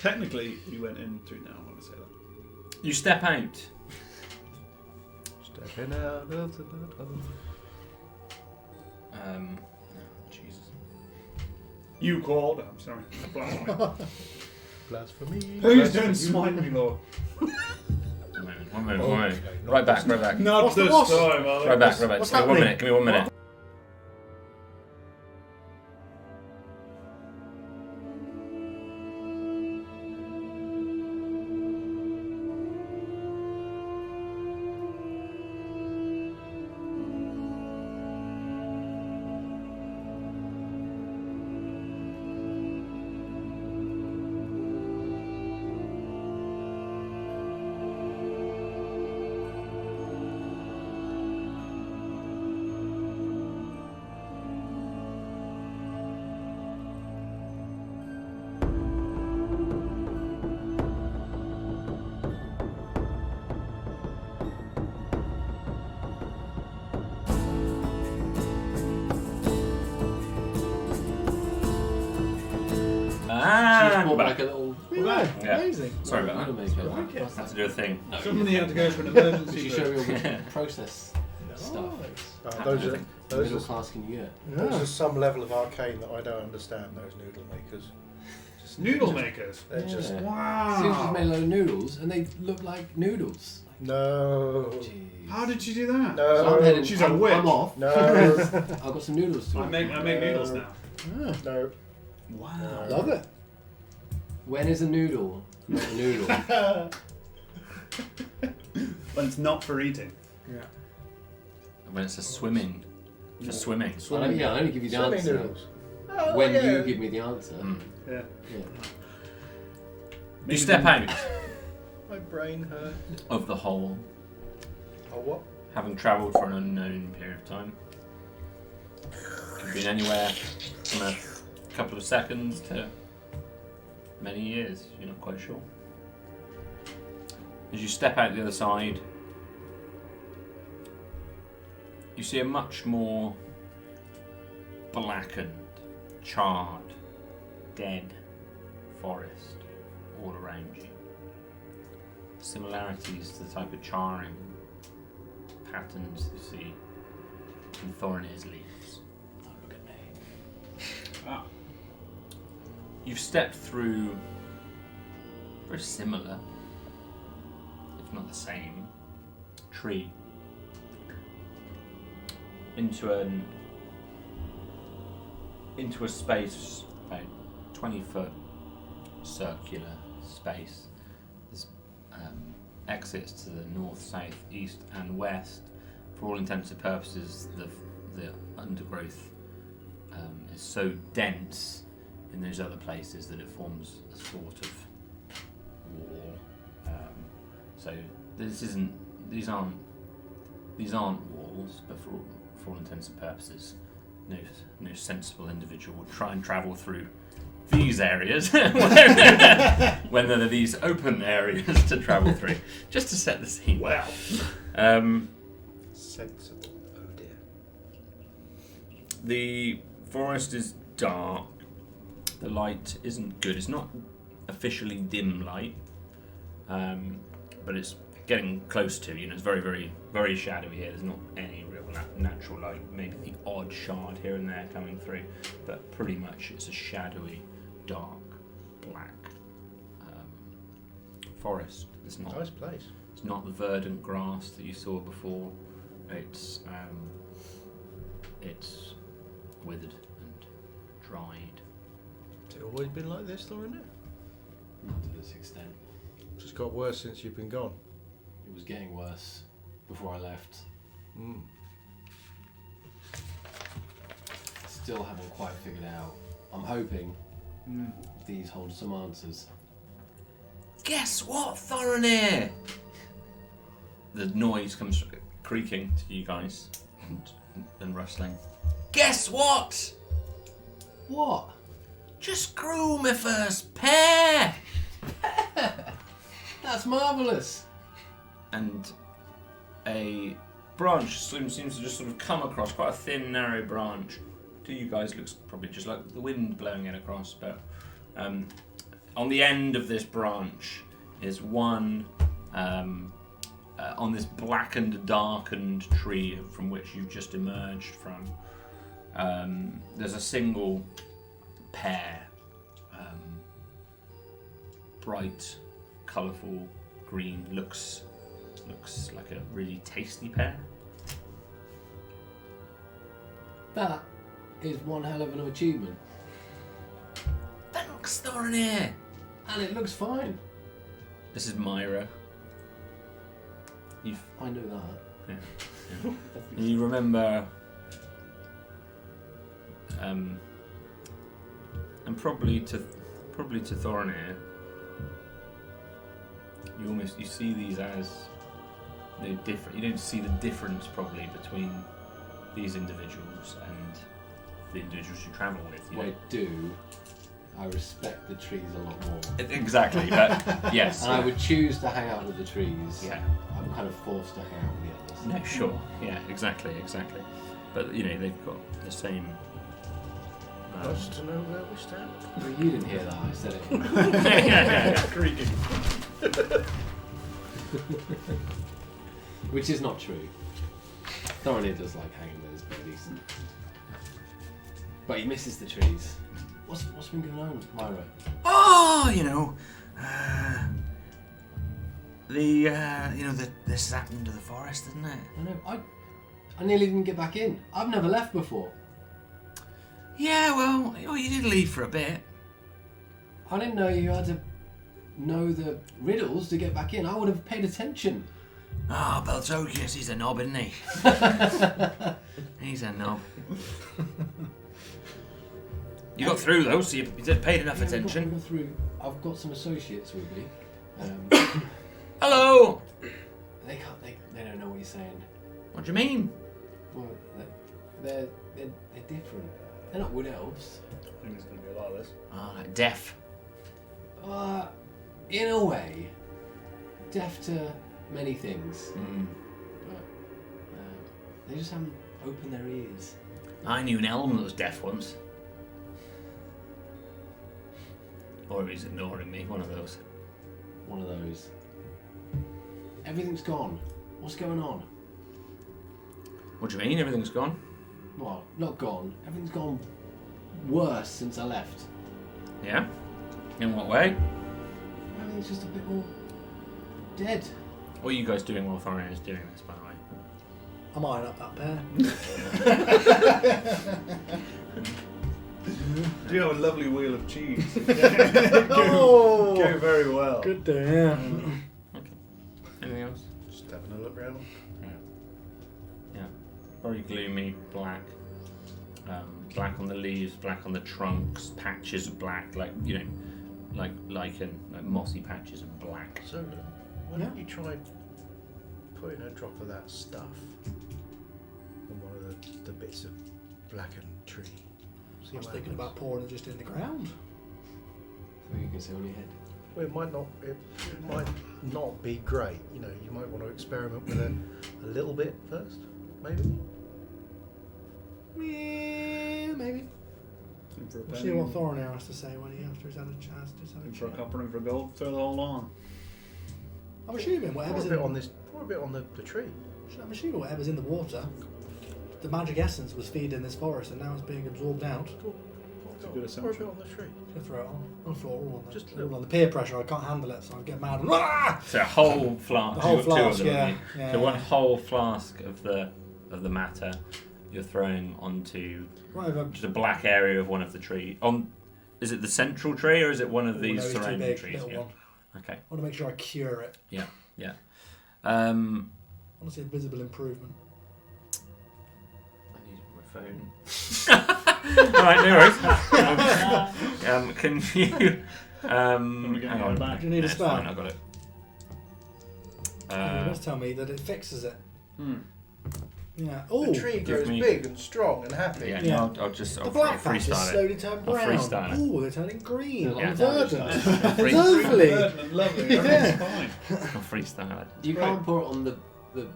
Technically, you went in through now. I'm going to say that. You step out. Stepping out of the butthole. Jesus. You called. I'm sorry. Blasphemy. Blasphemy. Please don't smite me, Lord. One moment. Okay, not Right back. Not What's the this boss? time, Alex. Right back. What's Give me 1 happening? minute. Give me 1 minute. Just more back. like a little. Yeah, Yeah. amazing. Sorry about that. Noodle-maker. Have to do a thing. Somebody had to go for an Did emergency. you show me all the process stuff? Those Middle are class can you get? those are some level of arcane that I don't understand. Those noodle makers. Just Noodle makers. They're just Yeah. Wow. Sue's just made a load of noodles and they look like noodles. no, Jeez. How did she do that? So I'm no, heading. She's a I'm witch. off. no, I've got some noodles to I eat. make noodles now. Yeah, no. Wow. love it. When is a noodle not a noodle? When it's not for eating. Yeah. When it's a swimming. Just swimming. I only give you the Swimming answer noodles. Oh, when yeah. you give me the answer. Mm. Yeah. Yeah. You step out My brain hurt. of the hole, Oh what? having travelled for an unknown period of time. Could be anywhere from a couple of seconds to many years, you're not quite sure. As you step out the other side, you see a much more blackened, charred, dead forest all around you. Similarities to the type of charring patterns you see in Thorinir's leaves. Oh, look at me. Ah. You've stepped through very similar, if not the same, tree into a space about 20-foot circular space. There's exits to the north, south, east, and west. For all intents and purposes, the undergrowth is so dense in those other places that it forms a sort of wall. So these aren't walls, but for all intents and purposes, no sensible individual would try and travel through these areas when there are these open areas to travel through, just to set the scene. Wow. Sensible. Oh dear. The forest is dark. The light isn't good. It's not officially dim light, but it's getting close to. It's very, very, very shadowy here. There's not any real natural light. Maybe the odd shard here and there coming through, but pretty much it's a shadowy, dark, black forest. It's not. Nice place. It's not the verdant grass that you saw before. It's withered and dried. Has it always been like this, though, isn't it? Not to this extent. got worse since you've been gone? It was getting worse before I left. Mm. Still haven't quite figured out. I'm hoping these hold some answers. Guess what, Thorinir? The noise comes creaking to you guys and rustling. Guess what? What? Just grew my first pair! That's marvellous! And a branch seems to just sort of come across, quite a thin, narrow branch. To you guys, looks probably just like the wind blowing it across, but on the end of this branch is one, on this blackened, darkened tree from which you've just emerged from. There's a single pear, bright, colourful green, looks like a really tasty pear. That is one hell of an achievement. Thanks, Thorinir! And it looks fine. This is Myra. I know that. Yeah. You remember, and probably to Thorinir, you see these as different. You don't see the difference probably between these individuals and the individuals you travel with. You What know? I do, I respect the trees a lot more. Exactly, but yes. And I would choose to hang out with the trees. Yeah. I'm kind of forced to hang out with the others. No, sure. Yeah, exactly. But they've got the same. Nice to know where we stand. Well, you didn't hear that, I said it. yeah. Creaking. Which is not true. Thorinir does like hanging with his buddies. But he misses the trees. What's been going on, Myra? Oh, this happened to the forest, didn't it? I know. I nearly didn't get back in. I've never left before. Yeah, well, you did leave for a bit. I didn't know you had to know the riddles to get back in. I would have paid attention. Ah, Beltokius, he's a knob, isn't he? He's a knob. You got through though, so you paid enough attention. We got through. I've got some associates with me. Hello! They don't know what you're saying. What do you mean? Well, they're different. They're not wood elves. I think there's going to be a lot of this. Ah, like deaf. In a way, deaf to many things, but they just haven't opened their ears. I knew an elm that was deaf once. Or he's ignoring me, one of those. One of those. Everything's gone. What's going on? What do you mean, everything's gone? Well, not gone. Everything's gone worse since I left. Yeah? In what way? Everything's just a bit more dead. What are you guys doing while Thorin is doing this, by the way? I'm eyeing up that pear. Do you have a lovely wheel of cheese? Oh! Go very well. Good to hear. Okay. Anything else? Just having a look round. Yeah. Very gloomy, black. Black on the leaves, black on the trunks, patches of black, like lichen, like mossy patches of black. So, why don't you try putting a drop of that stuff on one of the bits of blackened tree? See I was what thinking happens. about pouring it just in the ground. So you can sit on your head. Well, it might not be great. You know, you might want to experiment with a little bit first, maybe. Yeah, maybe. In for a We'll see penny, what Thorin has to say after he's had a chance to have in a for a chat. copper and for gold, throw the whole on. I'm assuming Pour whatever's a in bit on this. Pour a bit on the tree. I'm assuming whatever's in the water, the magic essence was feeding this forest, and now it's being absorbed out. It's a good Pour a assumption. bit on the tree. Just throw it on the floor, all on Just the, a little. all on the peer pressure. I can't handle it, so I get mad. And, ah! So a whole flask. The whole You've got two of flask, them, yeah, haven't you? yeah. So one whole flask of the matter you're throwing onto Right over. just a black area of one of the trees. Is it the central tree or is it one of these no, he's too surrounding big, trees? little Yeah. one. Okay. I want to make sure I cure it. Yeah. I want to see a visible improvement. I need my phone. Alright, no worries. Can you... Can we get hang it on. back? Do you need a It's spell? fine, I got it. You must tell me that it fixes it. Yeah. The Oh, tree give grows me- big and strong and happy. Yeah, Yeah. no, I'll just the I'll black patches freestyle it. slowly turn I'll brown. freestyle it. Oh, they're turning green. Yeah. and verdant. Free- Lovely. Lovely. Everything's fine. I'll freestyle it. You Great. can't pour it on the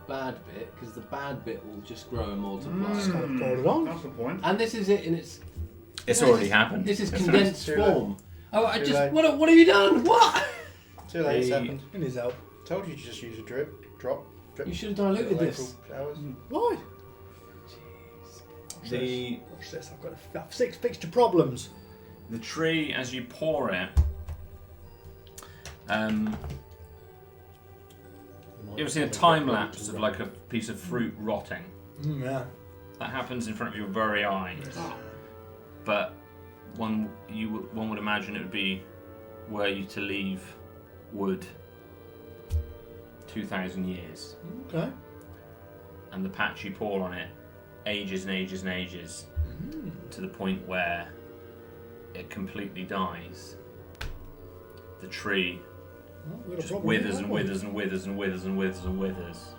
bad bit because the bad bit will just grow and multiply. Just kind of pour it on. That's the point. And this is it in its. It's this already is- happened. This is That's condensed Too late. form. Oh, I Too just late. what have you done? What? Too late, it's The- happened. It needs help. Told you to just use a drip, drop. You should have diluted April this. Showers. Why? The Watch this. I've got 6 fixture problems. tree, as you pour it, you ever seen a time lapse of like a piece of fruit rotting? Yeah. That happens in front of your very eyes. But one would imagine it would be were you to leave wood 2,000 years, Okay. and the patch you pour on it ages and ages and ages to the point where it completely dies. The tree Well, we've got a just problem withers here, and haven't we? withers and withers and withers and withers and withers,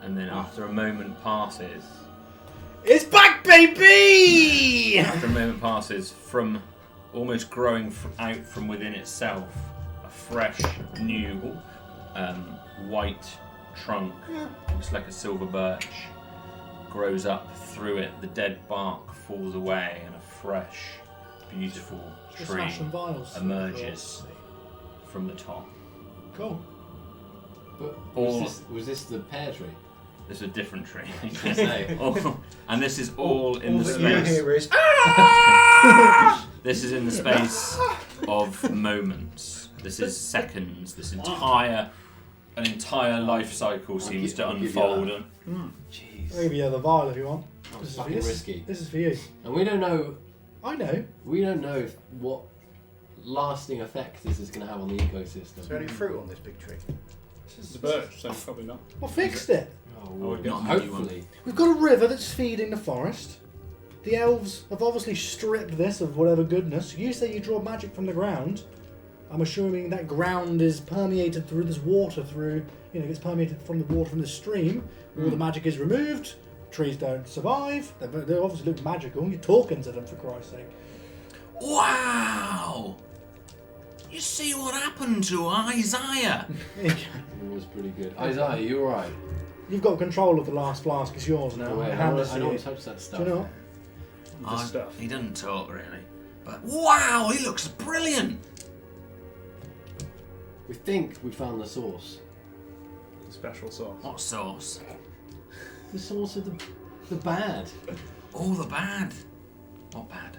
and then after a moment passes, It's back, baby! after a moment passes, from almost growing out from within itself, a fresh, new, white trunk, looks like a silver birch, grows up through it. The dead bark falls away, and a fresh, beautiful Just tree smash some vials. emerges from the top. Cool. But All- was this the pear tree? This is a different tree. I was gonna say. And this is all in All the that you space. hear is This is in the space of moments. This is seconds. This an entire life cycle seems to I'll give you unfold. that. And Jeez. I'll give you the vial if you want. That was This is for fucking you. risky. This is for you. And we don't know. I know. We don't know what lasting effect this is going to have on the ecosystem. is there any fruit on this big tree? It's a birch, so probably not. I fixed it. Oh, well, not hopefully. We've got a river that's feeding the forest. The elves have obviously stripped this of whatever goodness. You say you draw magic from the ground. I'm assuming that ground is permeated through this water it's permeated from the water from the stream. All the magic is removed. Trees don't survive. They obviously look magical. You're talking to them, for Christ's sake. wow! You see what happened to Isaiah? It was pretty good. Isaiah, you alright? You've got control of the last flask. It's yours now. Oh, wait, I I hand don't this to you. want to touch that stuff. Do you know what? The stuff. He doesn't talk really. But wow, he looks brilliant! We think we found the source. Special sauce. What sauce? The source of the bad. All the bad. What bad?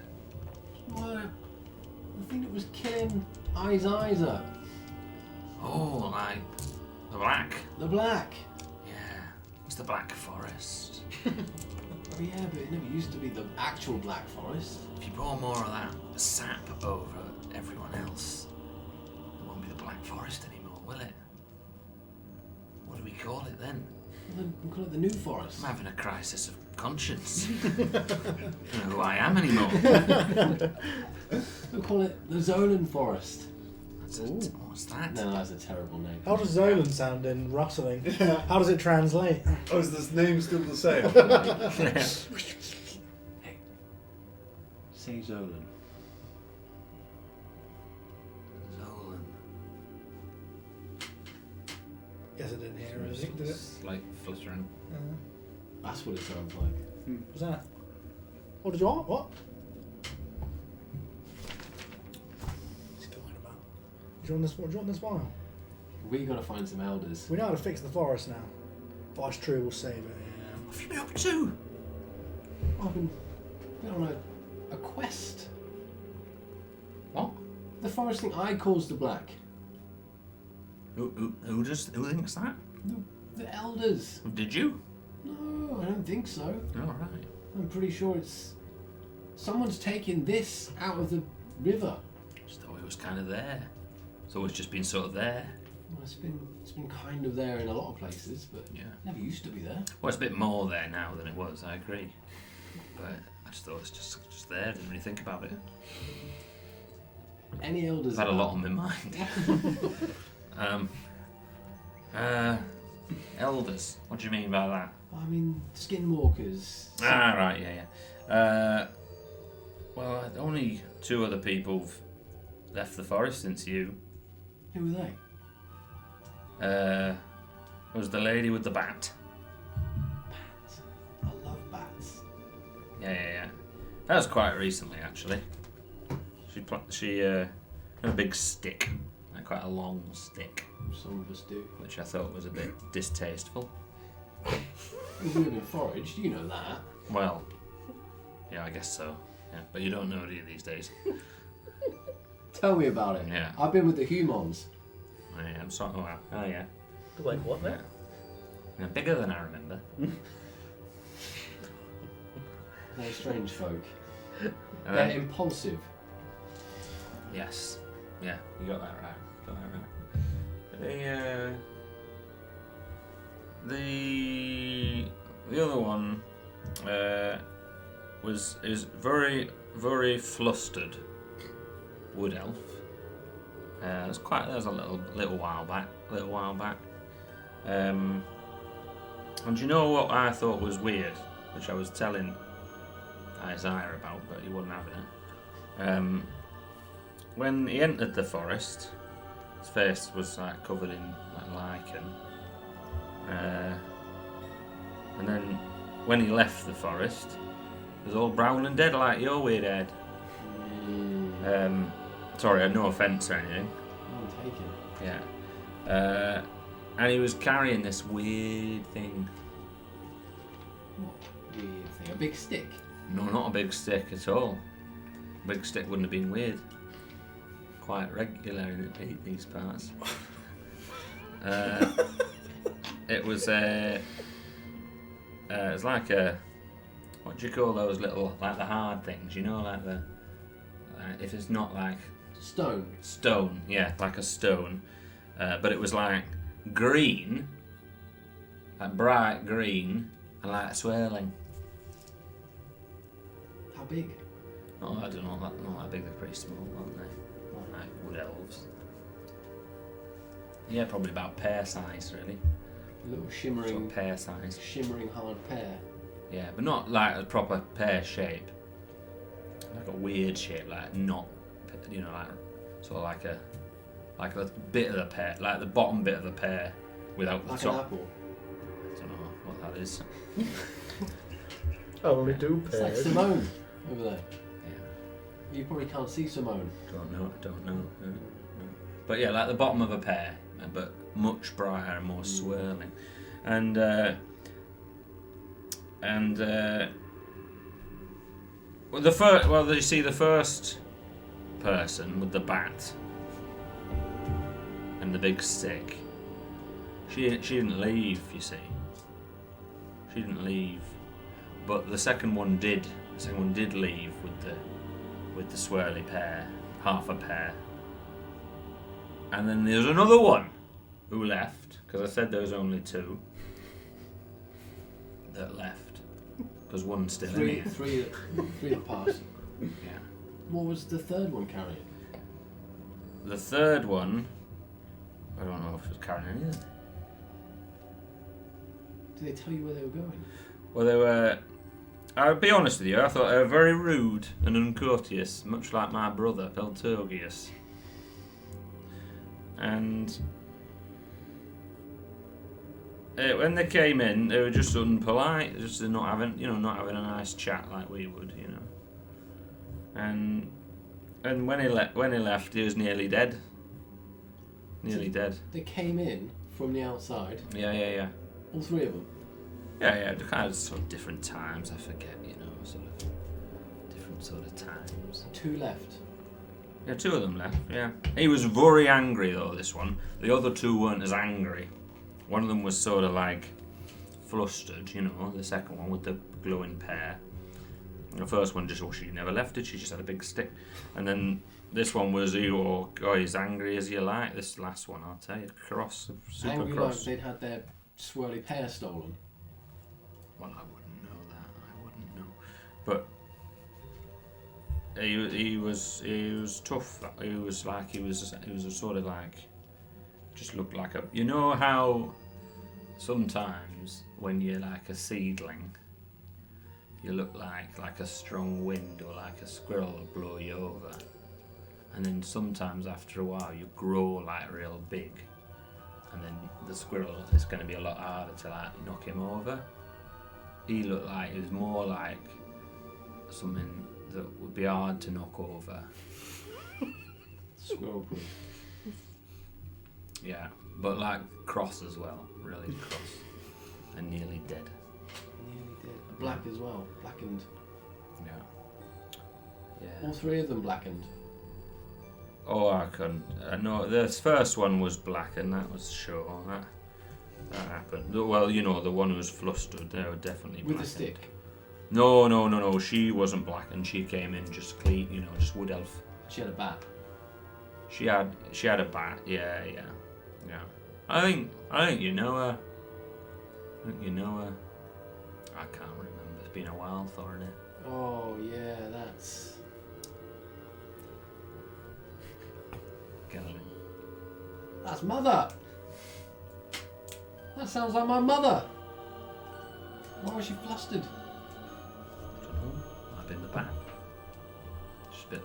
What? I think it was killing Isaiah. Oh, like the black. The black. Yeah, it's the Black Forest. Oh yeah, but it never used to be the actual Black Forest. If you pour more of that sap over everyone else, it won't be the Black Forest anymore, will it? What do we call it then? We call it the New Forest. I'm having a crisis of conscience. I don't know who I am anymore. We call it the Zolan Forest. What's that? No, that's a terrible name. How does Zolan sound in rustling? How does it translate? Oh, is this name still the same? Hey, say Zolan. Zolan. Yes, I didn't hear anything, did it? Like fluttering. That's what it sounds like. What's that? What did you want? What? What's he talking about? Do you want this vial? We gotta find some elders. We know how to fix the forest now. Vice True will save it. Yeah. What have you been up to? I've been on a quest. What? The forest thing I caused the black. Who thinks that? The elders. Did you? No, I don't think so. All right. I'm pretty sure it's someone's taken this out of the river. Just thought it was kind of there. It's always just been sort of there. Well, it's been kind of there in a lot of places, but Yeah. never used to be there. Well, it's a bit more there now than it was. I agree. But I just thought it's just there. Didn't really think about it. Any elders? I've had a lot on my mind. Elders. What do you mean by that? I mean, skinwalkers. Ah, right, yeah. Well, only 2 other people have left the forest since you. Who were they? Was the lady with the bat. Bats. I love bats. Yeah. That was quite recently, actually. She had a big stick, like quite a long stick, Some of us do. which I thought was a bit distasteful. We live in forage, you know that. Well, yeah, I guess so. Yeah, but you don't know, do you, these days? Tell me about it. Yeah. I've been with the humans. Oh, yeah, I'm sorry. Oh, yeah. Wait, what? Yeah. Yeah, bigger than I remember. They're strange folk. And They're then- impulsive. Yes. Yeah, you got that right. The other one is very, very flustered wood elf. That was a little while back. And do you know what I thought was weird, which I was telling Isaiah about, but he wasn't having it. When he entered the forest, his face was like covered in like lichen. And then when he left the forest, it was all brown and dead like your weird head. Sorry, no offence or anything. I'm taken. Yeah. And he was carrying this weird thing. What weird thing? A big stick. No, not a big stick at all. A big stick wouldn't have been weird. Quite regular in these parts. It was like a, what do you call those little, like the hard things, you know, like the, if it's not like stone, yeah, like a stone, but it was like green, like bright green, and like swirling. How big? Oh, I don't know, not that big, they're pretty small, aren't they? Like wood elves. Yeah, probably about pear size, really. A little Sort shimmering, of pear size. shimmering hard pear. Yeah, but not like a proper pear shape. Like a weird shape, like not, you know, like sort of like a bit of the pear, like the bottom bit of the pear, without the Like an top. apple. I don't know what that is. Only do It's like pairs. Simone over there. Yeah, You probably can't see Simone. don't know. No. But yeah, like the bottom of a pear, but much brighter and more swirling, and you see the first person with the bat and the big stick. She didn't leave. You see, she didn't leave, but the second one did. The second one did leave with the swirly pear, half a pear. And then there's another one who left, because I said there was only 2 that left, because one's still in here. Three that passed. Yeah. What was the third one carrying? The third one, I don't know if it was carrying anything. Did they tell you where they were going? Well, they were, I'll be honest with you, I thought they were very rude and uncourteous, much like my brother, Pelturgius. And when they came in, they were just unpolite, just not having a nice chat like we would, you know. And when he left, he was nearly dead. Nearly dead. They came in from the outside. Yeah. All 3 of them. Yeah. Kind of sort of different times. I forget, you know, sort of different sort of times. 2 left. Yeah, 2 of them left, yeah. He was very angry, though, this one. The other 2 weren't as angry. One of them was sort of like flustered, you know, the second one with the glowing pear. And the first one she never left it, she just had a big stick. And then this one was you as angry as you like. This last one, I'll tell you, cross, super Angry cross. like they'd had their swirly pear stolen. Well, I wouldn't know that. I wouldn't know. But he was tough. He was a sort of like, just looked like a. You know how sometimes when you're like a seedling, you look like a strong wind or like a squirrel will blow you over. And then sometimes after a while you grow like real big, and then the squirrel is going to be a lot harder to like knock him over. He looked like he was more like something that would be hard to knock over. Squirrel proof. Yeah, but like cross as well, really cross, and nearly dead. Nearly dead. Black as well. Blackened. Yeah. All three of them blackened. Oh, I couldn't. No, this first one was black, and that was sure. That happened. Well, you know, the one who was flustered, they were definitely With blackened. a stick. No. She wasn't black, and she came in just clean, just wood elf. She had a bat. She had a bat. Yeah. I think you know her. I can't remember. It's been a while, Thorin. Oh yeah, that's. That's Mother! That sounds like my mother! Why was she flustered? I don't know. Might have been the bat.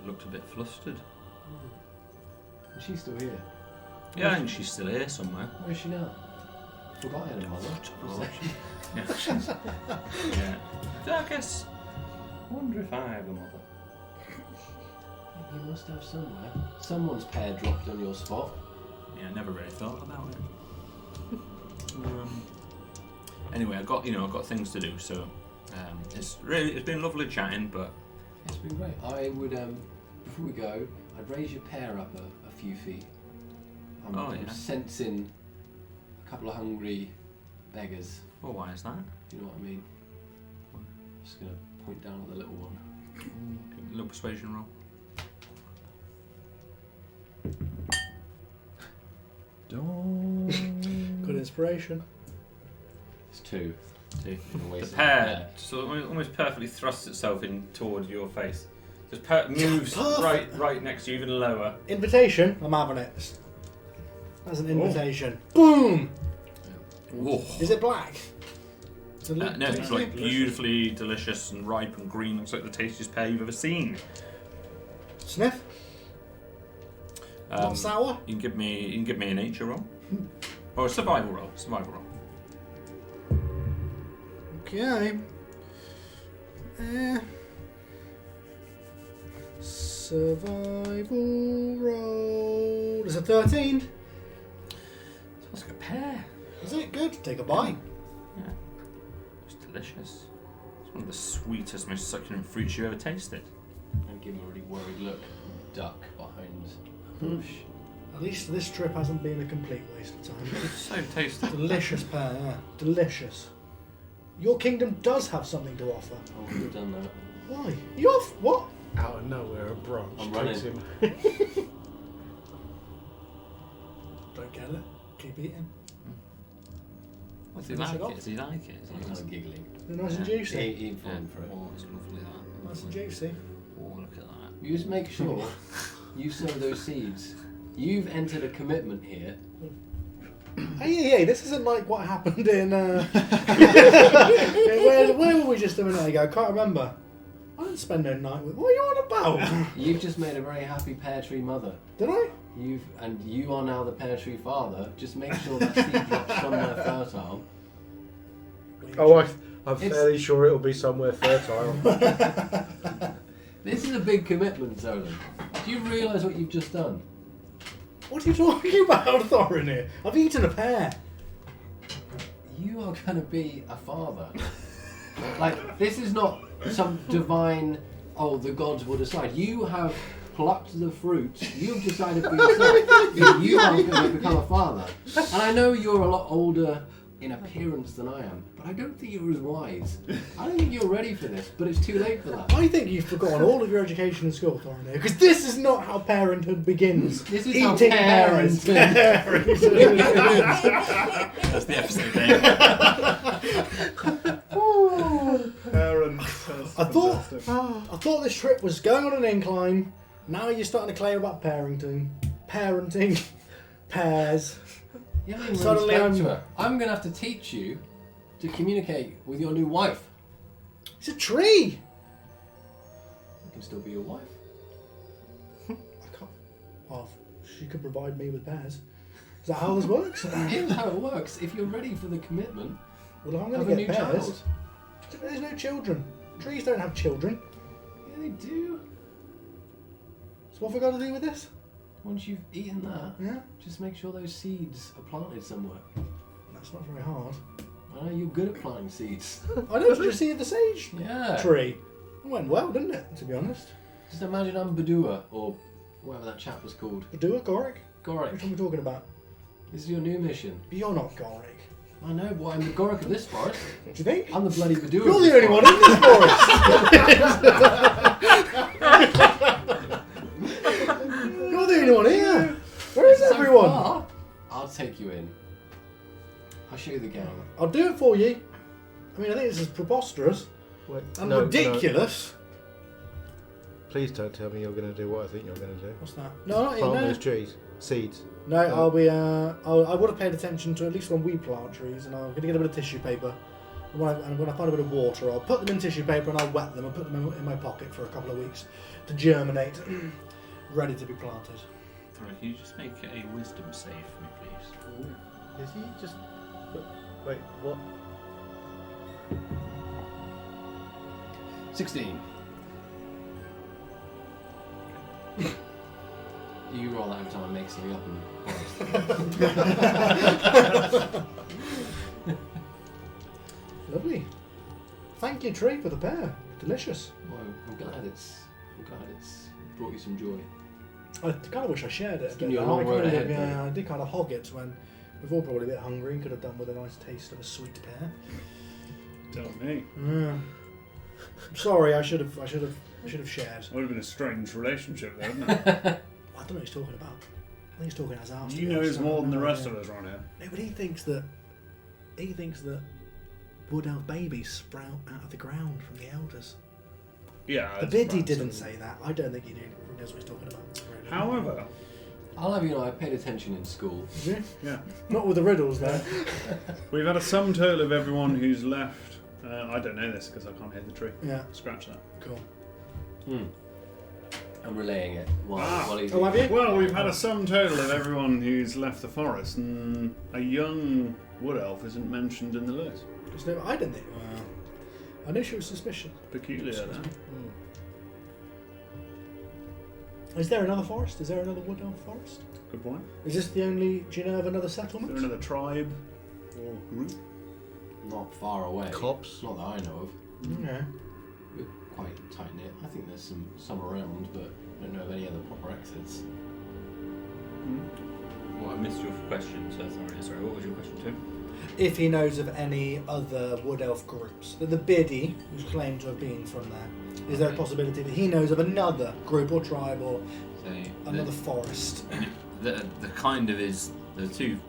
Looked a bit flustered. Is she still here? Yeah, I think she's still here somewhere. Where is she now? Forgot I had a mother. Yeah. I guess. I wonder if I have a mother. You must have somewhere. Someone's pear dropped on your spot. Yeah, I never really thought about it. Anyway, I've got things to do, so it's been lovely chatting, but It's been great. I would, before we go, I'd raise your pear up a few feet. I'm sensing a couple of hungry beggars. well, why is that? Do you know what I mean? I'm just going to point down at the little one. A little persuasion roll. Good inspiration. It's 2. The Wasted pear almost perfectly thrusts itself in towards your face. Just moves right next to you, even lower. Invitation. I'm having it. That's an invitation. Boom. Whoa. Is it black? No, it's like beautifully delicious and ripe and green. Looks like the tastiest pear you've ever seen. Sniff. Not sour. You can give me a nature roll, or a survival roll. Okay. Survival roll. Is it 13? Smells like a pear. Is it good? Take a bite. Yeah, it's delicious. It's one of the sweetest, most succulent fruits you ever tasted. And give him a really worried look. Duck behind a bush. At least this trip hasn't been a complete waste of time. It's so tasty. Delicious pear, yeah. Delicious. Your kingdom does have something to offer. I would have done that. Why? You off? What? Out of nowhere, a branch I'm takes running. him. Don't get it. Keep eating. Does he like it? Does he like it? I was giggling. Nice and juicy. He fallen for it. Oh, it's lovely that. Nice and juicy. Oh, look at that. You just make sure you sow those seeds. You've entered a commitment here. Hey, this isn't like what happened in. Where were we just a minute ago? I can't remember. I didn't spend no night with. What are you on about? You've just made a very happy pear tree mother. Did I? You are now the pear tree father. Just make sure that seed drops somewhere fertile. Oh, I'm fairly sure it'll be somewhere fertile. This is a big commitment, Zolan. Do you realise what you've just done? What are you talking about, Thorin here? I've eaten a pear. You are going to be a father. Like, this is not some divine, the gods will decide. You have plucked the fruit. You've decided for yourself that you are going to become a father. And I know you're a lot older in appearance than I am, but I don't think you're as wise. I don't think you're ready for this, but it's too late for that. I think you've forgotten all of your education in school, Thornhill, because this is not how parenthood begins. This is Eating how parents. parents. That's the episode name. Parents. I thought this trip was going on an incline. Now you're starting to claim about parenting, pairs. You haven't even Suddenly really spoke to her. I'm going to have to teach you to communicate with your new wife. It's a tree. It can still be your wife. I can't. Well, she could provide me with pairs. Is that how this works? Here's how it works. If you're ready for the commitment Well, if I'm of going a to new get pairs, child. there's no children. Trees don't have children. Yeah, they do. So what have I got to do with this? Once you've eaten that, Yeah, just make sure those seeds are planted somewhere. that's not very hard. I know you're good at planting seeds. I know you see the sage Yeah. tree. It went well, didn't it? To be honest. Just imagine I'm Badua, or whatever that chap was called. Do it, Goric. Which one Goric. are we talking about? This is your new mission. But you're not Goric. I know, but I'm the Goric of this forest. Do you think? I'm the bloody Badua. You're of the this only one forest. in this forest. You're the only one here. Where is So everyone? far, I'll take you in. I'll show you the gang. I'll do it for you. I mean, I think this is preposterous Wait, and no, ridiculous. No. Please don't tell me you're going to do what I think you're going to do. What's that? No, not Plant no. those trees, seeds. No, I'll be. I would have paid attention to at least when we plant trees, and I'm going to get a bit of tissue paper. And when I find a bit of water, I'll put them in tissue paper and I'll wet them and put them in my pocket for a couple of weeks to germinate, ready to be planted. Sorry, can you just make a wisdom save for me, please? Is he just... Wait, what? 16. You roll that every time I make something up in forest. Lovely. Thank you, tree, for the pear. Delicious. Well, I'm glad it's brought you some joy. I kind of wish I shared it. It's given you a long I road kind of, ahead, yeah, I did kind of hog it when we've all probably a bit hungry. Could have done with a nice taste of a sweet pear. Tell me. I'm sorry, I should have shared. Would have been a strange relationship there, wouldn't it? I don't know what he's talking about. I think he's talking as ours. He knows more than the rest of us around here. No, but he thinks that wood elf babies sprout out of the ground from the elders. Yeah. The it's biddy right, didn't so- say that. I don't think he knows what he's talking about. However, I'll have you know I paid attention in school. Did you? yeah, Not with the riddles there. we've had a sum total of everyone who's left. I don't know this because I can't hit the tree. Yeah, Scratch that. cool. I'm relaying it while he's Oh, have you? Well, we've had a sum total of everyone who's left the forest, and a young wood elf isn't mentioned in the list. I didn't think. I knew she was suspicious. Peculiar, that. Is there another forest? Is there another wood elf forest? Good point. Is this the only? Do you know of another Is settlement? there another tribe or group? not far away. Cops? Not that I know of. Yeah. We're quite tight knit. I think there's some around, but I don't know of any other proper exits. Well, I missed your question, so sorry. What was your question, Tim? If he knows of any other wood elf groups, the biddy, who's claimed to have been from there, is there a possibility that he knows of another group or tribe or So another forest? the kind of is the two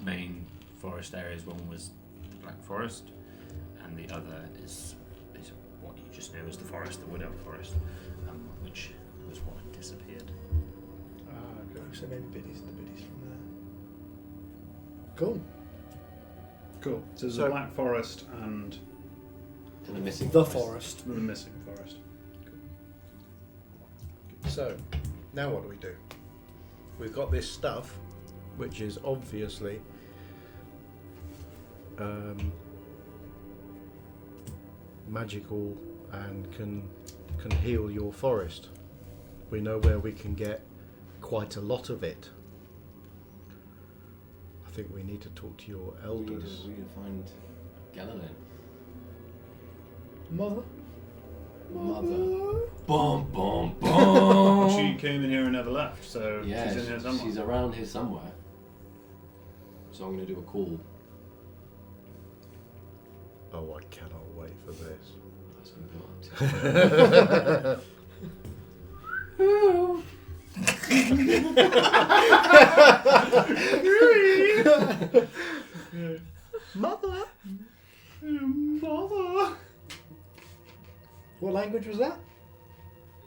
main forest areas. One was the Black Forest, and the other is what you just know as the forest, the Wood Elf Forest, which was what had disappeared. So maybe the biddies from there. Cool. Cool. So there's So- the Black Forest and And the missing The forest. the missing forest. So, now what do we do? We've got this stuff, which is obviously magical and can heal your forest. We know where we can get quite a lot of it. I think we need to talk to your elders. We need to find Galilean. Mother? Mother. Boom, boom, boom. She came in here and never left, so Yeah, she's in here somewhere. she's around here somewhere. So I'm going to do a call. Oh, I cannot wait for this. Mother! Mother! What language was that?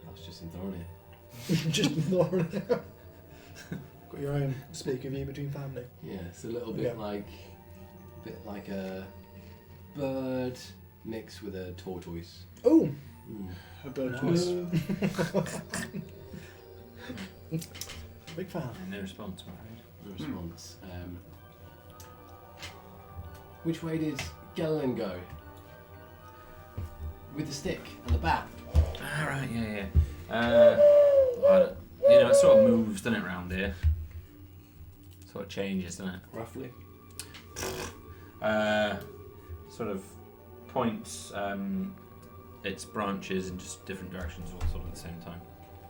I was just ignoring it. Just ignoring it. Got your own speak of you between family. Yeah, it's a little bit like a bird mixed with a tortoise. Oh, A bird voice. big fan. And no response, I'm afraid. The response. Which way did Gellin go? With the stick and the bat. Ah, right, yeah. Well, you know, it sort of moves, doesn't it, around here? Sort of changes, doesn't it? Roughly. Sort of points its branches in just different directions all sort of at the same time.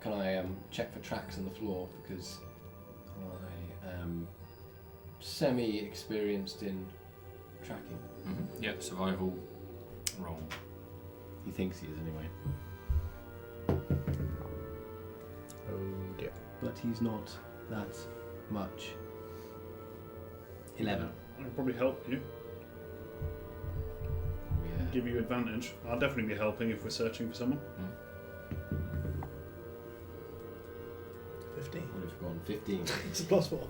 Can I check for tracks on the floor, because I am semi-experienced in tracking. Mm-hmm. Yep, survival roll. He thinks he is anyway. Oh dear. But he's not that much. 11. I can probably help you, Yeah. give you advantage. I'll definitely be helping if we're searching for someone. 15. What have gone? 15. It's a +4.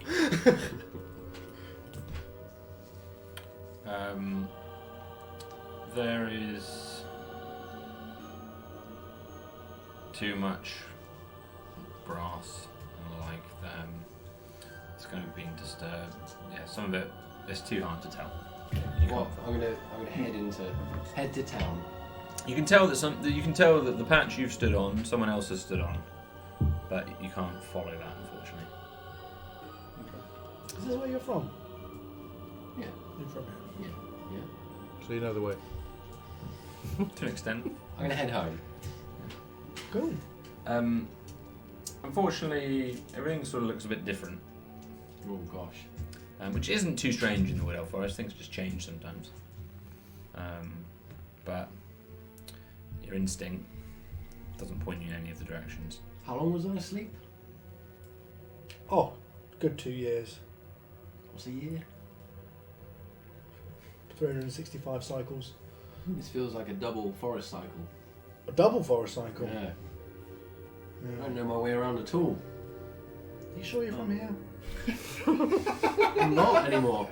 There is too much brass and like it's going to be being disturbed. Yeah, some of it is too hard to tell. You Well, can't. I'm gonna head to town. You can tell that the patch you've stood on, someone else has stood on, but you can't follow that, unfortunately. Is this where you're from? Yeah. You're from here. Yeah. So you know the way. To an extent. I'm gonna head home. Cool. Unfortunately, everything sort of looks a bit different, Oh gosh. which isn't too strange in the Wood Elf Forest. Things just change sometimes. But your instinct doesn't point you in any of the directions. How long was I asleep? Oh, good 2 years. What's a year? 365 cycles. This feels like a double forest cycle. A double forest cycle. Yeah. I Yeah. don't know my way around at all. You sure you're from here? I'm not anymore.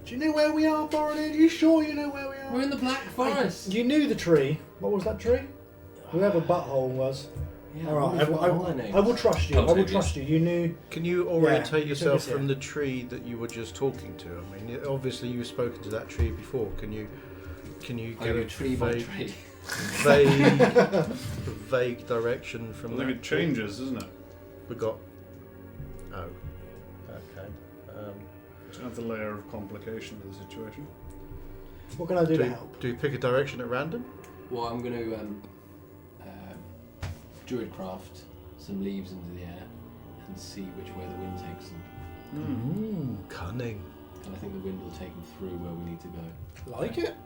Do you know where we are, Pearenthood? You sure you know where we are? We're in the Black Forest. You knew the tree. What was that tree? Whoever Butthole was. Yeah, All right, I've got all their names. I will trust you. I will Octavius. trust you. You knew. Can you orientate you yourself took us from the tree that you were just talking to? I mean, obviously you've spoken to that tree before. Can you I get go a tree by tree. vague direction I from think that? it changes, doesn't it? We got. Oh. Okay. It adds a layer of complication to the situation. What can I do Do to you, help? do you pick a direction at random? Well, I'm going to druidcraft some leaves into the air and see which way the wind takes them. Ooh, cunning. And I think the wind will take them through where we need to go. Like it?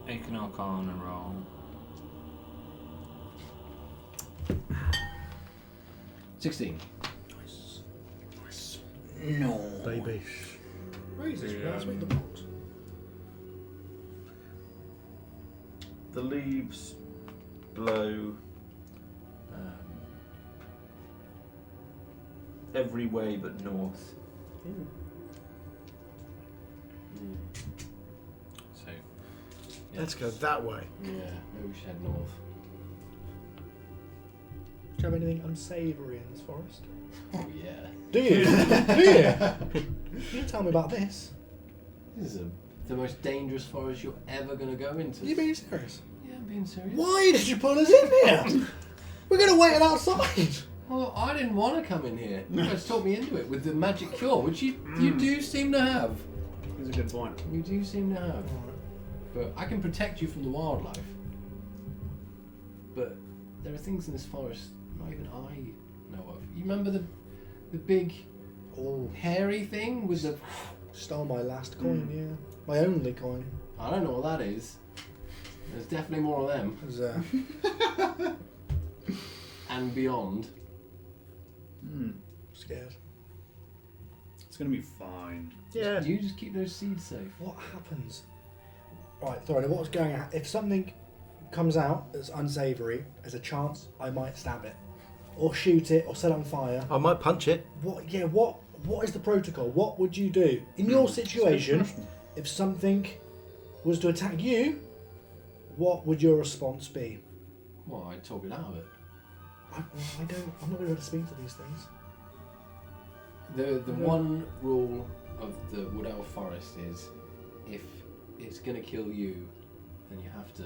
Make an Arcana roll. $16. Nice. No. Baby. Raises. The, Let's make the box. The leaves blow every way but north. So, yeah. Let's go that way. Yeah, maybe we should head north. Do you have anything unsavoury in this forest? Oh yeah. Do you? Do you? You tell me about this. This is the most dangerous forest you're ever going to go into. Are you being serious? Yeah, I'm being serious. Why did you pull us in here? We're going to wait outside. Well, I didn't want to come in here. You guys talked me into it with the magic cure, which you do seem to have. That's a good point. You do seem to have. But I can protect you from the wildlife. But there are things in this forest not even I know of. You remember the The big Oh, hairy thing with the... stole my last coin, yeah. My only coin. I don't know what that is. There's definitely more of them. It was, And beyond. scared. It's going to be fine. Yeah. You just keep those seeds safe. What happens? Right, Thorin, what's going on? If something comes out that's unsavoury, there's a chance I might stab it. Or shoot it, or set it on fire. I might punch it. What is the protocol? What would you do? In your situation, if something was to attack you, what would your response be? Well, I'd talk it out of it. I'm not going to be able to speak to these things. The one rule of the Wood Elf Forest is if it's going to kill you, then you have to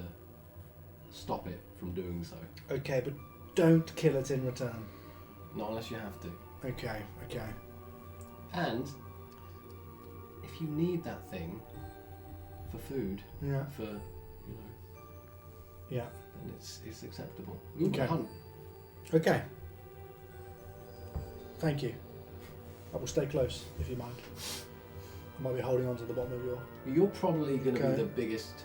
stop it from doing so. Okay, but don't kill it in return. Not unless you have to. Okay. And if you need that thing for food, Yeah. for Yeah. then it's acceptable. Ooh, Okay. hunt. Okay. Thank you. I will stay close, if you mind. I might be holding on to the bottom of your... You're probably going to Okay. be the biggest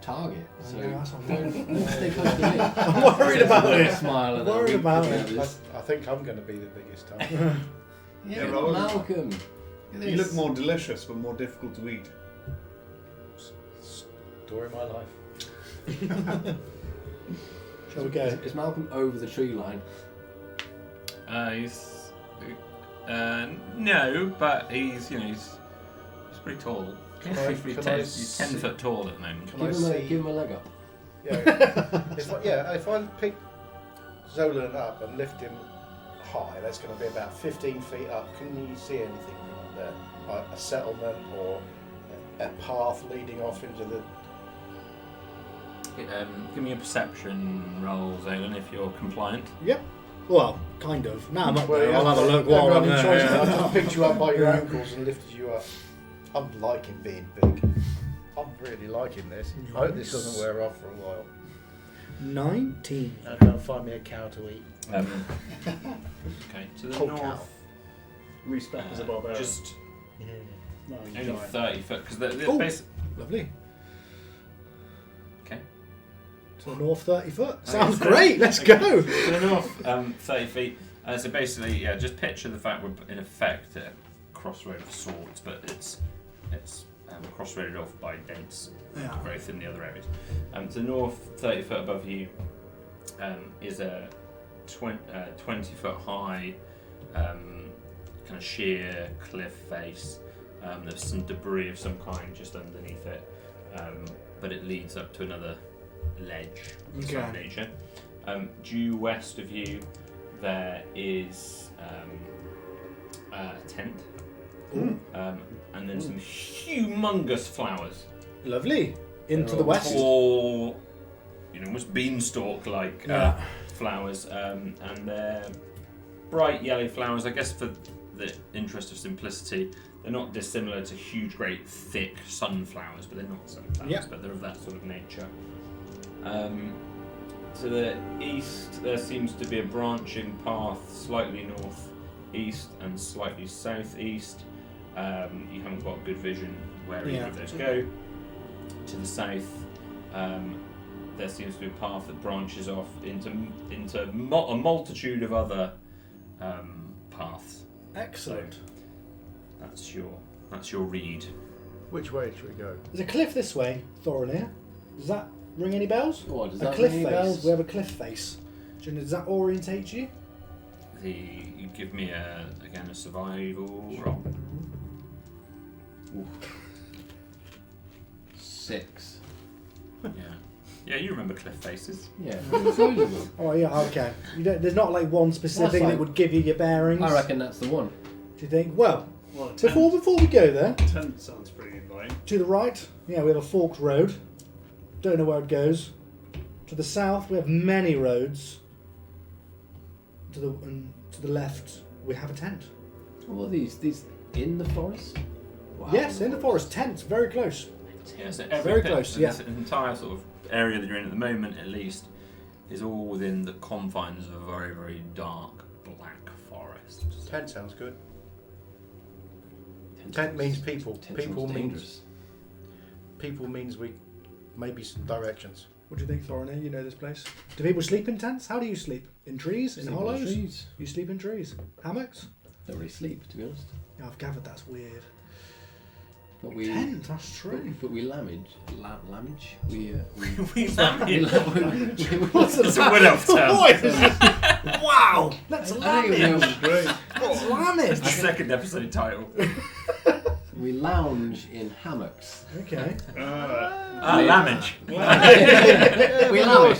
target, I so know, that's what I'm don't stay close to me. I'm worried about it. Smile I'm worried about it. I think I'm going to be the biggest time. Yeah, Yeah, but but Malcolm. Look at You this. look more delicious, but more difficult to eat. Story of my life. Shall we go? Is Malcolm over the tree line? No, but he's pretty tall. He's 10 foot tall at the moment. Can I Give see? him a leg up. Yeah. If I pick Zolan up and lift him high, that's going to be about 15 feet up. Can you see anything from there? Like a settlement or a path leading off into the... Give me a perception roll, Zolan, if you're compliant. Yep. Well, kind of. Now I'm up Well, there. yeah, I'll have a look yeah, while no, I'm I mean, there. I Yeah. just picked you up by your ankles and lifted you up. I'm liking being big. I'm really liking this. I hope this doesn't wear off for a while. 19. I'll go and find me a cow to eat. Okay, to the Cold north. cow. Respect as a barbarian. Just No, you only try. 30 foot, because they're Oh. basically... Lovely. Okay. To the north 30 foot. Okay, Sounds so- great. Let's okay. go. To the north, 30 feet. So basically, yeah, just picture the fact we're in effect at a crossroad of sorts, but it's crossroaded off by dense Yeah. growth in the other areas. To the north, 30 foot above you, is a 20 foot high kind of sheer cliff face. There's some debris of some kind just underneath it, but it leads up to another ledge of some Okay. nature. Due west of you, there is a tent, and then some humongous flowers. Lovely. Into They're the all west. Tall, almost beanstalk-like Yeah. flowers, and they're bright yellow flowers. I guess for the interest of simplicity, they're not dissimilar to huge, great, thick sunflowers, but they're not sunflowers, Yeah. but they're of that sort of nature. To the east, there seems to be a branching path slightly northeast and slightly southeast. You haven't got good vision where either of those go. To the south, there seems to be a path that branches off into a multitude of other paths. Excellent. That's your read. Which way should we go? There's a cliff this way, Thorin here. Does that ring any bells? What, does A that cliff ring face. any bells? We have a cliff face. Does that orientate you? You give me a survival roll. 6. Yeah, you remember cliff faces. Yeah, there's loads of them. Oh yeah, okay. There's not like one specific That's that like- would give you your bearings. I reckon that's the one. Do you think? Well, Well, a tent, before we go there, tent sounds pretty inviting. to the right, we have a forked road. Don't know where it goes. To the south, we have many roads. To the left, we have a tent. What are these? These in the forest? Wow. Yes, in the forest, tents, very close. Yeah, so Very close, yeah. This entire sort of area that you're in at the moment, at least, is all within the confines of a very, very dark black forest. Tent sounds good. Tent means people. People means we maybe some directions. What do you think, Thorin? You know this place. Do people sleep in tents? How do you sleep? In trees? In hollows? Trees. You sleep in trees. Hammocks? Don't really sleep, to be honest. Yeah, I've gathered that's weird. But we Tent, that's true. But we lamage. We We lamage. It's a wood elf term. What is this? Wow! Let's I don't even lamage! know. Great. Let's The lamage! second episode title. We lounge in hammocks. Okay. Lamage. We lounge.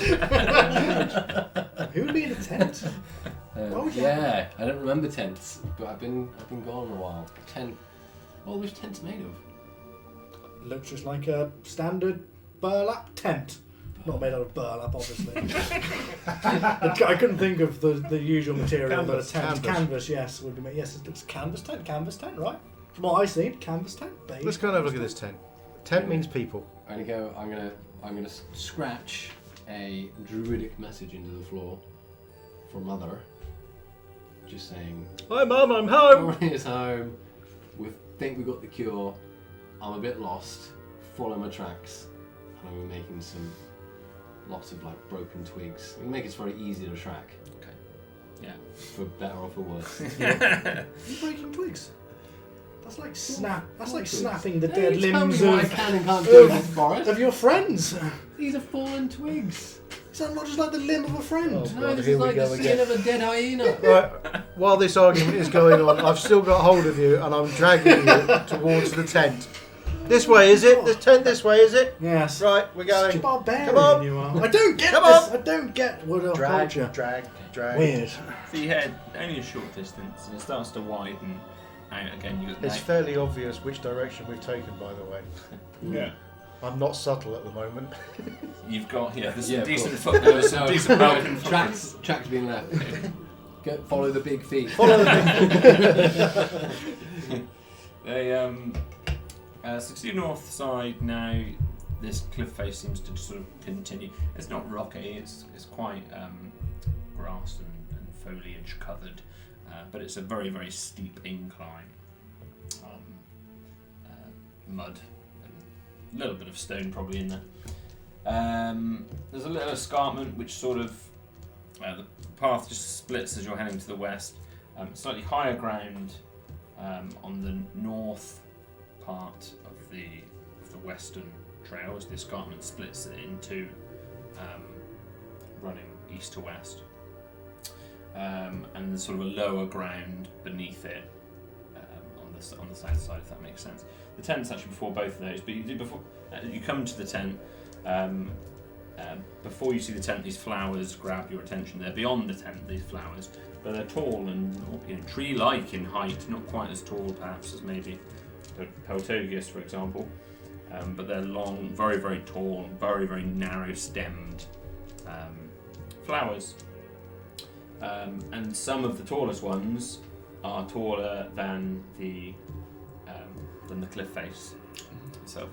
Who would be in a tent? Oh, Yeah, I don't remember tents, but I've been gone a while. Tent. What was tents made of? Looks just like a standard burlap tent. Not made out of burlap, obviously. I couldn't think of the usual material, but a tent. Canvas, yes, would be made. Yes, it's canvas tent, right? From what I've seen, canvas tent, baby. Let's go and have a look at this tent. Tent means people. I'm gonna scratch a druidic message into the floor for Mother. Just saying, Hi Mum, I'm home! Thorin is home. We think we got the cure. I'm a bit lost. Follow my tracks. And I'm making lots of like broken twigs. We make it very easy to track. Okay. Yeah. For better or for worse. You breaking twigs? That's like snapping the Hey, dead tell limbs me what I can and can't do in this of forest. your friends. These are fallen twigs. Is that not just like the limb of a friend? Oh, No, God, this here is we like go the skin again. of a dead hyena. Right, while this argument is going on, I've still got hold of you and I'm dragging you towards the tent. This way, is it? The tent this way, is it? Yes. Right, we're Such a going. barbarian Come on. you are. I don't get Come this. on. I don't get wood elf Drag, culture. drag. Weird. So you head only a short distance, and it starts to widen out again. You got It's fairly obvious which direction we've taken, by the way. Yeah. I'm not subtle at the moment. You've got there's some Yeah, of decent course. footnotes, some decent broken Tracks being left. Go, follow the big feet. They so to your north side now, this cliff face seems to sort of continue. It's not rocky. It's quite grass and foliage covered, but it's a very, very steep incline. Mud and a little bit of stone probably in there. There's a little escarpment which sort of the path just splits as you're heading to the west. Slightly higher ground on the north part of the western trail as the escarpment splits it into running east to west. And there's sort of a lower ground beneath it on the south side, if that makes sense. The tent's actually before both of those, but you come to the tent. Before you see the tent, these flowers grab your attention. They're beyond the tent, these flowers, but they're tall and tree-like in height, not quite as tall perhaps as maybe Peltogius, for example, but they're long, very, very tall, very, very narrow-stemmed flowers. And some of the tallest ones are taller than the cliff face itself.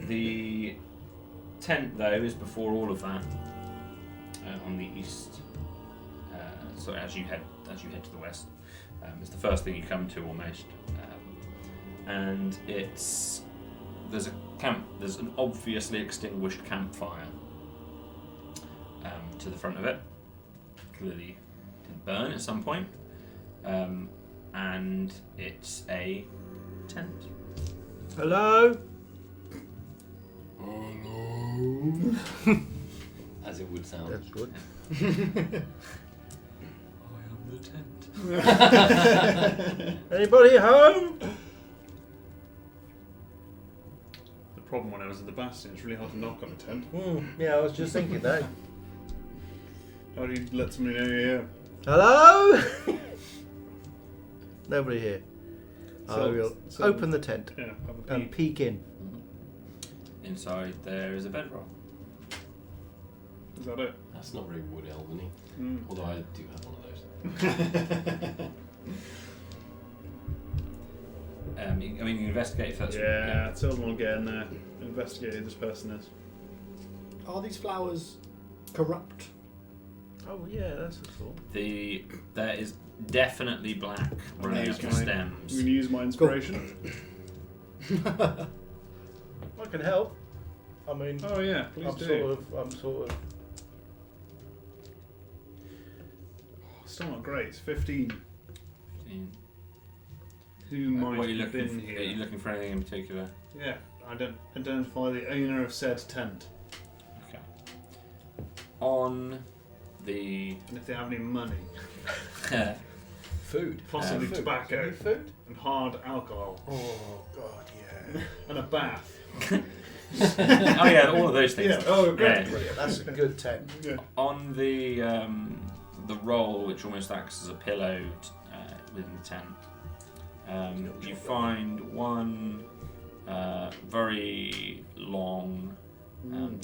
The tent, though, is before all of that on the east. So as you head to the west, it's the first thing you come to almost, and there's an obviously extinguished campfire to the front of it. Clearly did burn at some point, and it's a tent. Hello? As it would sound. That's good. I am the tent. Anybody home? The problem when I was at the Bastion, it's really hard to knock on a tent. Yeah, I was just thinking that. How do you let somebody know you're here? Hello? Nobody here. I So- will so- open the tent Yeah, have a and peek. peek in. Inside there is a bedroll. Is that it? That's not very wood elven-y. Mm. Although I do have one of those. You can investigate first. Yeah, Tilden will get in there, investigate who this person is. Are these flowers corrupt? Oh yeah, that's a thought. There is definitely black running up the I'm stems. going to use my inspiration. I can help. I mean, Oh yeah, please I'm do. sort of. Still not great. It's 15. 15. Who might What are you have looking been for? here? Are you looking for anything in particular? Yeah, identify the owner of said tent, Okay. On the and if they have any money, Food. possibly Food. tobacco Any food? and hard alcohol, Oh God, yeah. and a bath. oh yeah, all of those things. Yeah. Oh, great. Yeah. Brilliant. That's a good tent. Yeah. On the roll, which almost acts as a pillow within the tent, you find one very long,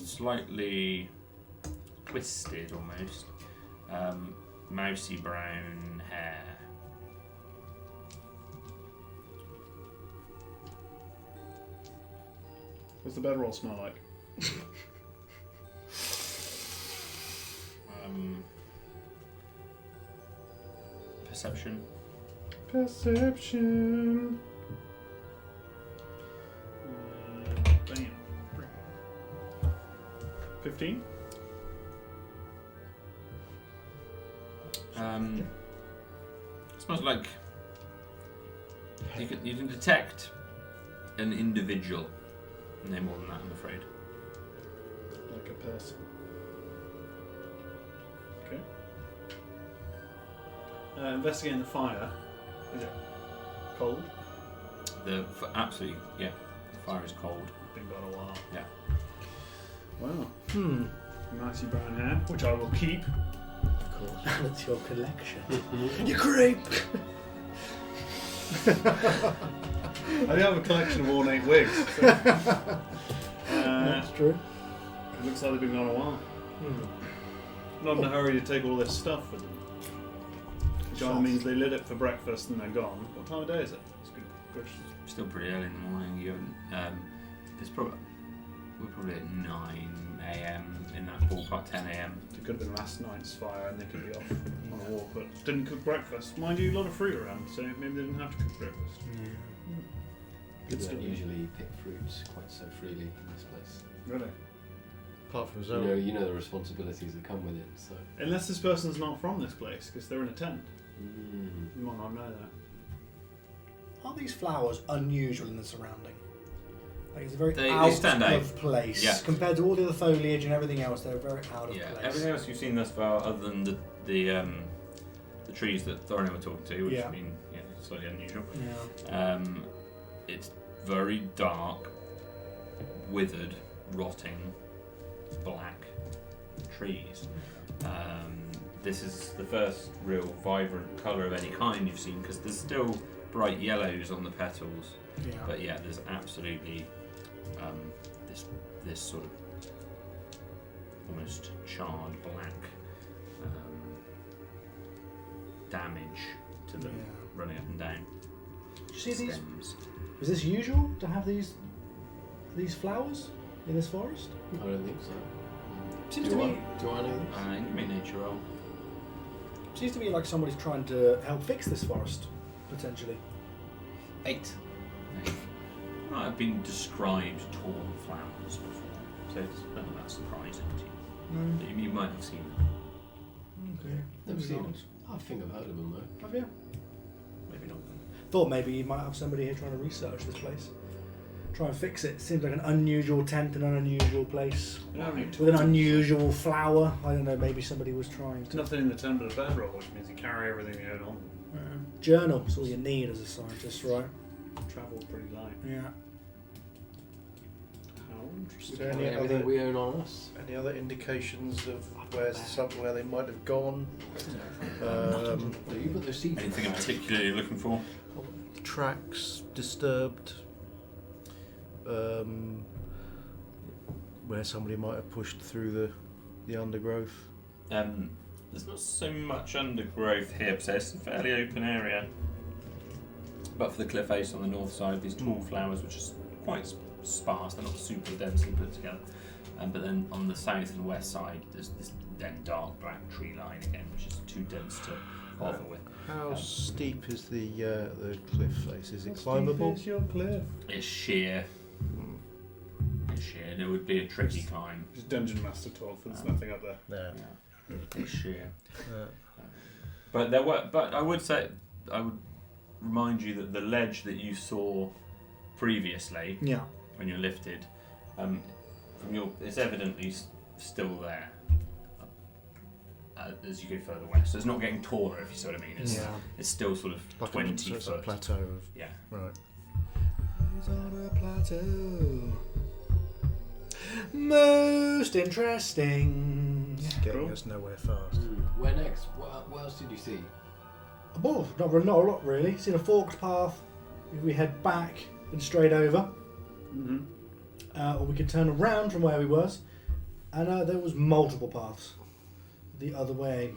slightly twisted almost, mousy brown hair. What's the bedroll smell like? Perception. Perception. Bam. 15. Smells like you can detect an individual. No more than that, I'm afraid. Like a person. Okay. Investigating the fire. Is it cold? Absolutely, yeah. The fire is cold. Been gone a while. Yeah. Wow. Nicey brown hair, which I will keep. Of course. That's your collection. You creep! I do have a collection of ornate wigs. So. That's true. It looks like they've been gone a while. Not in a hurry to take all this stuff with them. Which either means they lit it for breakfast and they're gone. What time of day is it? It's a good question. Still pretty early in the morning. You haven't. We're probably at 9 a.m. in that ballpark. 10 a.m. It could have been last night's fire and they could be off on a walk, but didn't cook breakfast. Mind you, a lot of fruit around, so maybe they didn't have to cook breakfast. People stuff. don't usually pick fruits quite so freely in this place. Really? Apart from Zoe. You know the responsibilities that come with it. So. Unless this person's not from this place, because they're in a tent. You might not know that. Are these flowers unusual in the surrounding? Like it's a very They out stand out. of place Yeah. compared to all the other foliage and everything else. They're very out of Yeah. place. Everything else you've seen thus far, other than the trees that Thor and I were talking to, which Yeah. I mean, yeah, slightly unusual. Yeah. It's very dark, withered, rotting, black trees. This is the first real vibrant colour of any kind you've seen, because there's still bright yellows on the petals. Yeah. But yeah, there's absolutely this sort of almost charred black damage to them running up and down. Did you see these? Stems. Was this usual to have these flowers in this forest? I don't think so. Seems do to I, me. do I know this? Give me a nature roll. Seems to me like somebody's trying to help fix this forest, potentially. 8. I've been described tall flowers before, so it's not that surprising to you. But you might have seen them. Okay. Never seen them. not. I think I've heard of them though. Have you? Maybe not. Thought maybe you might have somebody here trying to research this place. Try and fix it. Seems like an unusual tent in an unusual place. With an unusual flower. I don't know, maybe somebody was trying There's to... nothing in the tent but a bedroll, which means you carry everything you own on. Journal. That's all you need as a scientist, right? Travel's pretty light. Yeah. How Is interesting. there any Everything other, we own on us. any other indications of where they might have gone? You put those seeds. Anything in particular you're looking for? Tracks disturbed. Where somebody might have pushed through the undergrowth. There's not so much undergrowth here, so it's a fairly open area. But for the cliff face on the north side, these tall flowers, which are quite sparse, they're not super densely put together. But then on the south and west side, there's this then dark black tree line again, which is too dense to bother with. How steep is the cliff face? Is it climbable? Is your cliff? It's sheer. It's sheer. And it would be a tricky climb. Just dungeon master talk. There's nothing up there. Yeah. Yeah. It's sheer. Yeah. But I would remind you that the ledge that you saw previously, Yeah. when you're lifted, it's evidently still there as you go further west. So it's not getting taller, if you see what I mean. It's still sort of Like 20 so it's foot. a plateau of Yeah. right. It's on a plateau. Most interesting. Getting us nowhere fast. Where next? What else did you see? Oh, not a lot really. Seen a forked path. If we head back and straight over, or we could turn around from where we was, and there was multiple paths the other way.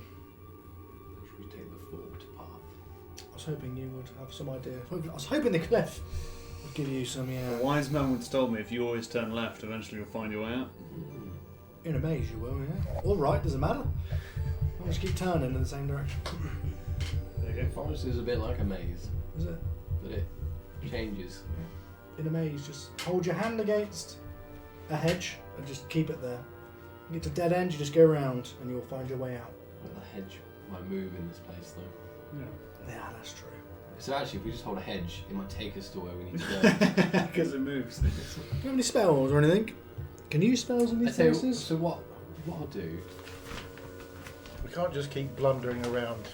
Should we take the forked path? I was hoping you would have some idea. I was hoping the cliff would give you some. A wise man once told me if you always turn left, eventually you'll find your way out. In a maze, you will. Yeah. All right, doesn't matter. I'll just keep turning in the same direction. There you The forest is a bit like a maze, Is it? but it changes. In a maze, just hold your hand against a hedge and just keep it there. You get to dead end, you just go around and you'll find your way out. Well, the hedge might move in this place, though. go. Yeah, that's true. So actually, if we just hold a hedge, it might take us to where we need to go. Yeah. Because it moves. Do you have any spells or anything? Can you use spells in I these tell you, places? so what I'll do? We can't just keep blundering around.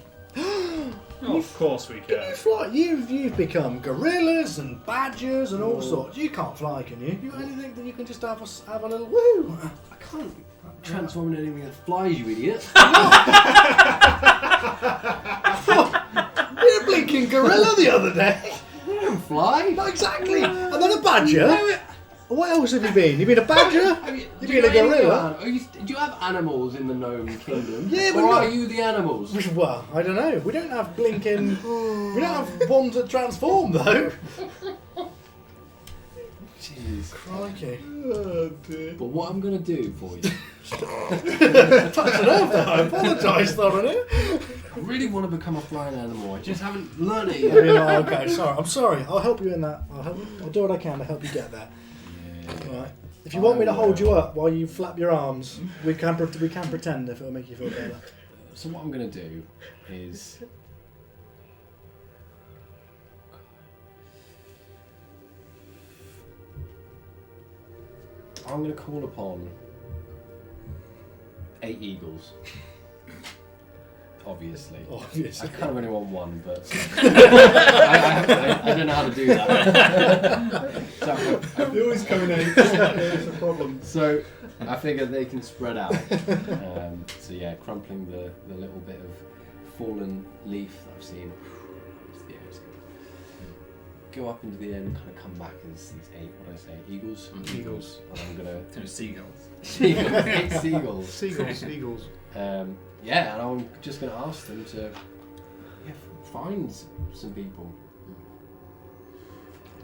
Oh, of course we Can you can. fly? You've become gorillas and badgers and all sorts. You can't fly, can you? You got anything that you can just have a little woo? I can't transform into anything that flies, you idiot. You had a blinking gorilla the other day. I don't fly. Not exactly. And then a badger. What else have you been? You've been a badger? You've been a gorilla? Do you have animals in the gnome kingdom? Yeah, but or not- are you the animals? Well, I don't know. We don't have blinking. We don't have ones that transform though. Jeez. Crikey. Oh, dear. But what I'm gonna do for you, Touch it off though. I apologise, thoroughly. I really want to become a flying animal. I just haven't learned it I yet. mean, okay, sorry. I'm sorry. I'll help you in that. I'll do what I can to help you get there. Right. If you want me to hold you up while you flap your arms, we can pretend if it'll make you feel better. So what I'm gonna do is. I'm going to call upon 8 eagles. Obviously. Obviously. I kind of only want one, but I don't know how to do that. So, They always come in 8. It's a problem. so I figure they can spread out. So yeah, crumpling the little bit of fallen leaf that I've seen. Yeah, it's good. Go up into the end, kind of come back as these 8, what did I say, eagles? Eagles. And I'm going Those seagulls. to... 8 seagulls. Seagulls, eagles. Yeah, and I'm just going to ask them to find some people.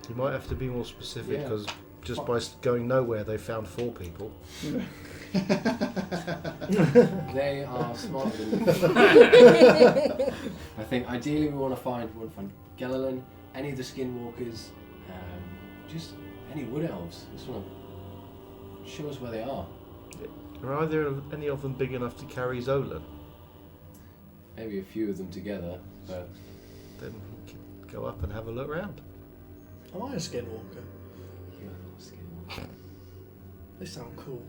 You might have to be more specific Yeah. because just by going nowhere, they found 4 people. They are smarter than I think ideally we want to find Gellerlin, any of the skinwalkers, just any wood elves. Just want to show us where they are. Are either any of them big enough to carry Zolan? Maybe a few of them together, but Then we can go up and have a look round. Am I a skinwalker? you're not a skinwalker. They sound cool.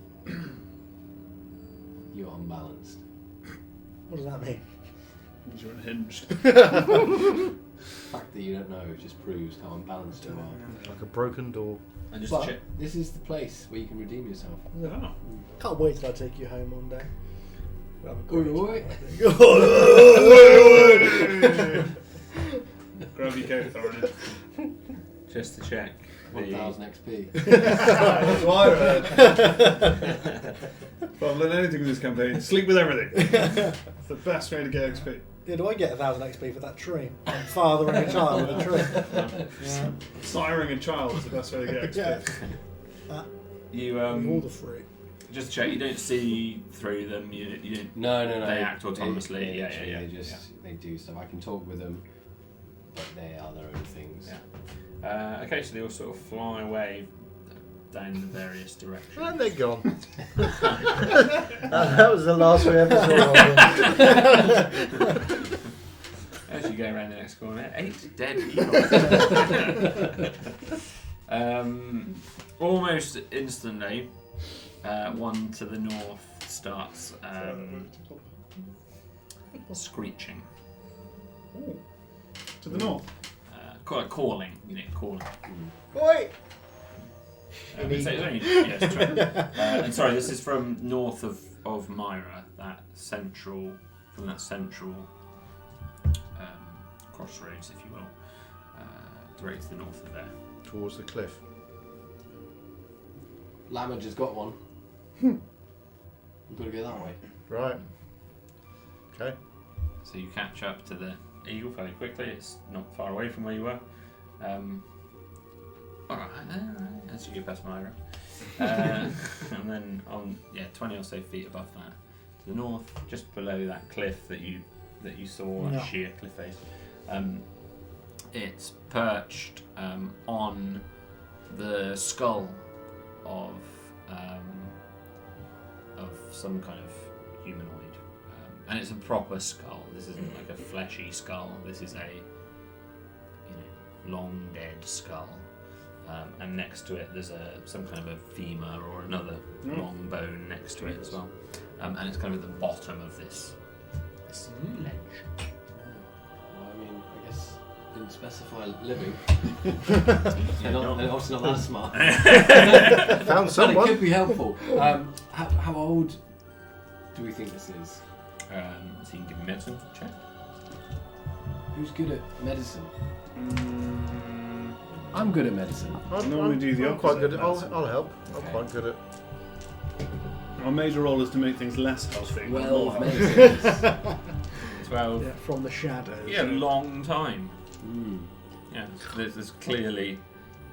You're unbalanced. What does that mean? You're unhinged. The fact that you don't know just proves how unbalanced you are. Like a broken door. And just But check. this is the place where you can redeem yourself. Oh. Can't wait till I take you home one day. We'll have a great time. Grab your coat, Thorin. Just to check. 1000 XP. That's why I heard. If I've learned anything in this campaign, sleep with everything. It's the best way to get XP. Yeah, do I get 1000 XP for that tree? I'm fathering a child with a tree. Yeah. Siring a child is the best way to get XP. Yeah. You All the fruit. Just check. You don't see through them. You don't. No. They act autonomously. They Yeah. They do stuff. I can talk with them, but they are their own things. Yeah. Okay, so they all sort of fly away down the various directions. And they're gone. That was the last we ever saw of them. As you go around the next corner, 8 dead eagles. Almost instantly, one to the north starts screeching. Ooh. To the north. Calling. Oi! It's only, it's true. And sorry, this is from north of Myra, that central crossroads, if you will, directly to the north of there. Towards the cliff. Lamage has got one. We've got to go that way. Right. Okay. So you catch up to the eagle fairly quickly. It's not far away from where you were. Alright, as you get past Myra. And then on 20 or so feet above that, to the north, just below that cliff that you saw, that sheer cliff face, it's perched on the skull of some kind of humanoid, and it's a proper skull. This isn't like a fleshy skull. This is a long dead skull, and next to it there's some kind of a femur or another long bone next to it as well, and it's kind of at the bottom of this ledge. Well, I mean, I guess didn't specify living. They're obviously not that smart. Found But it someone. could be helpful. How old do we think this is? So you can give me medicine check. Who's good at medicine? I'm good at medicine. Normally do the I'm quite good opposite. at. I'll help. I'm Okay. quite good at. Our major role is to make things less healthy. not 12 more healthy. medicine. 12. Yeah, from the shadows. Yeah, long time. Mm. Yeah, there's clearly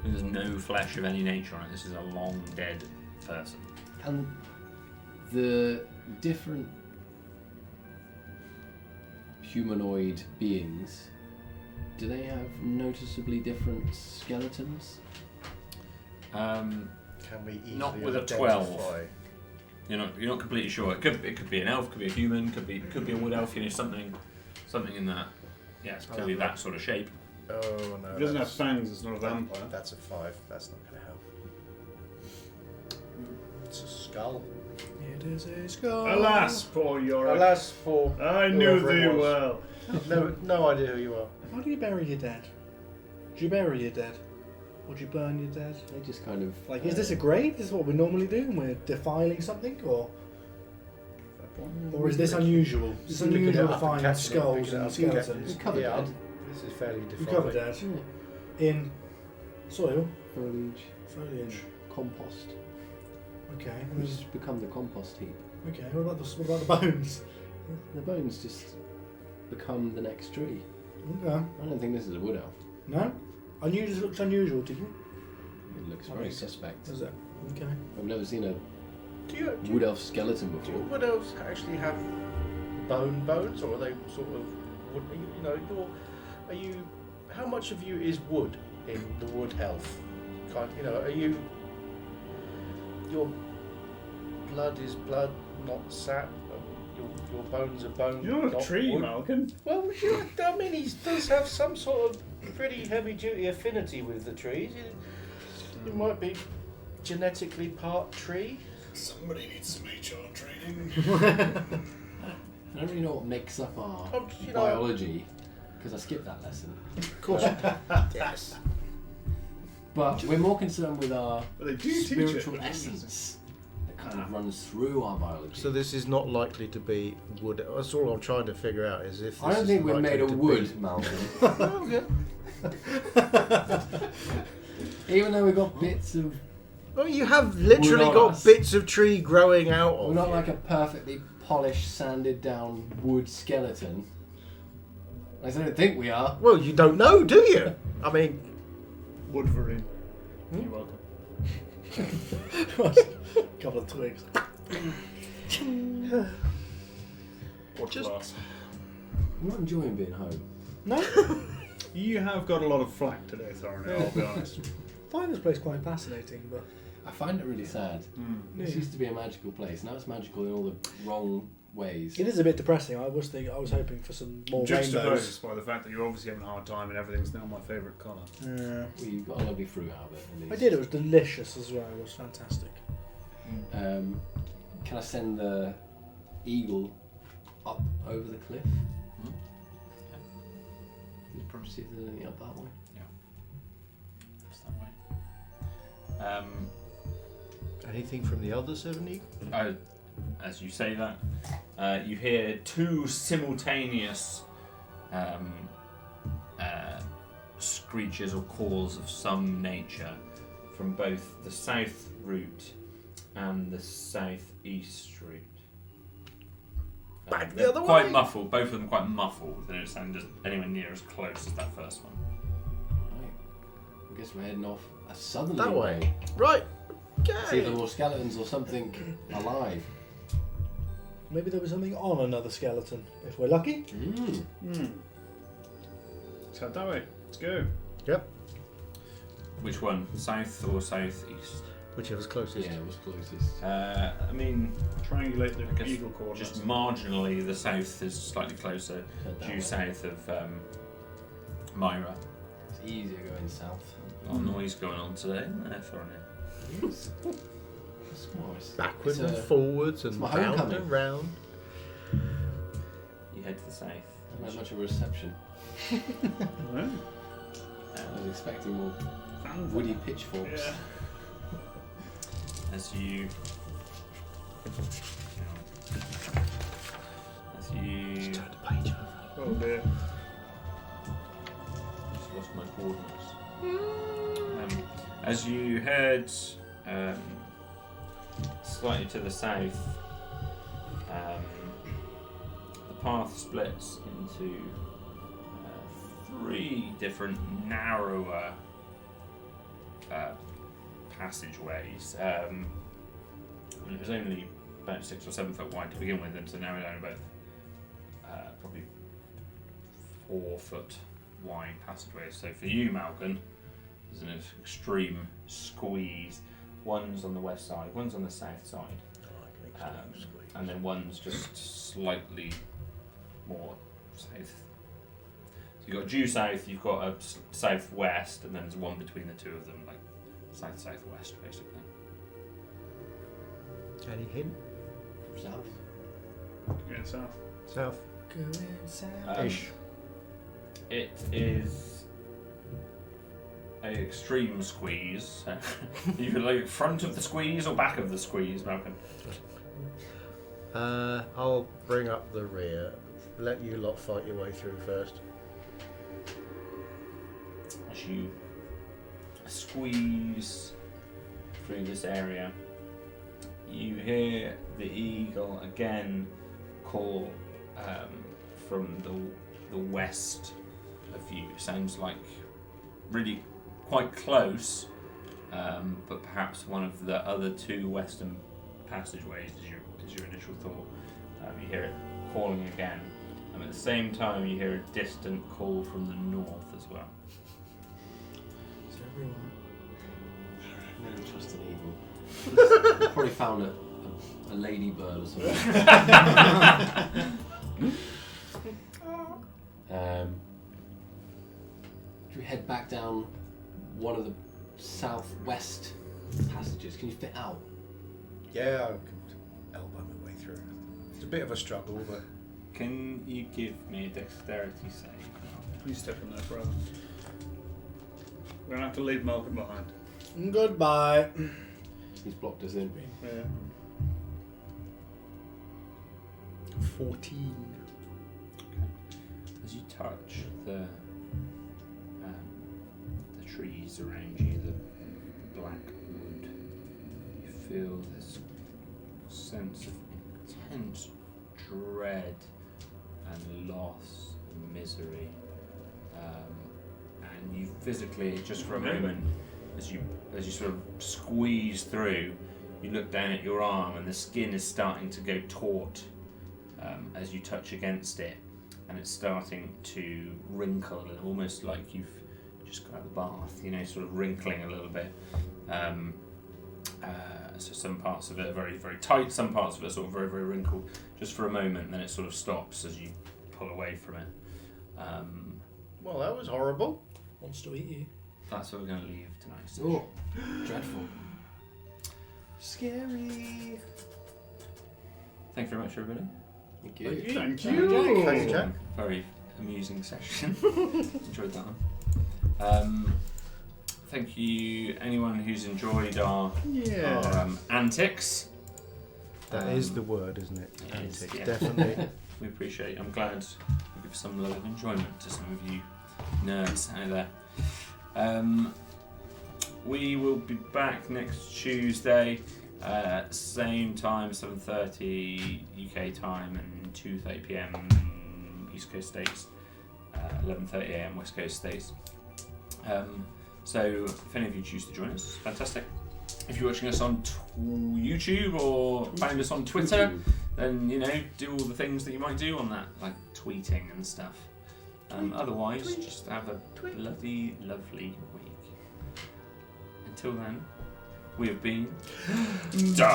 there's no flesh of any nature on it. This is a long dead person. And the different humanoid beings, do they have noticeably different skeletons? Can we easily Not with a identify? 12. You're not completely sure. It could be an elf, could be a human, could be a wood elf. Something in that. Yeah, it's clearly that sort of shape. Oh no. If it doesn't have that's- fangs, it's not a vampire. That's a 5. That's not going to help. It's a skull. It is a skull. Alas, poor Yorick. Alas for. I knew whoever it thee was. well. No idea who you are. How do you bury your dead? Do you bury your dead? Or do you burn your dead? They just kind of Like, is this a grave? Is this what we normally do when we're defiling something? Or is this unusual? Is this Picking it unusual to up and find catching it, skulls picking it and up, skeletons? covered Yeah, dead? This is fairly You defining. cover dead in soil, Foliage, foliage. compost. Okay. and We there's- just become the compost heap. Okay. What about the bones? The bones just become the next tree. Okay. I don't think this is a wood elf. No. Unusual looks unusual to you. It looks I very think so. suspect. Is it? Okay. I've never seen a Do you wood elf skeleton do before. wood elves actually have bones, or are they sort of wood? Are you? How much of you is wood in the wood elf? Are you? Your blood is blood, not sap. Your bones are bones. You're not a not tree, wood. Malcolm. Well, I mean, he does have some sort of pretty heavy-duty affinity with the trees. You might be genetically part tree. Somebody needs some HR training. I don't really know what makes up our You know- biology because I skipped that lesson. Of course. Yes. But we're more concerned with our But they do teach it. spiritual essence that kind of runs through our biology. So this is not likely to be wood. That's all I'm trying to figure out. Is if this I don't think is we're likely made of to wood, be- Malcolm. Oh, yeah. Even though we've got bits of, Well, you have literally Wood on got us. bits of tree growing out of we're not you. like a perfectly polished, sanded down wood skeleton. I don't think we are. Well, you don't know, do you? I mean, Woodverine. You're welcome. Couple of twigs. Watch glass. I'm not enjoying being home. No? You have got a lot of flack today, Thorny, I'll be honest. I find this place quite fascinating, but I find it really sad. This Yeah. used to be a magical place. Now it's magical in all the wrong ways. it is a bit depressing. I was hoping for some more rainbows. Juxtaposed by the fact that you're obviously having a hard time and everything's now my favourite colour. Yeah. Well, you got a lovely fruit out of it, at least. I did. It was delicious as well. It was fantastic. Can I send the eagle up over the cliff? Can you probably see if there's anything up that way? It's that way. Anything from the other 7 eagles? As you say that, you hear two simultaneous screeches or calls of some nature from both the south route and the southeast route. Back the They're other quite way? muffled, both of them quite muffled. They don't sound anywhere near as close as that first one. Right. I guess we're heading off a southerly That way. Right. See if there are Okay. more skeletons or something alive. Maybe there was something on another skeleton. If we're lucky. Let's head that way. Let's go. Yep. Which one? South or southeast? Whichever's closest. Yeah, it was closest. I mean, Triangulate I the guess eagle coordinates. just marginally, the south is slightly closer, Head that due way. south of Myra. It's easier going south. A lot of noise going on today, isn't there, Thorny? It's smart. Backwards It's and a- forwards and my round homecoming. and round. You head to the south. Not had much of a reception. No? I was expecting more Fan- woody pitchforks. Yeah. As you Just turn the page over. Oh dear. just lost my coordinates. As you head slightly to the south, the path splits into 3 different narrower passageways. It was only about 6 or 7 foot wide to begin with, and to narrow down about probably 4 foot wide passageways. So for you, Malcolm, there's an extreme squeeze. One's on the west side, one's on the south side, and then one's just slightly more south. So you've got due south, you've got a southwest, and then there's one between the two of them, like south-southwest, basically. Any hint? South. Going south. South. Going south. Ish. It is an extreme squeeze. You could like front of the squeeze or back of the squeeze, Malcolm. I'll bring up the rear. Let you lot fight your way through first. As you squeeze through this area, you hear the eagle again call from the west of you. Sounds like really quite close, but perhaps one of the other 2 western passageways is your initial thought. You hear it calling again, and at the same time you hear a distant call from the north as well. So everyone. Never trust an eagle. You probably found a ladybird or something. Should we head back down one of the southwest passages? Can you fit out? Yeah, I can elbow my way through. It's a bit of a struggle, but Can you give me a dexterity save? You step in there forever. We're gonna have to leave Malcolm behind. Goodbye. He's blocked us in. Yeah. 14. As you touch the trees around you, the black wood, you feel this sense of intense dread and loss and misery, and you physically, just for a moment, as you sort of squeeze through, you look down at your arm and the skin is starting to go taut as you touch against it, and it's starting to wrinkle, almost like you've just got out of the bath, you know, sort of wrinkling a little bit. So some parts of it are very, very tight, some parts of it are sort of very, very wrinkled, just for a moment, and then it sort of stops as you pull away from it. Well, that was horrible. Wants to eat you. That's where we're going to leave tonight's Oh, dreadful. Scary. Thank you very much, everybody. Thank you. Thank you. you. Thank you, Jack. Very amusing session. Enjoyed that one. Thank you, anyone who's enjoyed our antics. That is the word, isn't it? It is, Antic, yeah. definitely. We appreciate it. I'm glad we give some level of enjoyment to some of you nerds out there. We will be back next Tuesday, same time, 7:30 UK time and 2:30 PM East Coast States, 11:30 AM West Coast States. So if any of you choose to join us, fantastic. If you're watching us on YouTube or find us on Twitter, then, you know, do all the things that you might do on that, like tweeting and stuff. Otherwise, just have a bloody lovely week. Until then, we have been... Duh.